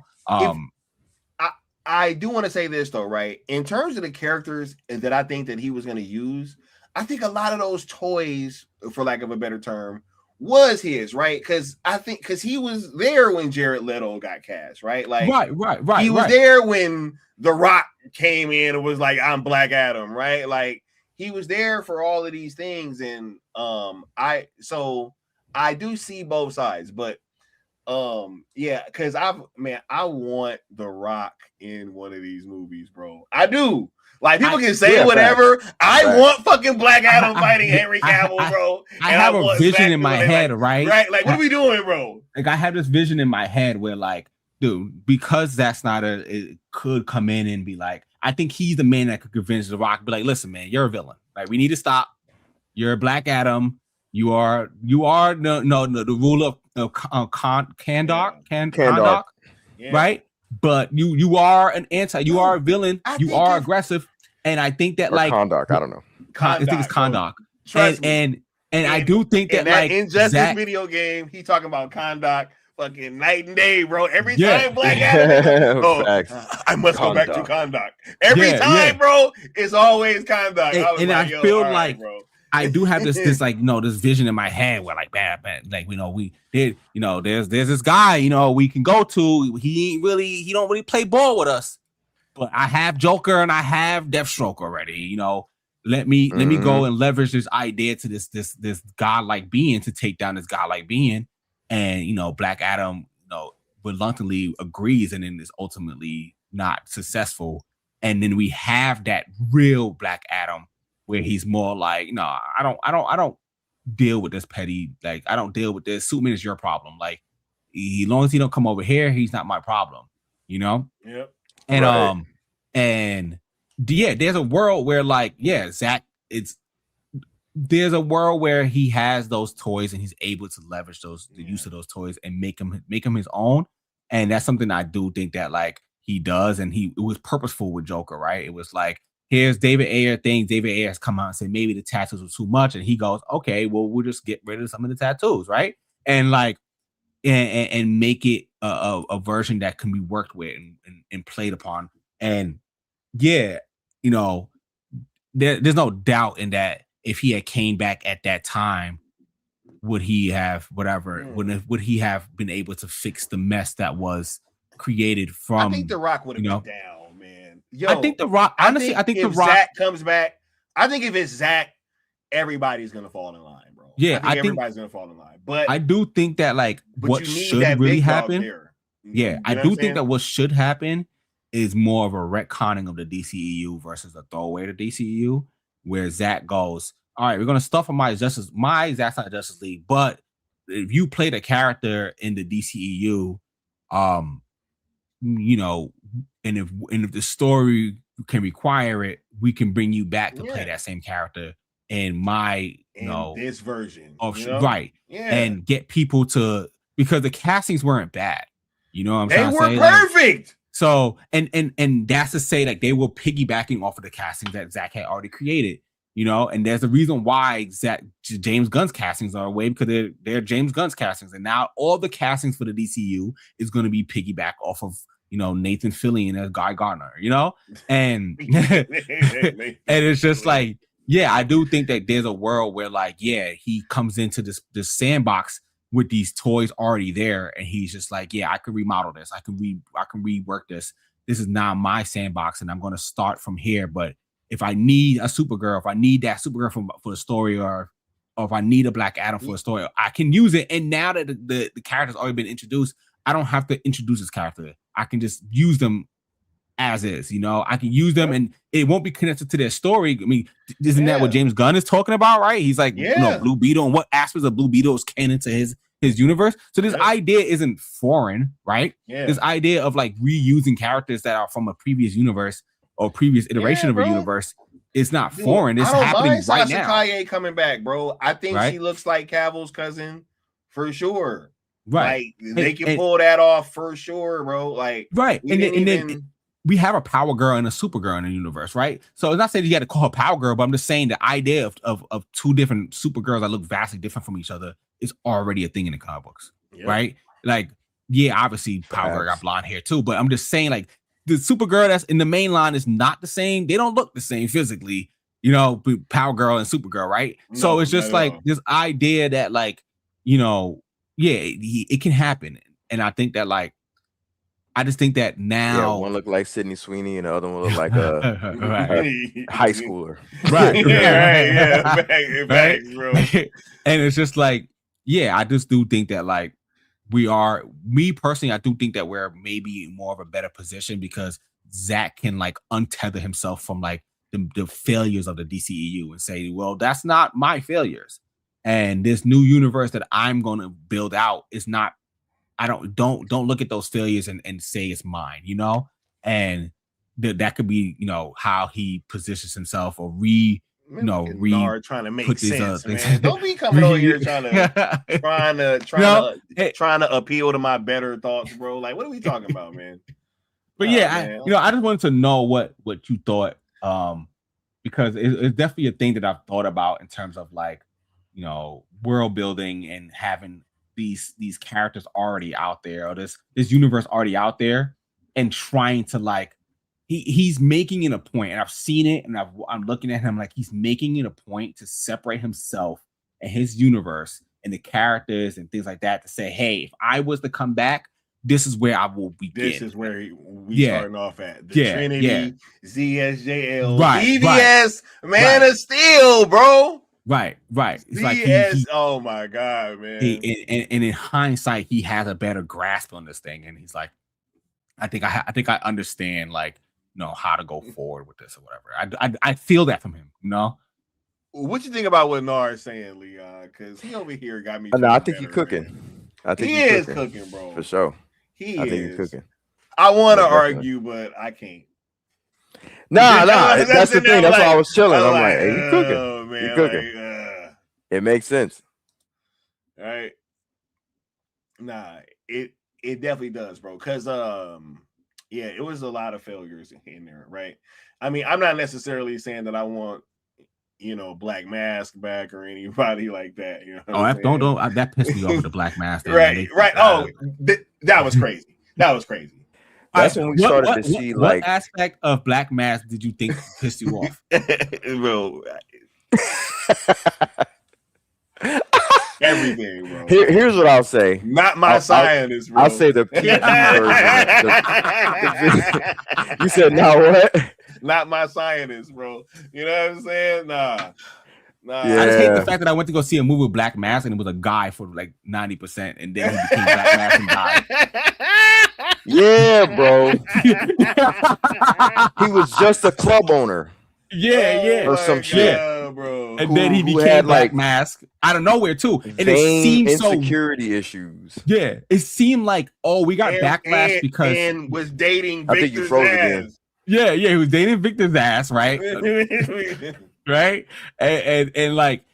I do want to say this though, right? In terms of the characters that I think that he was going to use, I think a lot of those toys, for lack of a better term, was his, right? Because he was there when Jared Leto got cast, right? Like, right. He was there when The Rock came in and was like, "I'm Black Adam," right? Like, he was there for all of these things, and I do see both sides, but because I want The Rock in one of these movies, bro. I do. Like, people can say whatever. I want fucking Black Adam fighting Henry Cavill, bro. I have a vision in my head, right? Right? Like, what are we doing, bro? Like, I have this vision in my head where, like, dude, because Zack Snyder could come in and be like, I think he's the man that could convince The Rock, be like, listen, man, you're a villain. Like, we need to stop. You're a Black Adam. You are the ruler of Kandok, right? But you are an you are a villain. You are aggressive, and I think that, like, Kandok, I don't know. I think it's Kandok, and I do think that, like, Injustice video game, he talking about Kandok fucking night and day, bro. Every time Black Adam, I must go back to Kandok. Every time, bro, it's always Kandok. And I feel like, bro, I do have this like, this vision in my head where, like, bad, like, we did, there's this guy, we can go to. He don't really play ball with us, but I have Joker and I have Deathstroke already. Let me go and leverage this idea to this godlike being to take down this godlike being, and Black Adam, reluctantly agrees, and then is ultimately not successful, and then we have that real Black Adam, where he's more like, no, I don't deal with this petty, like, I don't deal with this. Superman is your problem. Like, as long as he don't come over here, he's not my problem. Yep. And and there's a world where, like, Zack, there's a world where he has those toys and he's able to leverage the use of those toys and make him his own. And that's something I do think that, like, he does, and it was purposeful with Joker, right? It was like, here's David Ayer things. David Ayer has come out and said maybe the tattoos were too much, and he goes, okay, well, we'll just get rid of some of the tattoos, right? And, like, and make it a version that can be worked with and played upon. And there's no doubt in that if he had came back at that time, would he have would he have been able to fix the mess that was created from? I think The Rock would have been down, man. Yo, I think The Rock, honestly, I think if The Rock Zack comes back, I think if it's Zack, everybody's gonna fall in line, bro. Yeah, I think everybody's gonna fall in line. But I do think that, like, what should really happen. I do think that what should happen is more of a retconning of the DCEU versus a throwaway to DCEU, where Zack goes, all right, we're gonna stuff on my Zack Snyder Justice League, but if you play the character in the DCEU, and if the story can require it, we can bring you back to play that same character in this version right, and get people to, because the castings weren't bad, they were perfect. So and that's to say, like, they were piggybacking off of the castings that Zack had already created, and there's a reason why James Gunn's castings are away, because they're James Gunn's castings, and now all the castings for the DCU is going to be piggyback off of Nathan Fillion as Guy Gardner, and and it's just like, I do think that there's a world where, like, he comes into this sandbox with these toys already there, and he's just like, I can remodel this, I can rework this. This is now my sandbox, and I'm going to start from here. But if I need a Supergirl, if I need that Supergirl for the story, or if I need a Black Adam for a story, I can use it. And now that the character's already been introduced, I don't have to introduce this character. I can just use them as is, you know. I can use them and it won't be connected to their story. I mean, isn't that what James Gunn is talking about, right? He's like, you know, Blue Beetle, and what aspects of Blue Beetle is canon to his universe. So this idea isn't foreign, right? This idea of like reusing characters that are from a previous universe or previous iteration of a universe is not foreign. It's happening right now. Sasha Cain coming back, bro. I think she looks like Cavill's cousin for sure. Right. Like they can pull that off for sure, bro. Like and then we have a Power Girl and a Supergirl in the universe, right? So it's not saying you got to call her Power Girl, but I'm just saying the idea of two different Supergirls that look vastly different from each other is already a thing in the comic books, right? Like, obviously Power Girl got blonde hair too, but I'm just saying, like, the Supergirl that's in the main line is not the same. They don't look the same physically, you know, Power Girl and Supergirl, right? No, so it's just like this idea that, like, you know, it can happen. And I think that, like, I just think that now one look like Sydney Sweeney and the other one look like a high schooler. Right. Back, bro. And it's just like, I just do think that, like, me personally, I do think that we're maybe more of a better position because Zach can, like, untether himself from, like, the failures of the DCEU and say, well, that's not my failures. And this new universe that I'm going to build out is not, I don't look at those failures and say it's mine, you know? And that could be, you know, how he positions himself or trying to make sense, man. Don't be coming over here trying to appeal to my better thoughts, bro. Like, what are we talking about, man? But I just wanted to know what you thought, because it's definitely a thing that I've thought about in terms of, like, you know, world building and having these characters already out there, or this universe already out there, and trying to, like, he's making it a point, and I've seen it, and I'm looking at him like he's making it a point to separate himself and his universe and the characters and things like that, to say, hey, if I was to come back, this is where I will begin. This is where we starting off at. The Trinity, ZSJL, right, BVS, Man of Steel, bro. Right. It's like oh my God, man. And in hindsight, he has a better grasp on this thing, and he's like, I think I understand, like, you know, how to go forward with this or whatever. I feel that from him, you know. What you think about what Nar is saying, Leon? Because he over here got me. No, I think he's cooking. Man. I think he is cooking, bro. For sure. I think he's cooking. I want to argue, but I can't. Nah. That's the thing. That's why I was chilling. I'm like, hey, he's cooking. Oh, man, he's cooking. It makes sense. All right. Nah, it definitely does, bro. Because it was a lot of failures in there, right? I mean, I'm not necessarily saying that I want, you know, Black Mask back or anybody like that. You know, that pissed me off, the Black Mask. Right. Oh, that was crazy. That was crazy. That's when we started to see, like, what aspect of Black Mask did you think pissed you off? Bro. Everything, bro. Here's what I'll say. Not my scientist, bro. I'll say the PG version. You said no, what? Not my scientist, bro. You know what I'm saying? Nah. Yeah. I just hate the fact that I went to go see a movie with Black Mask and it was a guy for like 90%, and then he became Black Mask and died. Yeah, bro. He was just a club owner. Yeah. Or some shit. Bro. And then he became Black Mask out of nowhere too. And it seemed insecurity issues. Yeah, it seemed like, we got backlash because and was dating Victor's, I think you froze again. Yeah, he was dating Victor's ass, right? Right? And like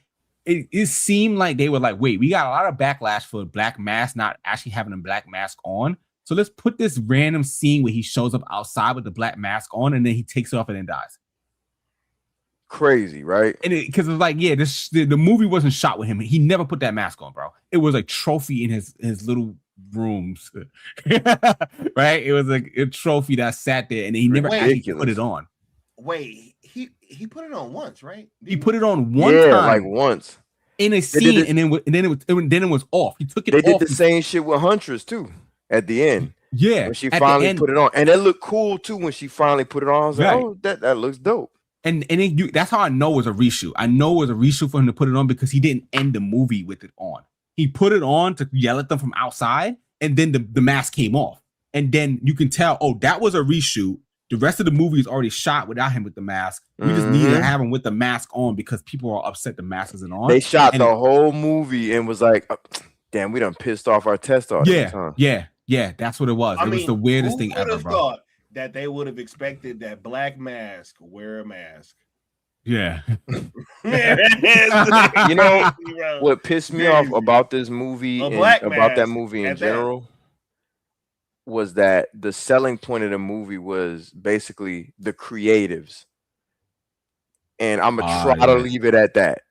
it seemed like they were like, wait, we got a lot of backlash for Black Mask not actually having a Black Mask on. So let's put this random scene where he shows up outside with the Black Mask on, and then he takes it off and then dies. Crazy, right? And because it was like, the movie wasn't shot with him. He never put that mask on, bro. It was a trophy in his little rooms, right? It was like a trophy that sat there, and he never actually put it on. Wait, he put it on once, right? He put it on one time, like once in a scene, and then it was off. He took it. They did the same shit with Huntress too at the end. Yeah, when she finally put it on, and it looked cool too when she finally put it on. I was like, oh, that looks dope. And that's how I know it was a reshoot. I know it was a reshoot for him to put it on because he didn't end the movie with it on. He put it on to yell at them from outside, and then the mask came off. And then you can tell, oh, that was a reshoot. The rest of the movie is already shot without him with the mask. We just need to have him with the mask on because people are upset the mask isn't on. They shot the whole movie and was like, oh, damn, we done pissed off our test audience. Yeah, that's what it was. It was the weirdest thing ever, bro. Thought that they would have expected that Black Mask wear a mask. Yeah. You know what pissed me off about this movie and about that movie in general was that the selling point of the movie was basically the creatives. And I'm gonna try to leave it at that.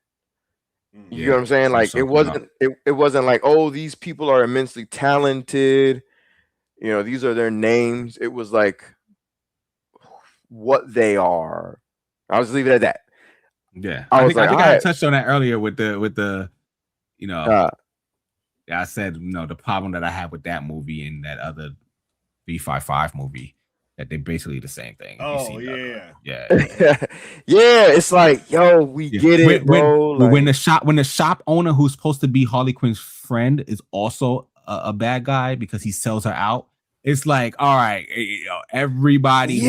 You know what I'm saying? Like it wasn't like, oh, these people are immensely talented. You know, these are their names. It was like what they are. I'll just leave it at that. Yeah, I think I touched on that earlier with the you know, I said, you know, the problem that I have with that movie and that other B55 movie, that they're basically the same thing. Oh yeah. It's like, yo, we get it, bro. When the shop owner who's supposed to be Harley Quinn's friend is also a bad guy because he sells her out. It's like, all right, you know, everybody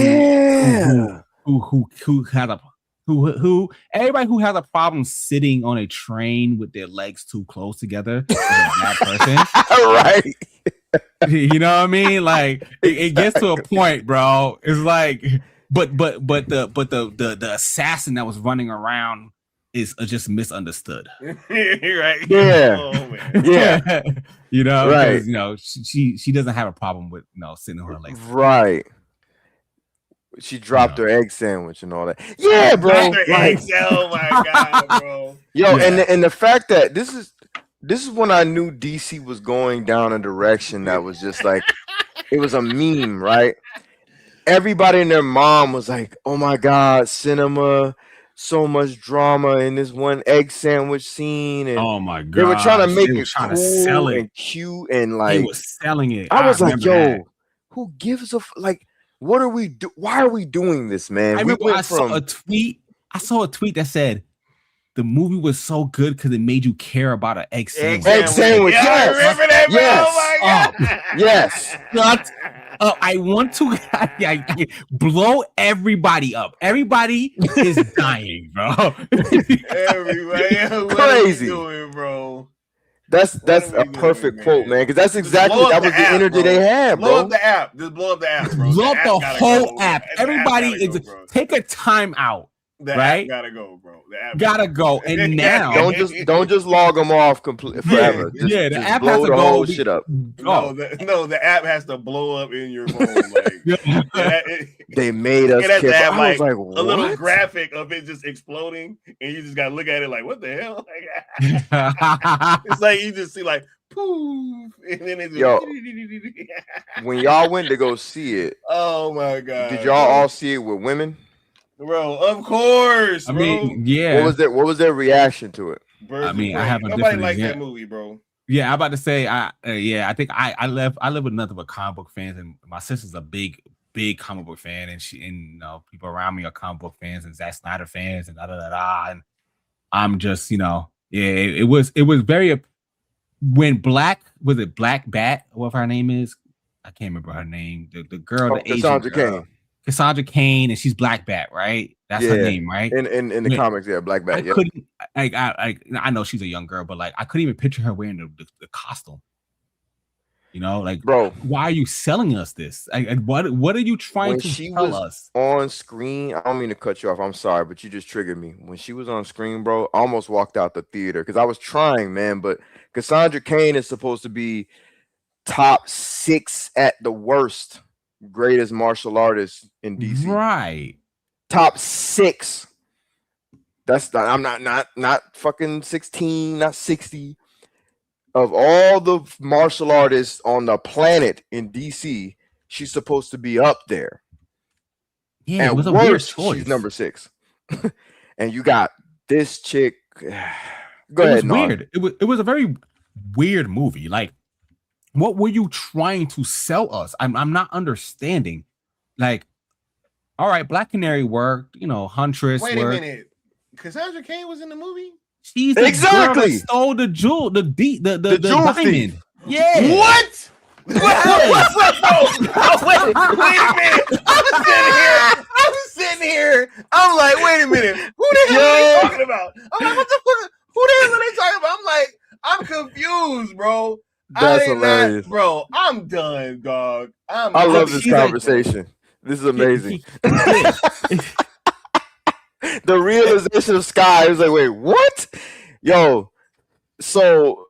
everybody who has a problem sitting on a train with their legs too close together is a bad person. Right. You know what I mean? Like it gets to a point, bro. It's like, but the assassin that was running around is just misunderstood. Right. Yeah. Oh, man. Yeah. You know, right. You know, she doesn't have a problem with, you know, sitting on her legs. Right. She dropped her egg sandwich and all that. Yeah, bro. Oh my god, bro. Yo, and the fact that this is when I knew DC was going down a direction that was just like, it was a meme, right? Everybody and their mom was like, oh my god, cinema, so much drama in this one egg sandwich scene. And oh my god, they were trying to make it cool sell it and cute and like they was selling it. I was like, yo, who gives a like? What are we do? Why are we doing this, man? I remember I saw a tweet that said the movie was so good because it made you care about an egg sandwich. Egg sandwich, yeah, yes. I remember that, bro. Yes. Oh my god. Yes. I want to blow everybody up. Everybody is dying, bro. Everybody, crazy, doing, bro. That's a perfect quote, man. Because that's exactly that was the energy they had, bro. Blow up the app. Just blow up the app, bro. Blow up the whole app. Everybody take a time out. The right? App gotta go, bro. The app gotta go. And now don't just log them off completely forever. The app blow has to the go. whole shit up. No, the app has to blow up in your phone. Like they made us. It has to have I was like, a little graphic of it just exploding, and you just gotta look at it like, what the hell? It's like you just see like poof, and then it's when y'all went to go see it. Oh my god! Did y'all all see it with women? Bro, of course. I mean, yeah. What was their reaction to it? I mean, I have a nobody liked that movie, bro. Yeah, I'm about to say, I think I live with nothing but comic book fans, and my sister's a big comic book fan, and you know, people around me are comic book fans and Zack Snyder fans and and I'm just, you know, it was very when Black Bat, whatever her name is, I can't remember her name, the girl, the Asian girl. Cassandra Cain, and she's Black Bat, right? That's her name, right? In the comics, yeah, Black Bat. I know she's a young girl, but like I couldn't even picture her wearing the costume. You know, like, bro, why are you selling us this? What are you trying to tell us? On screen, I don't mean to cut you off. I'm sorry, but you just triggered me. When she was on screen, bro, I almost walked out the theater because I was trying, man. But Cassandra Cain is supposed to be top 6 at the worst. Greatest martial artist in DC, right? Top 6. That's not. I'm not fucking 16, not 60. Of all the martial artists on the planet in DC, she's supposed to be up there. Yeah, it was a weird choice. She's number 6, and you got this chick. Go It ahead. was weird. It was a very weird movie. Like, what were you trying to sell us? I'm not understanding. Like, all right, Black Canary worked. You know, Huntress. Wait worked. a minute. Cassandra Cain was in the movie? She's the girl that stole the jewel, the jewel diamond. Thief. Yeah. What? Wait a minute. I'm sitting here. I'm like, wait a minute. Who the hell are they talking about? I'm like, what the fuck? Who the hell are they talking about? I'm like, I'm confused, bro. That's hilarious. Bro, I'm done, dog. I love this conversation. This is amazing. The realization of Sky is like, wait, what? Yo, so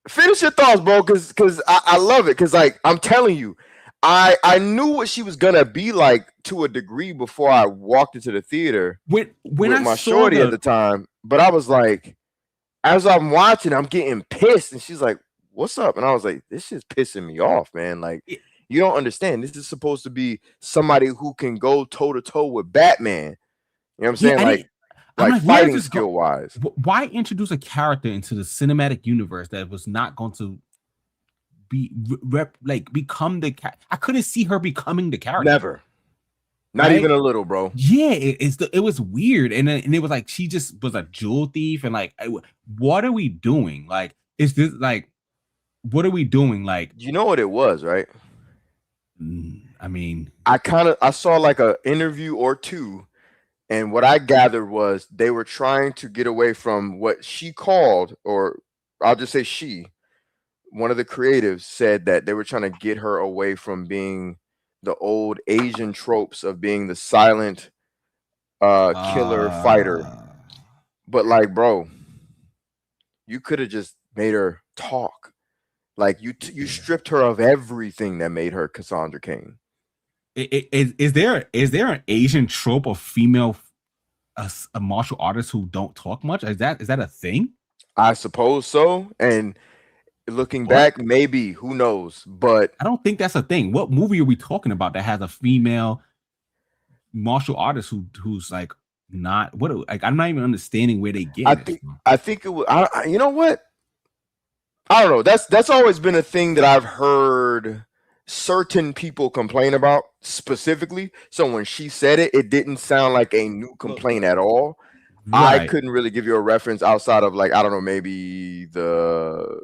finish your thoughts, bro, because I love it. Because, like, I'm telling you, I knew what she was gonna be like to a degree before I walked into the theater when with I my saw shorty at the time. But I was like, as I'm watching, I'm getting pissed, and she's like, "What's up?" And I was like, "This is pissing me off, man. Like, you don't understand. This is supposed to be somebody who can go toe to toe with Batman. You know what I'm saying? Like fighting skill wise. Why introduce a character into the cinematic universe that was not going to be become the I couldn't see her becoming the character. Never. Not even a little, bro. Yeah, it was weird, and it was like she just was a jewel thief, and like, what are we doing? Like, is this like, what are we doing? Like, you know what it was, right? I mean, I saw like an interview or two, and what I gathered was they were trying to get away from what she called, or I'll just say she, one of the creatives said that they were trying to get her away from being the old Asian tropes of being the silent killer fighter. But like, bro, you could have just made her talk. Like you stripped her of everything that made her Cassandra Cain. Is there an Asian trope of female a martial artist who don't talk much? Is that a thing? I suppose so. And looking back, maybe, who knows? But I don't think that's a thing. What movie are we talking about that has a female martial artist who's like not like I'm not even understanding where they get it. I think it was. You know what? I don't know. That's always been a thing that I've heard certain people complain about specifically. So when she said it, it didn't sound like a new complaint at all. Right. I couldn't really give you a reference outside of like, I don't know, maybe the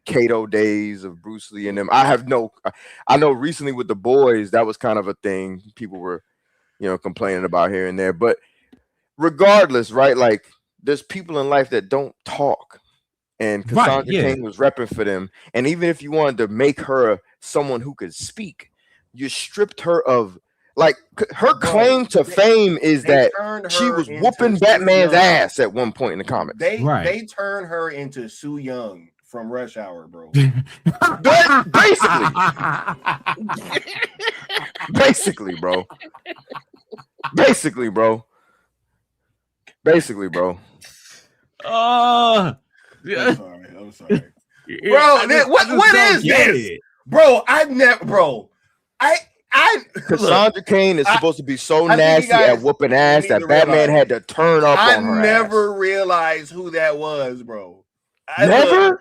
Kato days of Bruce Lee and them. I know recently with The Boys, that was kind of a thing people were, complaining about here and there. But regardless, right? Like there's people in life that don't talk. And Cassandra Cain was repping for them. And even if you wanted to make her someone who could speak, you stripped her of like her claim to fame is that she was whooping Batman's ass at one point in the comics. They turned her into Sue Young from Rush Hour, bro. Basically, bro. I'm sorry. Bro, what is this? Bro, Cassandra Cain is supposed to be so nasty at whooping ass that Batman had to turn up on her. I never realized who that was, bro. I don't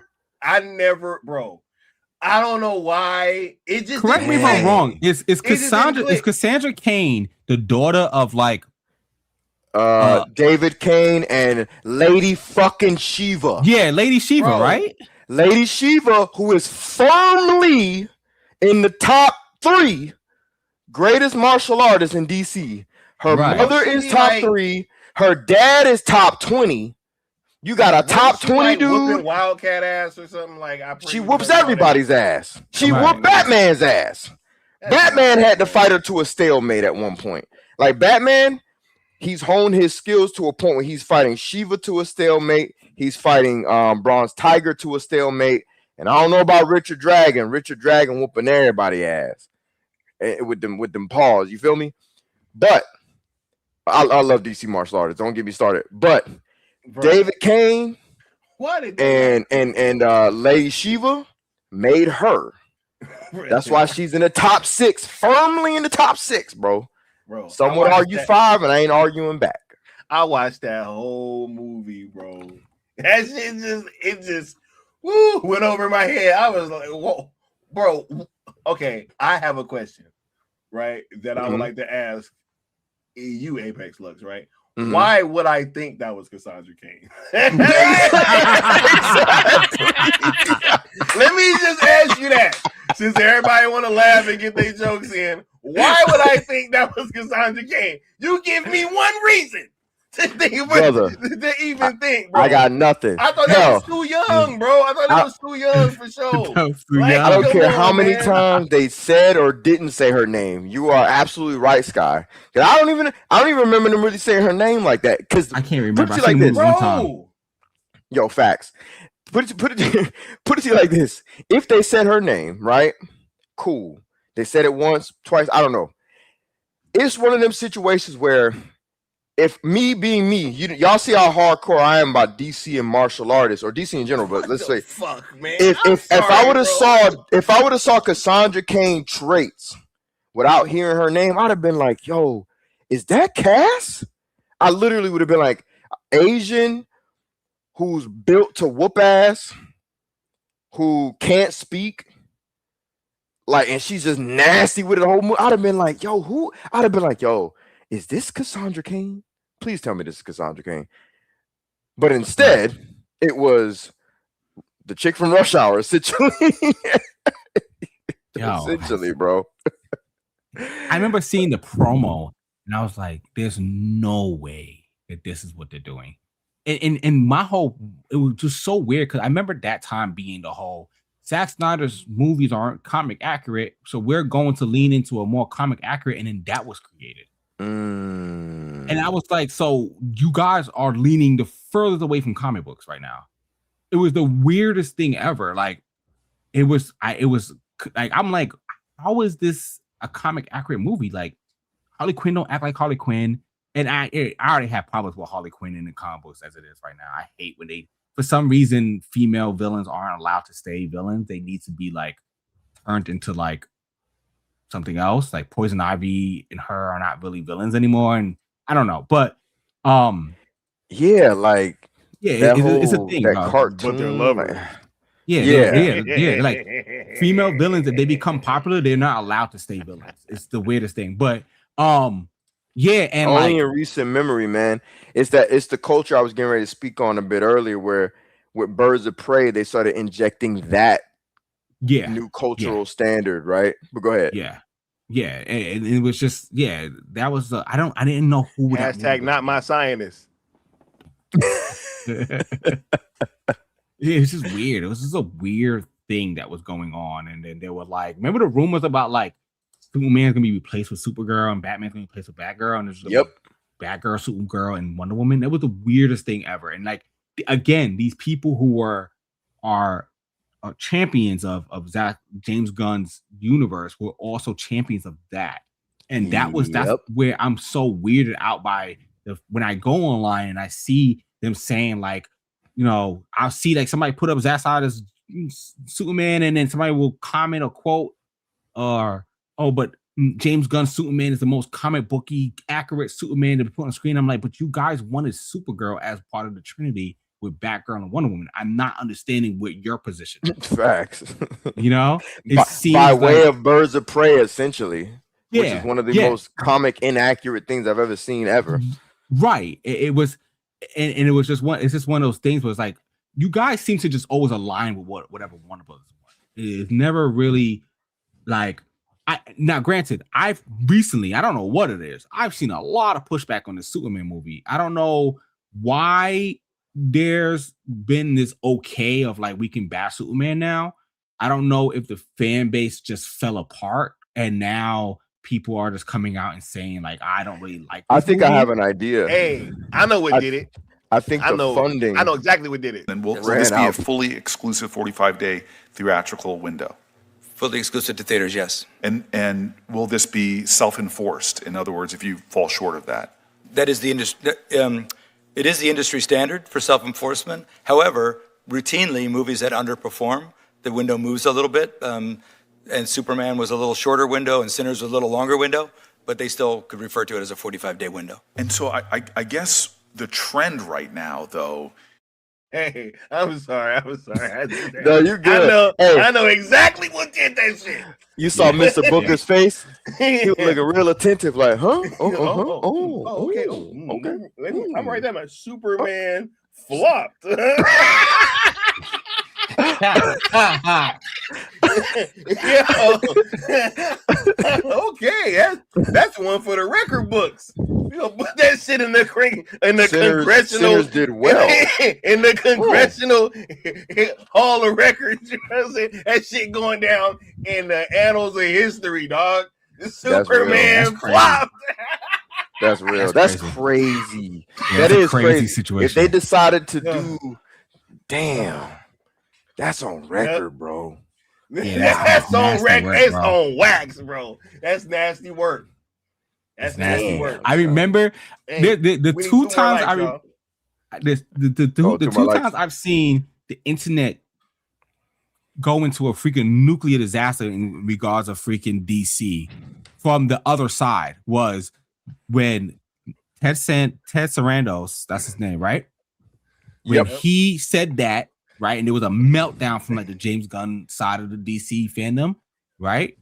know why. It just correct me if I'm wrong. Is Cassandra Cain the daughter of like David Cain and Lady fucking Shiva? Yeah, Lady Shiva, right? Lady Shiva, who is firmly in the top 3 greatest martial artists in DC. Her mother is top 3. Her dad is top 20. You got a top 20 dude. Wildcat ass or something like. She whoops everybody's ass. She whooped Batman's ass. Batman had to fight her to a stalemate at one point. Like Batman, he's honed his skills to a point where he's fighting Shiva to a stalemate. He's fighting Bronze Tiger to a stalemate. And I don't know about Richard Dragon. Richard Dragon whooping everybody's ass with them paws. You feel me? But I love DC martial artists. Don't get me started. But David Cain and Lady Shiva made her. That's why she's in the top 6, firmly in the top 6, bro. Some would argue 5, and I ain't arguing back. I watched that whole movie, bro. That shit just went over my head. I was like, whoa, bro. Okay, I have a question. right, that I would like to ask you, Apex Lux, right? Why would I think that was Cassandra Cain? Let me just ask you that, since everybody want to laugh and get their jokes in. Why would I think that was Cassandra Cain? You give me one reason to think, Brother, to even think, bro. I got nothing. I thought that was too young, bro. I thought it was too young for sure. I don't care how many times they said or didn't say her name. You are absolutely right, Sky. I don't even remember them really saying her name like that. Because I can't remember. Put it like this, one time. Yo, facts. Put it to you like this. If they said her name, right? Cool. They said it once, twice. I don't know. It's one of them situations where, if me being me, y'all see how hardcore I am about DC and martial artists, or DC in general, but let's say, fuck, man. If I would have saw Cassandra Cain traits without hearing her name, I'd have been like, yo, is that Cass? I literally would have been like, Asian, who's built to whoop ass, who can't speak, like, and she's just nasty with it the whole movie. I'd have been like, yo, who? I'd have been like, yo, is this Cassandra Cain? Please tell me this is Cassandra Cain. But instead, it was the chick from Rush Hour, essentially. Essentially, bro. I remember seeing the promo, and I was like, there's no way that this is what they're doing. And my whole, it was just so weird, because I remember that time being the whole, Zack Snyder's movies aren't comic accurate, so we're going to lean into a more comic accurate, and then that was created. And I was like, so you guys are leaning the furthest away from comic books right now. It was the weirdest thing ever. Like, it was like, I'm like, how is this a comic accurate movie? Like, Harley Quinn don't act like Harley Quinn. And I already have problems with Harley Quinn in the comic books as it is right now. I hate when they, for some reason, female villains aren't allowed to stay villains. They need to be like turned into like something else. Like Poison Ivy and her are not really villains anymore. And I don't know, but yeah, like it's a thing. That cartoon, but they're lovers. Yeah. Like female villains, if they become popular, they're not allowed to stay villains. It's the weirdest thing. But yeah, and only like in recent memory, man. It's the culture I was getting ready to speak on a bit earlier, where with Birds of Prey, they started injecting that new cultural standard, right? But go ahead. Yeah, and it was just that was the I didn't know who would hashtag not my scientist. It's just weird. It was just a weird thing that was going on, and then there were like, remember the rumors about like Superman's gonna be replaced with Supergirl and Batman's gonna be replaced with Batgirl, and there's Batgirl, Supergirl, and Wonder Woman. That was the weirdest thing ever. And like, again, these people who are champions of James Gunn's universe were also champions of that. And that's where I'm so weirded out by when I go online and I see them saying like, you know, I'll see like somebody put up Zack Snyder's Superman, and then somebody will comment or quote, or but James Gunn's Superman is the most comic booky accurate Superman to put on screen. I'm like, but you guys wanted Supergirl as part of the Trinity with Batgirl and Wonder Woman. I'm not understanding what your position is. Facts. You know, by way of Birds of Prey, essentially, which is one of the most comic inaccurate things I've ever seen ever. Right. It was, and it was just it's just one of those things where it's like, you guys seem to just always align with whatever Warner Brothers want. It's never really like, now granted, I've recently, I don't know what it is, I've seen a lot of pushback on the Superman movie. I don't know why there's been this okay of like, we can bash Superman now. I don't know if the fan base just fell apart and now people are just coming out and saying like, I don't really like this movie. I have an idea. Hey, I know what did it. I think funding. I know exactly what did it. And will this be a fully exclusive 45-day theatrical window? Fully exclusive to theaters, yes. And will this be self-enforced? In other words, if you fall short of that? That is the industry. It is the industry standard for self-enforcement. However, routinely, movies that underperform, the window moves a little bit. And Superman was a little shorter window, and Sinners was a little longer window, but they still could refer to it as a 45-day window. And so I guess the trend right now, though, Hey, I'm sorry. No, you good. I know exactly what did that shit. You saw Mr. Booker's face. He was looking real attentive, like, huh? Okay. I'm right there. My Superman flopped. Okay, that's one for the record books. You know, put that shit in the congressional. Sinners did well in the congressional hall of records. You know what I'm saying? That shit going down in the annals of history, dog. The Superman flopped. That's real. That's crazy. Yeah, that is crazy situation. If they decided to do, damn, that's on record, bro. Yeah, that's on record. It's on wax, bro. That's nasty work. That's nasty work. I remember the two times the two times I've seen the internet go into a freaking nuclear disaster in regards of freaking DC from the other side was when Ted Sarandos, that's his name, right? When he said that, right, and there was a meltdown from like the James Gunn side of the DC fandom, right?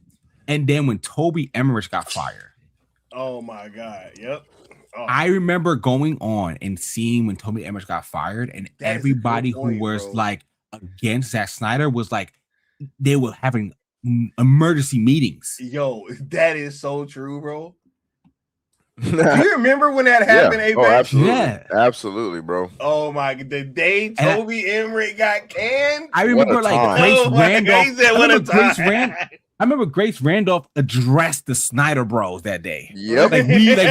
And then when Toby Emmerich got fired. Oh my God. Yep. Oh. I remember going on and seeing when Toby Emmerich got fired, and everybody who was like against Zack Snyder was like, they were having emergency meetings. Yo, that is so true, bro. Do you remember when that happened, Apex? Oh, absolutely. Yeah. Absolutely, bro. Oh my God. The day Toby Emmerich got canned. I remember like Grace Randolph. I remember Grace Randolph addressed the Snyder Bros that day. Yep.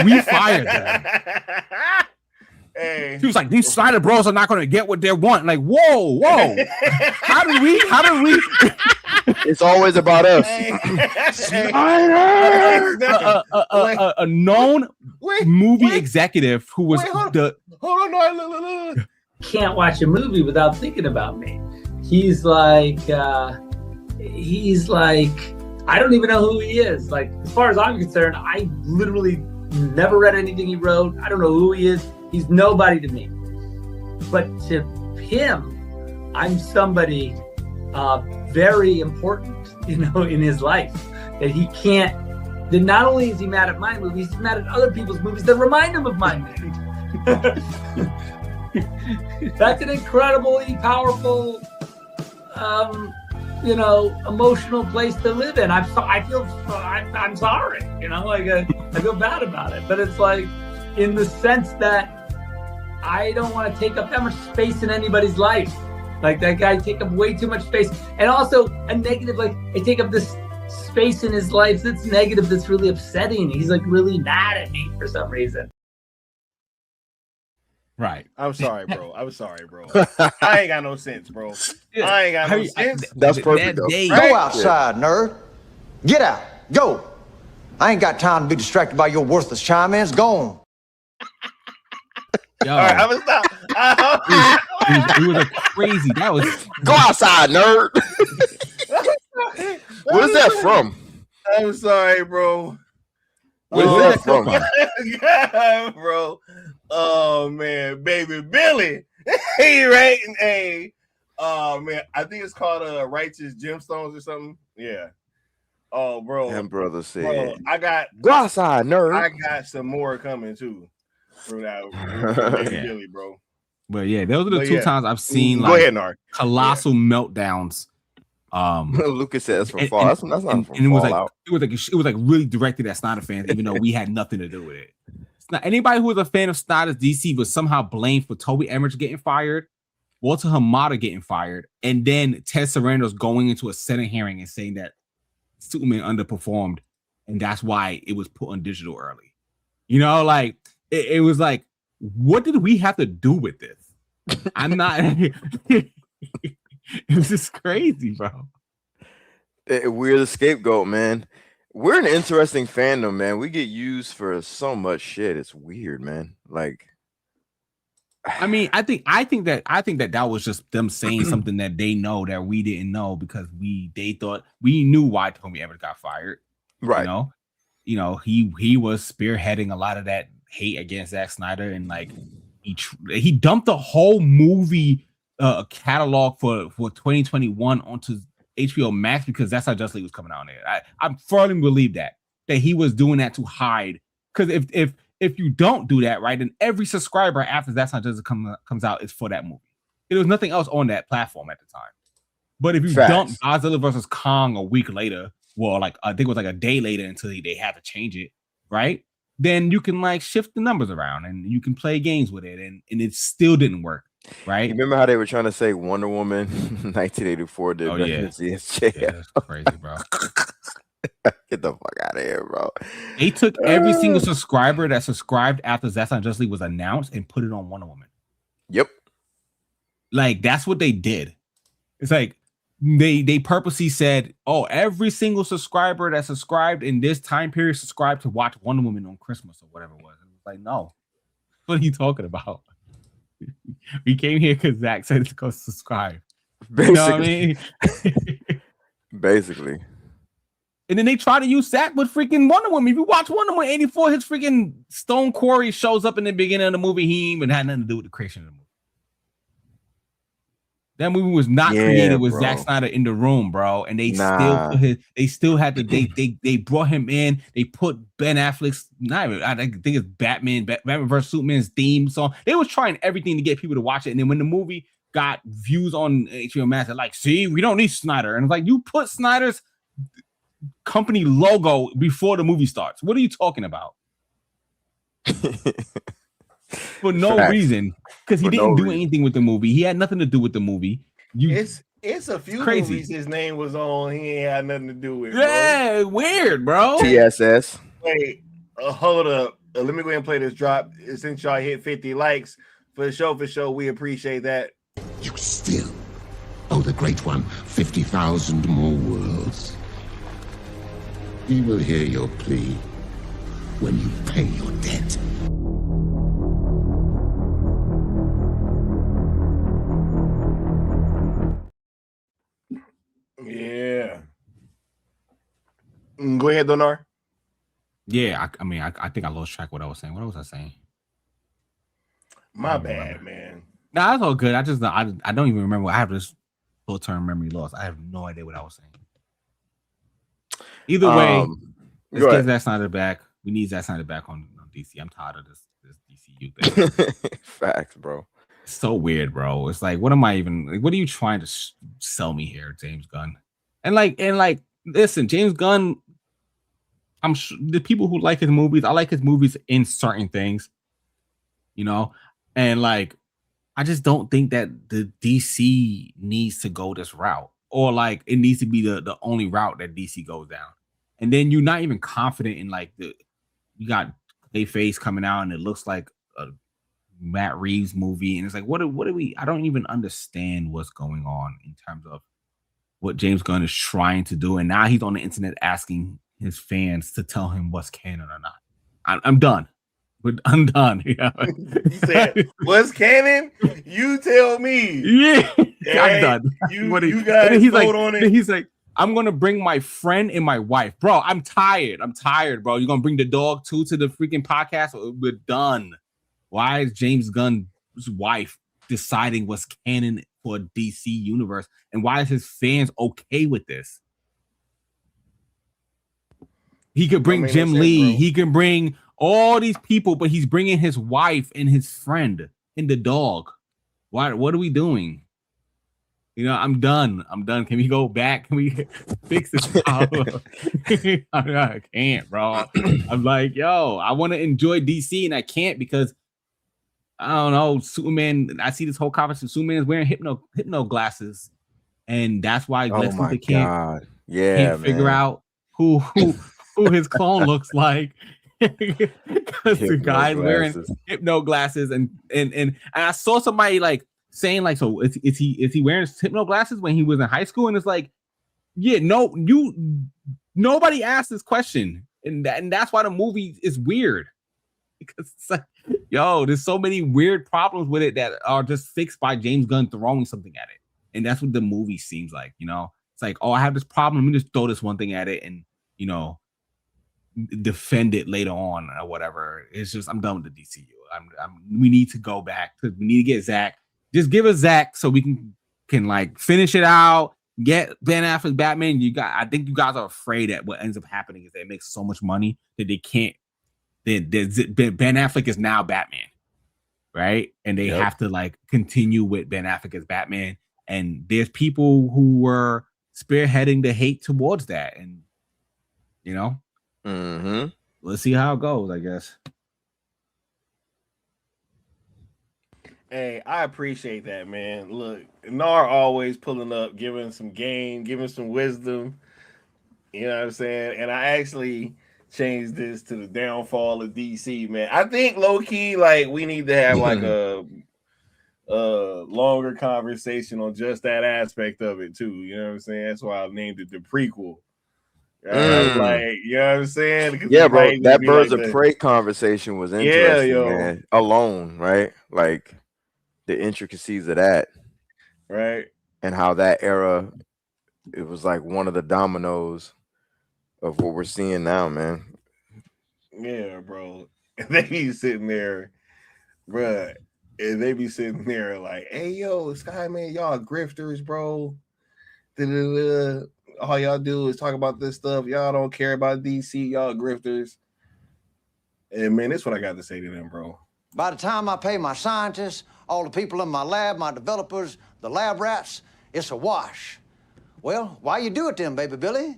we fired them. Hey. She was like, these Snyder Bros are not going to get what they want. Like, whoa. How did we? It's always about us. Snyder! A known movie executive who was hold on. Look. Can't watch a movie without thinking about me. He's like, I don't even know who he is. Like, as far as I'm concerned, I literally never read anything he wrote. I don't know who he is. He's nobody to me. But to him, I'm somebody very important, in his life. That not only is he mad at my movies, he's mad at other people's movies that remind him of my movies. That's an incredibly powerful, emotional place to live in. I'm sorry. I feel bad about it, but it's like in the sense that I don't want to take up that much space in anybody's life. Like that guy take up way too much space, and also a negative. Like I take up this space in his life that's negative. That's really upsetting. He's like really mad at me for some reason. Right. I'm sorry, bro. I ain't got no sense, bro. I ain't got no sense. That's perfect. Go outside, nerd. Get out. Go. I ain't got time to be distracted by your worthless chime-ins. Go on. Yo. All right, I'm gonna stop. It was like crazy. That was go outside, nerd. What is that from? I'm sorry, bro. Where's that from? God, bro. Oh man, baby Billy. Hey, right? Hey. Oh man, I think it's called Righteous Gemstones or something. Yeah. Oh, bro. That brother said, go outside, nerd. I got some more coming too. From that Billy, bro. But yeah, those are the two times I've seen go ahead, Nar. Colossal meltdowowns. Lucas says from Fall. That's not from and it was like really directed at Snyder fans, even though we had nothing to do with it. It's not anybody who was a fan of Snyder's DC was somehow blamed for Toby Emmerich getting fired, Walter Hamada getting fired, and then Ted Sarandos going into a Senate hearing and saying that Superman underperformed, and that's why it was put on digital early. Like it was like, what did we have to do with this? I'm not. It was just crazy, bro. We're the scapegoat, man. We're an interesting fandom, man. We get used for so much shit. It's weird, man. Like, I mean, I think that was just them saying something that they know that we didn't know because they thought we knew why Toby Emmerich got fired, right? He was spearheading a lot of that hate against Zack Snyder, and like he dumped the whole movie a catalog for 2021 onto HBO Max because that's how Justice League was coming out there. I firmly believe that he was doing that to hide. Because if you don't do that, right, then every subscriber after That's Not Justice comes out is for that movie. There was nothing else on that platform at the time. But if you dump Godzilla versus Kong a week later, well, like I think it was like a day later until they had to change it, right? Then you can like shift the numbers around and you can play games with it, and it still didn't work, right? You remember how they were trying to say Wonder Woman 1984 did better than CSJ? Yeah, that's crazy, bro. Get the fuck out of here, bro. They took every single subscriber that subscribed after That's Not Justice League was announced and put it on Wonder Woman. Yep. Like that's what they did. It's like they purposely said, oh, every single subscriber that subscribed in this time period subscribed to watch Wonder Woman on Christmas or whatever it was. And it was like, no. What are you talking about? We came here because Zach said to go subscribe. Basically. You know what I mean? Basically. And then they try to use that with freaking Wonder Woman. If you watch Wonder Woman 84, his freaking Stone Quarry shows up in the beginning of the movie. He even had nothing to do with the creation of the movie. That movie was not created with Zack Snyder in the room, bro. And they they brought him in. They put Ben Affleck's, I think it's Batman vs Superman's theme song. They was trying everything to get people to watch it. And then when the movie got views on HBO Max, they're like, see, we don't need Snyder. And it's like, you put Snyder's company logo before the movie starts. What are you talking about? For no reason, because he didn't do anything with the movie. He had nothing to do with the movie. It's a few crazy. movies his name was on. He ain't had nothing to do with. Yeah, weird, bro. TSS. Wait, hold up. Let me go ahead and play this drop. Since y'all hit 50 likes for sure, we appreciate that. You still owe the Great One 50,000 more worlds. He will hear your plea when you pay your debt. Yeah. Go ahead, Donar. Yeah, I think I lost track of what I was saying. What was I saying? My bad, man. Nah, that's all good. I don't even remember. I have this full-term memory loss. I have no idea what I was saying. Either way, let's get Zack Snyder back. We need Zack Snyder back on DC. I'm tired of this DCU thing. Facts, bro. It's so weird, bro. It's like, what am I even? Like, what are you trying to sell me here, James Gunn? And listen, James Gunn. I'm sure the people who like his movies. I like his movies in certain things, you know. And like, I just don't think that the DC needs to go this route, or like it needs to be the only route that DC goes down. And then you're not even confident in like you got Clayface coming out and it looks like a Matt Reeves movie, and it's like, what do we? I don't even understand what's going on in terms of what James Gunn is trying to do, and now he's on the internet asking his fans to tell him what's canon or not. I'm done. I'm done. You know? You said what's canon? You tell me. Yeah, hey, I'm done. You guys vote on it. He's like, I'm gonna bring my friend and my wife, bro. I'm tired, bro. You're gonna bring the dog too to the freaking podcast? We're done. Why is James Gunn's wife deciding what's canon for DC universe, and why is his fans okay with this? He could bring Jim Lee. He can bring all these people, but he's bringing his wife and his friend and the dog. Why? What are we doing? You know, I'm done. Can we go back? Can we fix this problem? I can't, bro. I'm like, yo, I want to enjoy DC and I can't because I don't know, Superman. I see this whole conversation. Superman is wearing hypno glasses, and that's why Lex Luthor can't figure out who his clone looks like. Because the guy's wearing hypno glasses, and I saw somebody like saying like, so is he wearing hypno glasses when he was in high school? And it's like, yeah, nobody asked this question, and that's why the movie is weird, because it's like, yo, there's so many weird problems with it that are just fixed by James Gunn throwing something at it, and that's what the movie seems like. You know, it's like, oh, I have this problem, let me just throw this one thing at it, and you know, defend it later on or whatever. It's just, I'm done with the DCU. We need to go back because we need to get Zach. just give us Zack so we can like finish it out. Get Ben Affleck Batman. I think you guys are afraid that what ends up happening is they make so much money that they can't. Ben Affleck is now Batman, right? And they have to like continue with Ben Affleck as Batman. And there's people who were spearheading the hate towards that, and let's see how it goes, I guess. Hey, I appreciate that, man. Look, Nar always pulling up, giving some game, giving some wisdom. You know what I'm saying? And I actually changed this to the downfall of DC, man. I think low key, like we need to have like a longer conversation on just that aspect of it too. You know what I'm saying? That's why I named it the prequel. Like, you know what I'm saying? Yeah, bro. That Birds of Prey conversation was interesting, man. Alone, right? Like the intricacies of that, right? And how that era, it was like one of the dominoes of what we're seeing now, man. Yeah, bro. And they be sitting there, bruh. And they be sitting there like, hey, yo, Sky, man, y'all grifters, bro. All y'all do is talk about this stuff. Y'all don't care about DC. Y'all grifters. And, man, that's what I got to say to them, bro. By the time I pay my scientists, all the people in my lab, my developers, the lab rats, it's a wash. Well, why you do it then, baby Billy?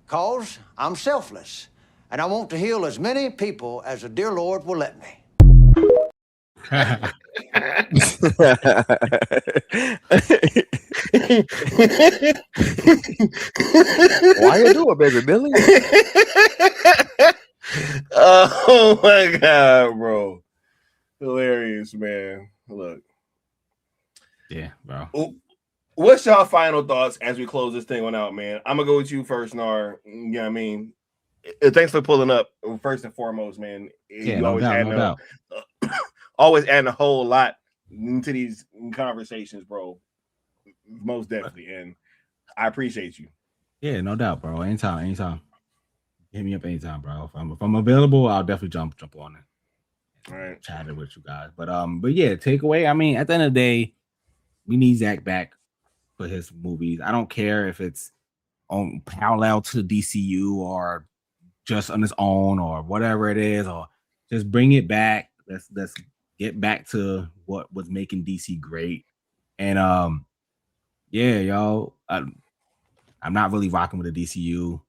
'Cause I'm selfless, and I want to heal as many people as the dear Lord will let me. Why you do it, baby Billy? Oh my God, bro. Hilarious, man. Look. Yeah, bro. What's y'all final thoughts as we close this thing on out, man? I'm gonna go with you first, Nar. You know what I mean? Thanks for pulling up. First and foremost, man. Yeah, no doubt. Always adding a whole lot into these conversations, bro. Most definitely, and I appreciate you. Yeah, no doubt, bro. Anytime. Hit me up anytime, bro. If I'm available, I'll definitely jump on it. All right, chatting with you guys. But yeah, takeaway. I mean, at the end of the day, we need Zack back for his movies. I don't care if it's on parallel to the DCU or just on its own or whatever it is, or just bring it back. Let's get back to what was making DC great. And yeah, y'all, I'm not really rocking with the DCU,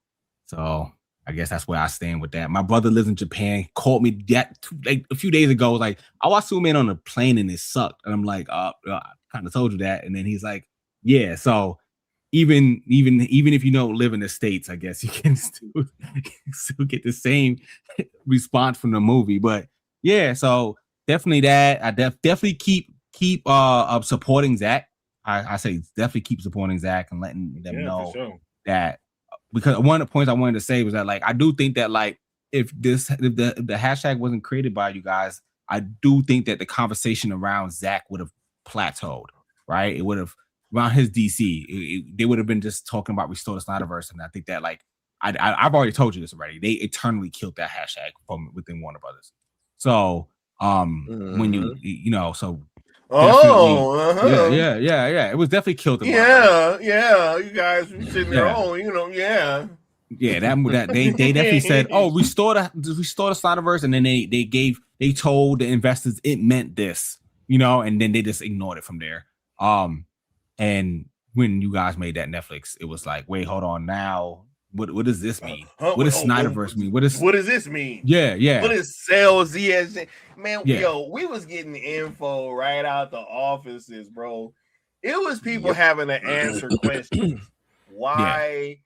so I guess that's where I stand with that. My brother lives in Japan. Called me like a few days ago. Like, I watched Superman on a plane and it sucked. And I'm like, I kind of told you that. And then he's like, yeah. So even if you don't live in the States, I guess you can still get the same response from the movie. But yeah, so definitely that. I definitely keep supporting Zack. I say definitely keep supporting Zack and letting them know that. Because one of the points I wanted to say was that, like, I do think that, like, if the hashtag wasn't created by you guys, I do think that the conversation around Zack would have plateaued, right? It would have around his DC. They would have been just talking about restore the Snyderverse, and I think that, like, I've already told you this already. They eternally killed that hashtag from within Warner Brothers. So when you know, so. Yeah. It was definitely killed. Yeah. You guys were sitting there. Yeah. That they definitely said, restore the Snyderverse, and then they told the investors it meant this, and then they just ignored it from there. And when you guys made that Netflix, it was like, wait, hold on, now. What does this mean? What does Snyderverse mean? What does this mean? Yeah. What is sales ZSJ? Man, yo, we was getting info right out the offices, bro. It was people having to answer questions. Why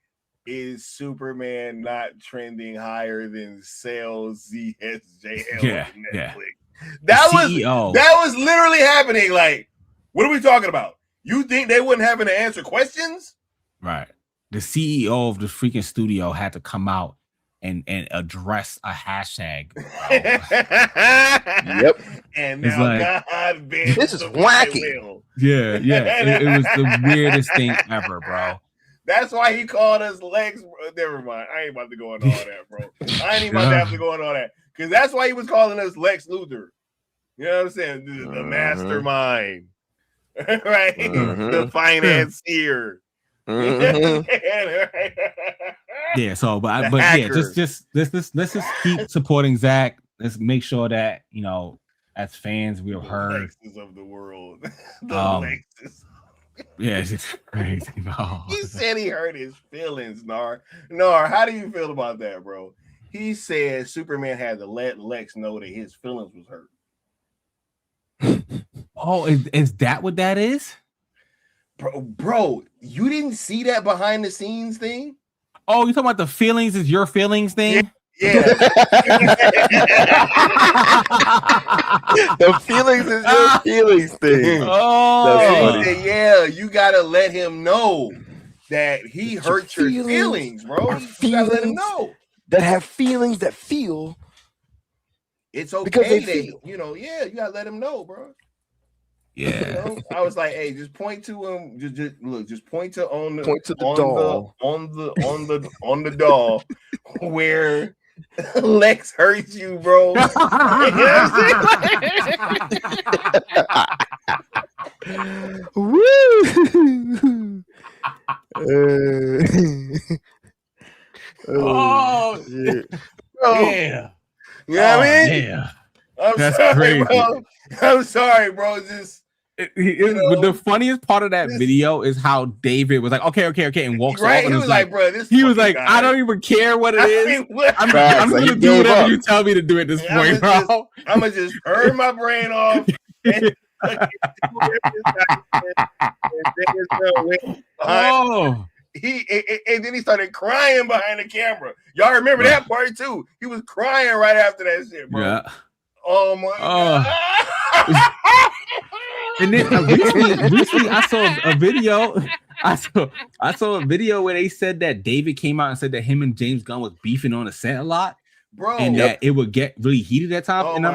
is Superman not trending higher than sales ZSJL on Netflix? That was literally happening. Like, what are we talking about? You think they wouldn't having to answer questions? Right. The CEO of the freaking studio had to come out and address a hashtag. Yep. And now, like, God, this is wacky. Yeah. It was the weirdest thing ever, bro. That's why he called us Lex. Never mind. I ain't about to go into all that, bro. I ain't even about to have to go into all that. Because that's why he was calling us Lex Luthor. You know what I'm saying? The mastermind. right? The financier. Yeah, so but The yeah, hacker. just let's just keep supporting Zach. Let's make sure that, you know, as fans we have heard Lexus of the world. The Lexus. Yeah, it's just crazy, bro. He said he hurt his feelings, Nar. Nar, how do you feel about that, bro? He said Superman had to let Lex know that his feelings was hurt. Oh, is that what that is? Bro, you didn't see that behind the scenes thing? Oh, you talking about the feelings is your feelings thing? Yeah. The feelings is your feelings thing. Oh, that's funny. Said, yeah, you gotta let him know that he hurt your feelings, bro. You gotta let him know. That have feelings that feel. It's okay because they that feel. you know, yeah, you gotta let him know, bro. Yeah. You know? I was like, hey, just point to him. Just look, just point to the doll. on the doll where Lex hurts you, bro. You know what I'm Woo! Oh, shit. yeah. You know what I mean? Yeah. I'm That's sorry, crazy. bro. I'm sorry, bro. Just but the funniest part of that video is how David was like, okay, and walks off. And he was like, bro, this he was fucking like, guy. I don't even care what it is. I'm Facts, gonna he do gave whatever up. you tell me to do at this point, bro. I'm gonna just turn my brain off. Oh. And then he started crying behind the camera. Y'all remember that part too? He was crying right after that shit, bro. Yeah. Oh my god. And then recently I saw a video. I saw a video where they said that David came out and said that him and James Gunn was beefing on the set a lot, bro, and that it would get really heated at times. Oh and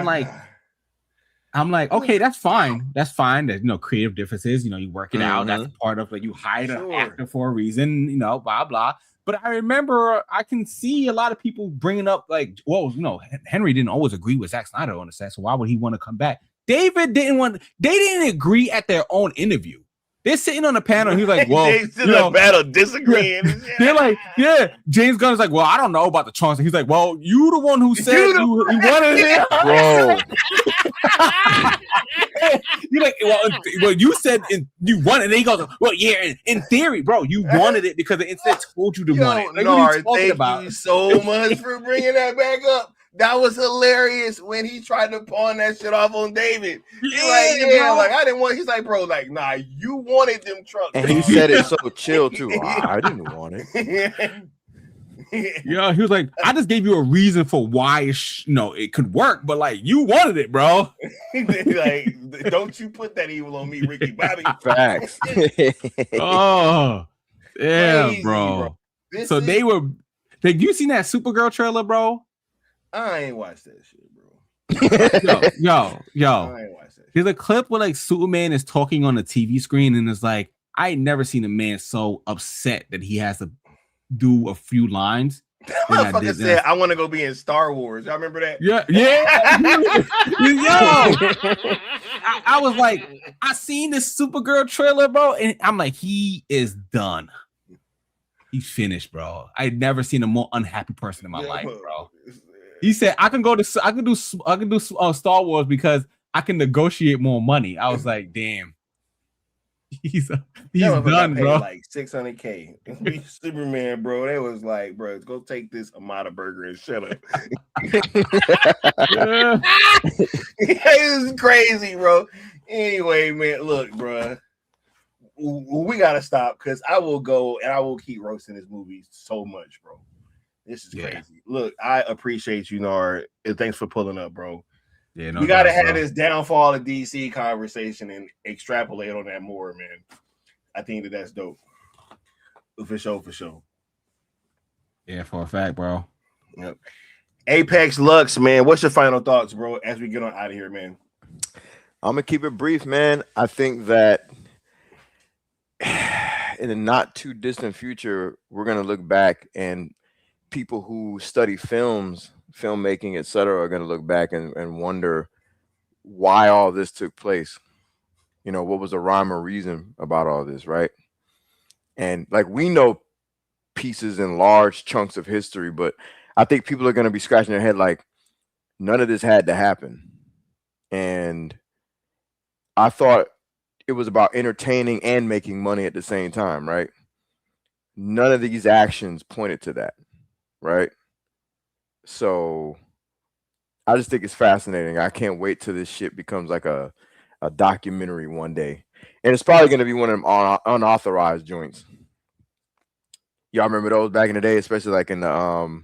I'm like, okay, that's fine. That's fine. There's creative differences. You work it out. That's part of it. You hired an actor for a reason. Blah blah. But I remember I can see a lot of people bringing up like, well, Henry didn't always agree with Zack Snyder on the set, so why would he want to come back? David didn't want. They didn't agree at their own interview. They're sitting on the panel. And he's like, well, disagreeing. They're like, yeah. James Gunn is like, well, I don't know about the chance. And he's like, well, you the one who said you wanted it, bro. You're like, well, you said you wanted it. And he goes, well, yeah, in theory, bro, you wanted it because the internet told you to want it. Like, what are you talking about? Thank you so much for bringing that back up. That was hilarious when he tried to pawn that shit off on David. He's like, yeah, like I didn't want. He's like, bro, like, nah, you wanted them trucks. And he said it so chill too. I didn't want it. Yeah, he was like, I just gave you a reason for why it could work, but like you wanted it, bro. Like, don't you put that evil on me, Ricky Bobby. Facts. Oh, yeah, Crazy, bro. So they were. Like, you seen that Supergirl trailer, bro? I ain't watched that shit, bro. Yo. I ain't watched that. There's a clip where like Superman is talking on the TV screen, and it's like, I ain't never seen a man so upset that he has to do a few lines. That motherfucker said, I want to go be in Star Wars. Y'all remember that? Yeah. Yo, I was like, I seen this Supergirl trailer, bro, and I'm like, he is done. He's finished, bro. I'd never seen a more unhappy person in my life, bro. He said, I can do Star Wars because I can negotiate more money. I was like, damn. He's done, bro. Like $600K. Superman, bro. They was like, bro, go take this Amada burger and shut up. It was crazy, bro. Anyway, man, look, bro. We gotta stop because I will go and I will keep roasting this movie so much, bro. This is crazy. Look, I appreciate you, Nard, and thanks for pulling up, bro. Yeah, we gotta have this downfall of DC conversation and extrapolate on that more, man. I think that's dope. For sure. Yeah, for a fact, bro. Yep. Apex Lux, man. What's your final thoughts, bro, as we get on out of here, man? I'm gonna keep it brief, man. I think that in a not too distant future, we're gonna look back and people who study filmmaking, etc., are gonna look back and wonder why all this took place. You know, what was the rhyme or reason about all this, right? And like we know pieces and large chunks of history, but I think people are going to be scratching their head like none of this had to happen. And I thought it was about entertaining and making money at the same time, right? None of these actions pointed to that, right? So I just think it's fascinating. I can't wait till this shit becomes like a documentary one day. And it's probably going to be one of them unauthorized joints. Y'all remember those back in the day, especially like in the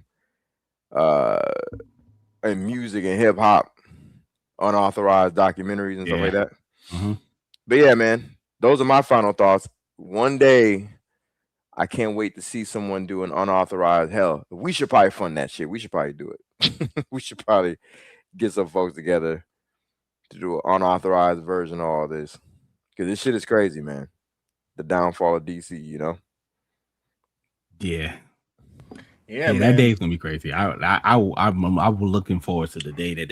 in music and hip hop, unauthorized documentaries and stuff like that. Mm-hmm. But yeah, man, those are my final thoughts. One day, I can't wait to see someone do an unauthorized. Hell, we should probably fund that shit. We should probably do it. We should probably get some folks together to do an unauthorized version of all this, because this shit is crazy, man. The downfall of DC, you know. Yeah, man. That day is gonna be crazy. I'm looking forward to the day that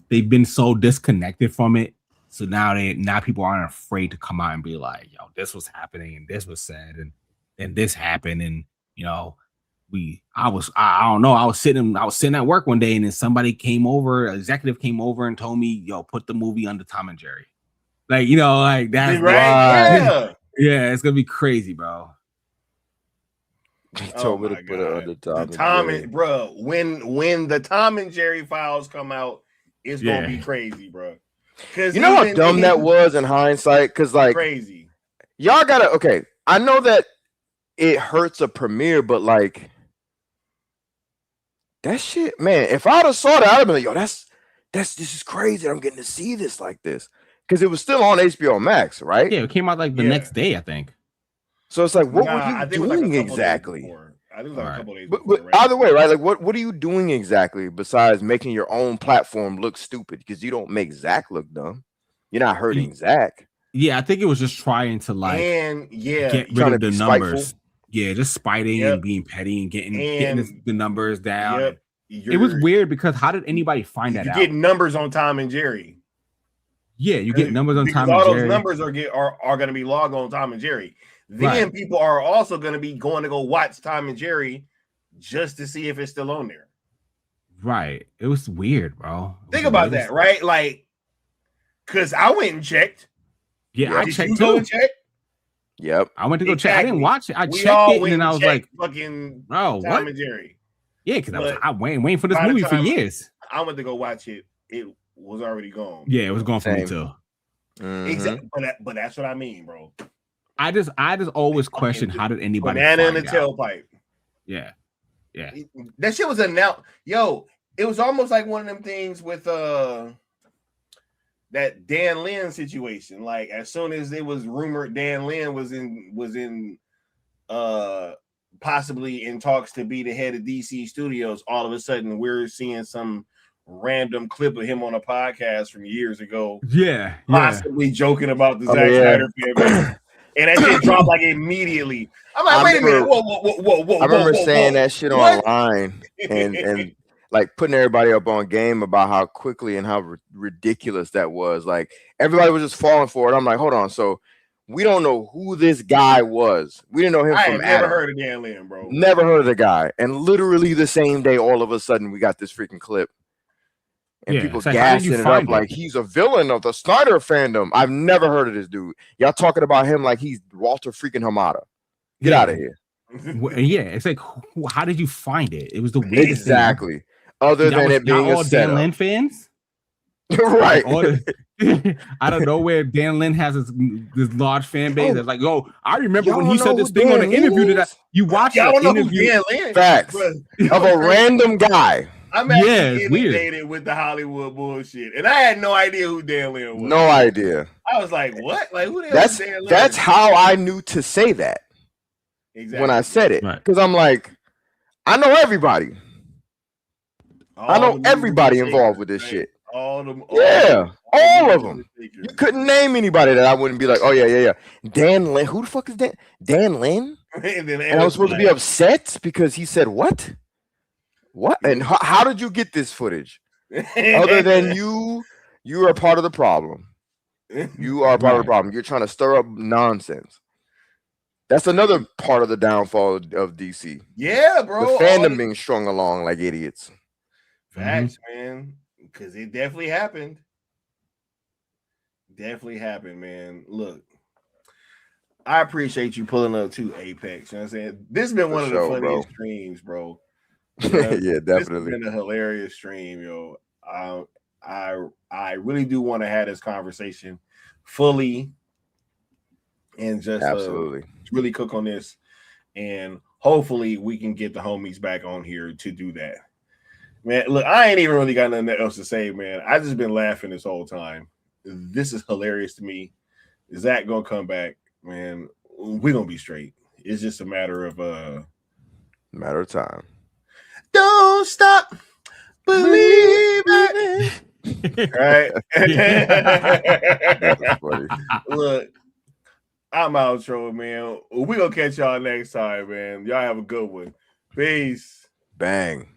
they've been so disconnected from it. So now people aren't afraid to come out and be like, yo, this was happening and this was said and this happened. And you know, I was sitting at work one day and then somebody came over, an executive came over and told me, yo, put the movie under Tom and Jerry. Like, you know, like that's right. Yeah, it's gonna be crazy, bro. He told me to put it under Tom and Jerry. Bro, when the Tom and Jerry files come out, it's gonna be crazy, bro. You know how dumb that was in hindsight? Because like crazy. Y'all gotta okay. I know that it hurts a premiere, but like that shit, man. If I'd have saw that, I'd have been like, yo, this is crazy. I'm getting to see this like this. Because it was still on HBO Max, right? Yeah, it came out like the next day, I think. So it's like, what were you doing exactly? I think it was like a couple days before, but either way, right? Like, what are you doing exactly besides making your own platform look stupid? Because you don't make Zach look dumb. You're not hurting Zach. Yeah, I think it was just trying to like get rid of the numbers. Spiteful. Yeah, just spiting and being petty and getting the numbers down. It was weird because how did anybody find that out? You get numbers on Tom and Jerry. Yeah, you get numbers on Tom and Jerry. All those numbers are going to be logged on Tom and Jerry. Then people are also going to be going to go watch Tom and Jerry just to see if it's still on there. Right. It was weird, bro. Think about that, right? Like, because I went and checked. Yeah, I checked too. Yep. I went to go check. I didn't watch it. I checked it and then I was like, fucking bro, Tom and Jerry. Yeah, because I was waiting for this movie for years. I went to go watch it. It was already gone. Yeah, it was gone for me too. Mm-hmm. Exactly. But that's what I mean, bro. I just always question how did anybody banana in the tailpipe. Yeah. That shit was announced. Yo, it was almost like one of them things with that Dan Lin situation. Like as soon as it was rumored Dan Lin was in possibly in talks to be the head of DC Studios, all of a sudden we're seeing some random clip of him on a podcast from years ago. Yeah. Possibly joking about the Zack Snyder film. And that shit dropped like immediately. I'm like, wait a minute. Whoa. I remember saying that shit online and like putting everybody up on game about how quickly and how ridiculous that was. Like everybody was just falling for it. I'm like, hold on. So we don't know who this guy was. We didn't know him from Adam. Never heard of Dan Lin, bro. Never heard of the guy. And literally the same day, all of a sudden, we got this freaking clip. And people gassing it up like he's a villain of the Snyder fandom. I've never heard of this dude. Y'all talking about him like he's Walter freaking Hamada. Get out of here. Yeah, it's like, how did you find it? It was the weirdest exactly. Thing. Other than it being all Dan Lin fans, right? I don't know where Dan Lin has this large fan base. That's like, yo, I remember when he said this thing on the interview that you watched. Y'all don't know who Dan Lin is. Facts of a random guy. I'm actually inundated with the Hollywood bullshit, and I had no idea who Dan Lin was. No idea. I was like, "What? Like, who the hell is Dan Lin?" That's how I knew to say that. Exactly. When I said it, because I'm like, I know everybody. I know everybody involved with this shit. All of them. You couldn't name anybody that I wouldn't be like, oh yeah. Dan Lin. Who the fuck is that? Dan Lin? And I was supposed to be upset because he said what? What? And how did you get this footage? Other than you are part of the problem. You are part of the problem. You're trying to stir up nonsense. That's another part of the downfall of DC. Yeah, bro. The fandom being strung along like idiots. Facts, man. Because it definitely happened. Definitely happened, man. Look, I appreciate you pulling up to Apex. You know what I'm saying? This has been one of the funniest streams, bro. You know, yeah, definitely. This has been a hilarious stream, yo. I really do want to have this conversation fully and just absolutely really cook on this. And hopefully we can get the homies back on here to do that. Man, look, I ain't even really got nothing else to say, man. I just been laughing this whole time. This is hilarious to me. Zach gonna come back, man. We're gonna be straight. It's just a matter of time. Don't stop believing. Right? That's funny. Look, I'm outro, man. We're gonna catch y'all next time, man. Y'all have a good one. Peace. Bang.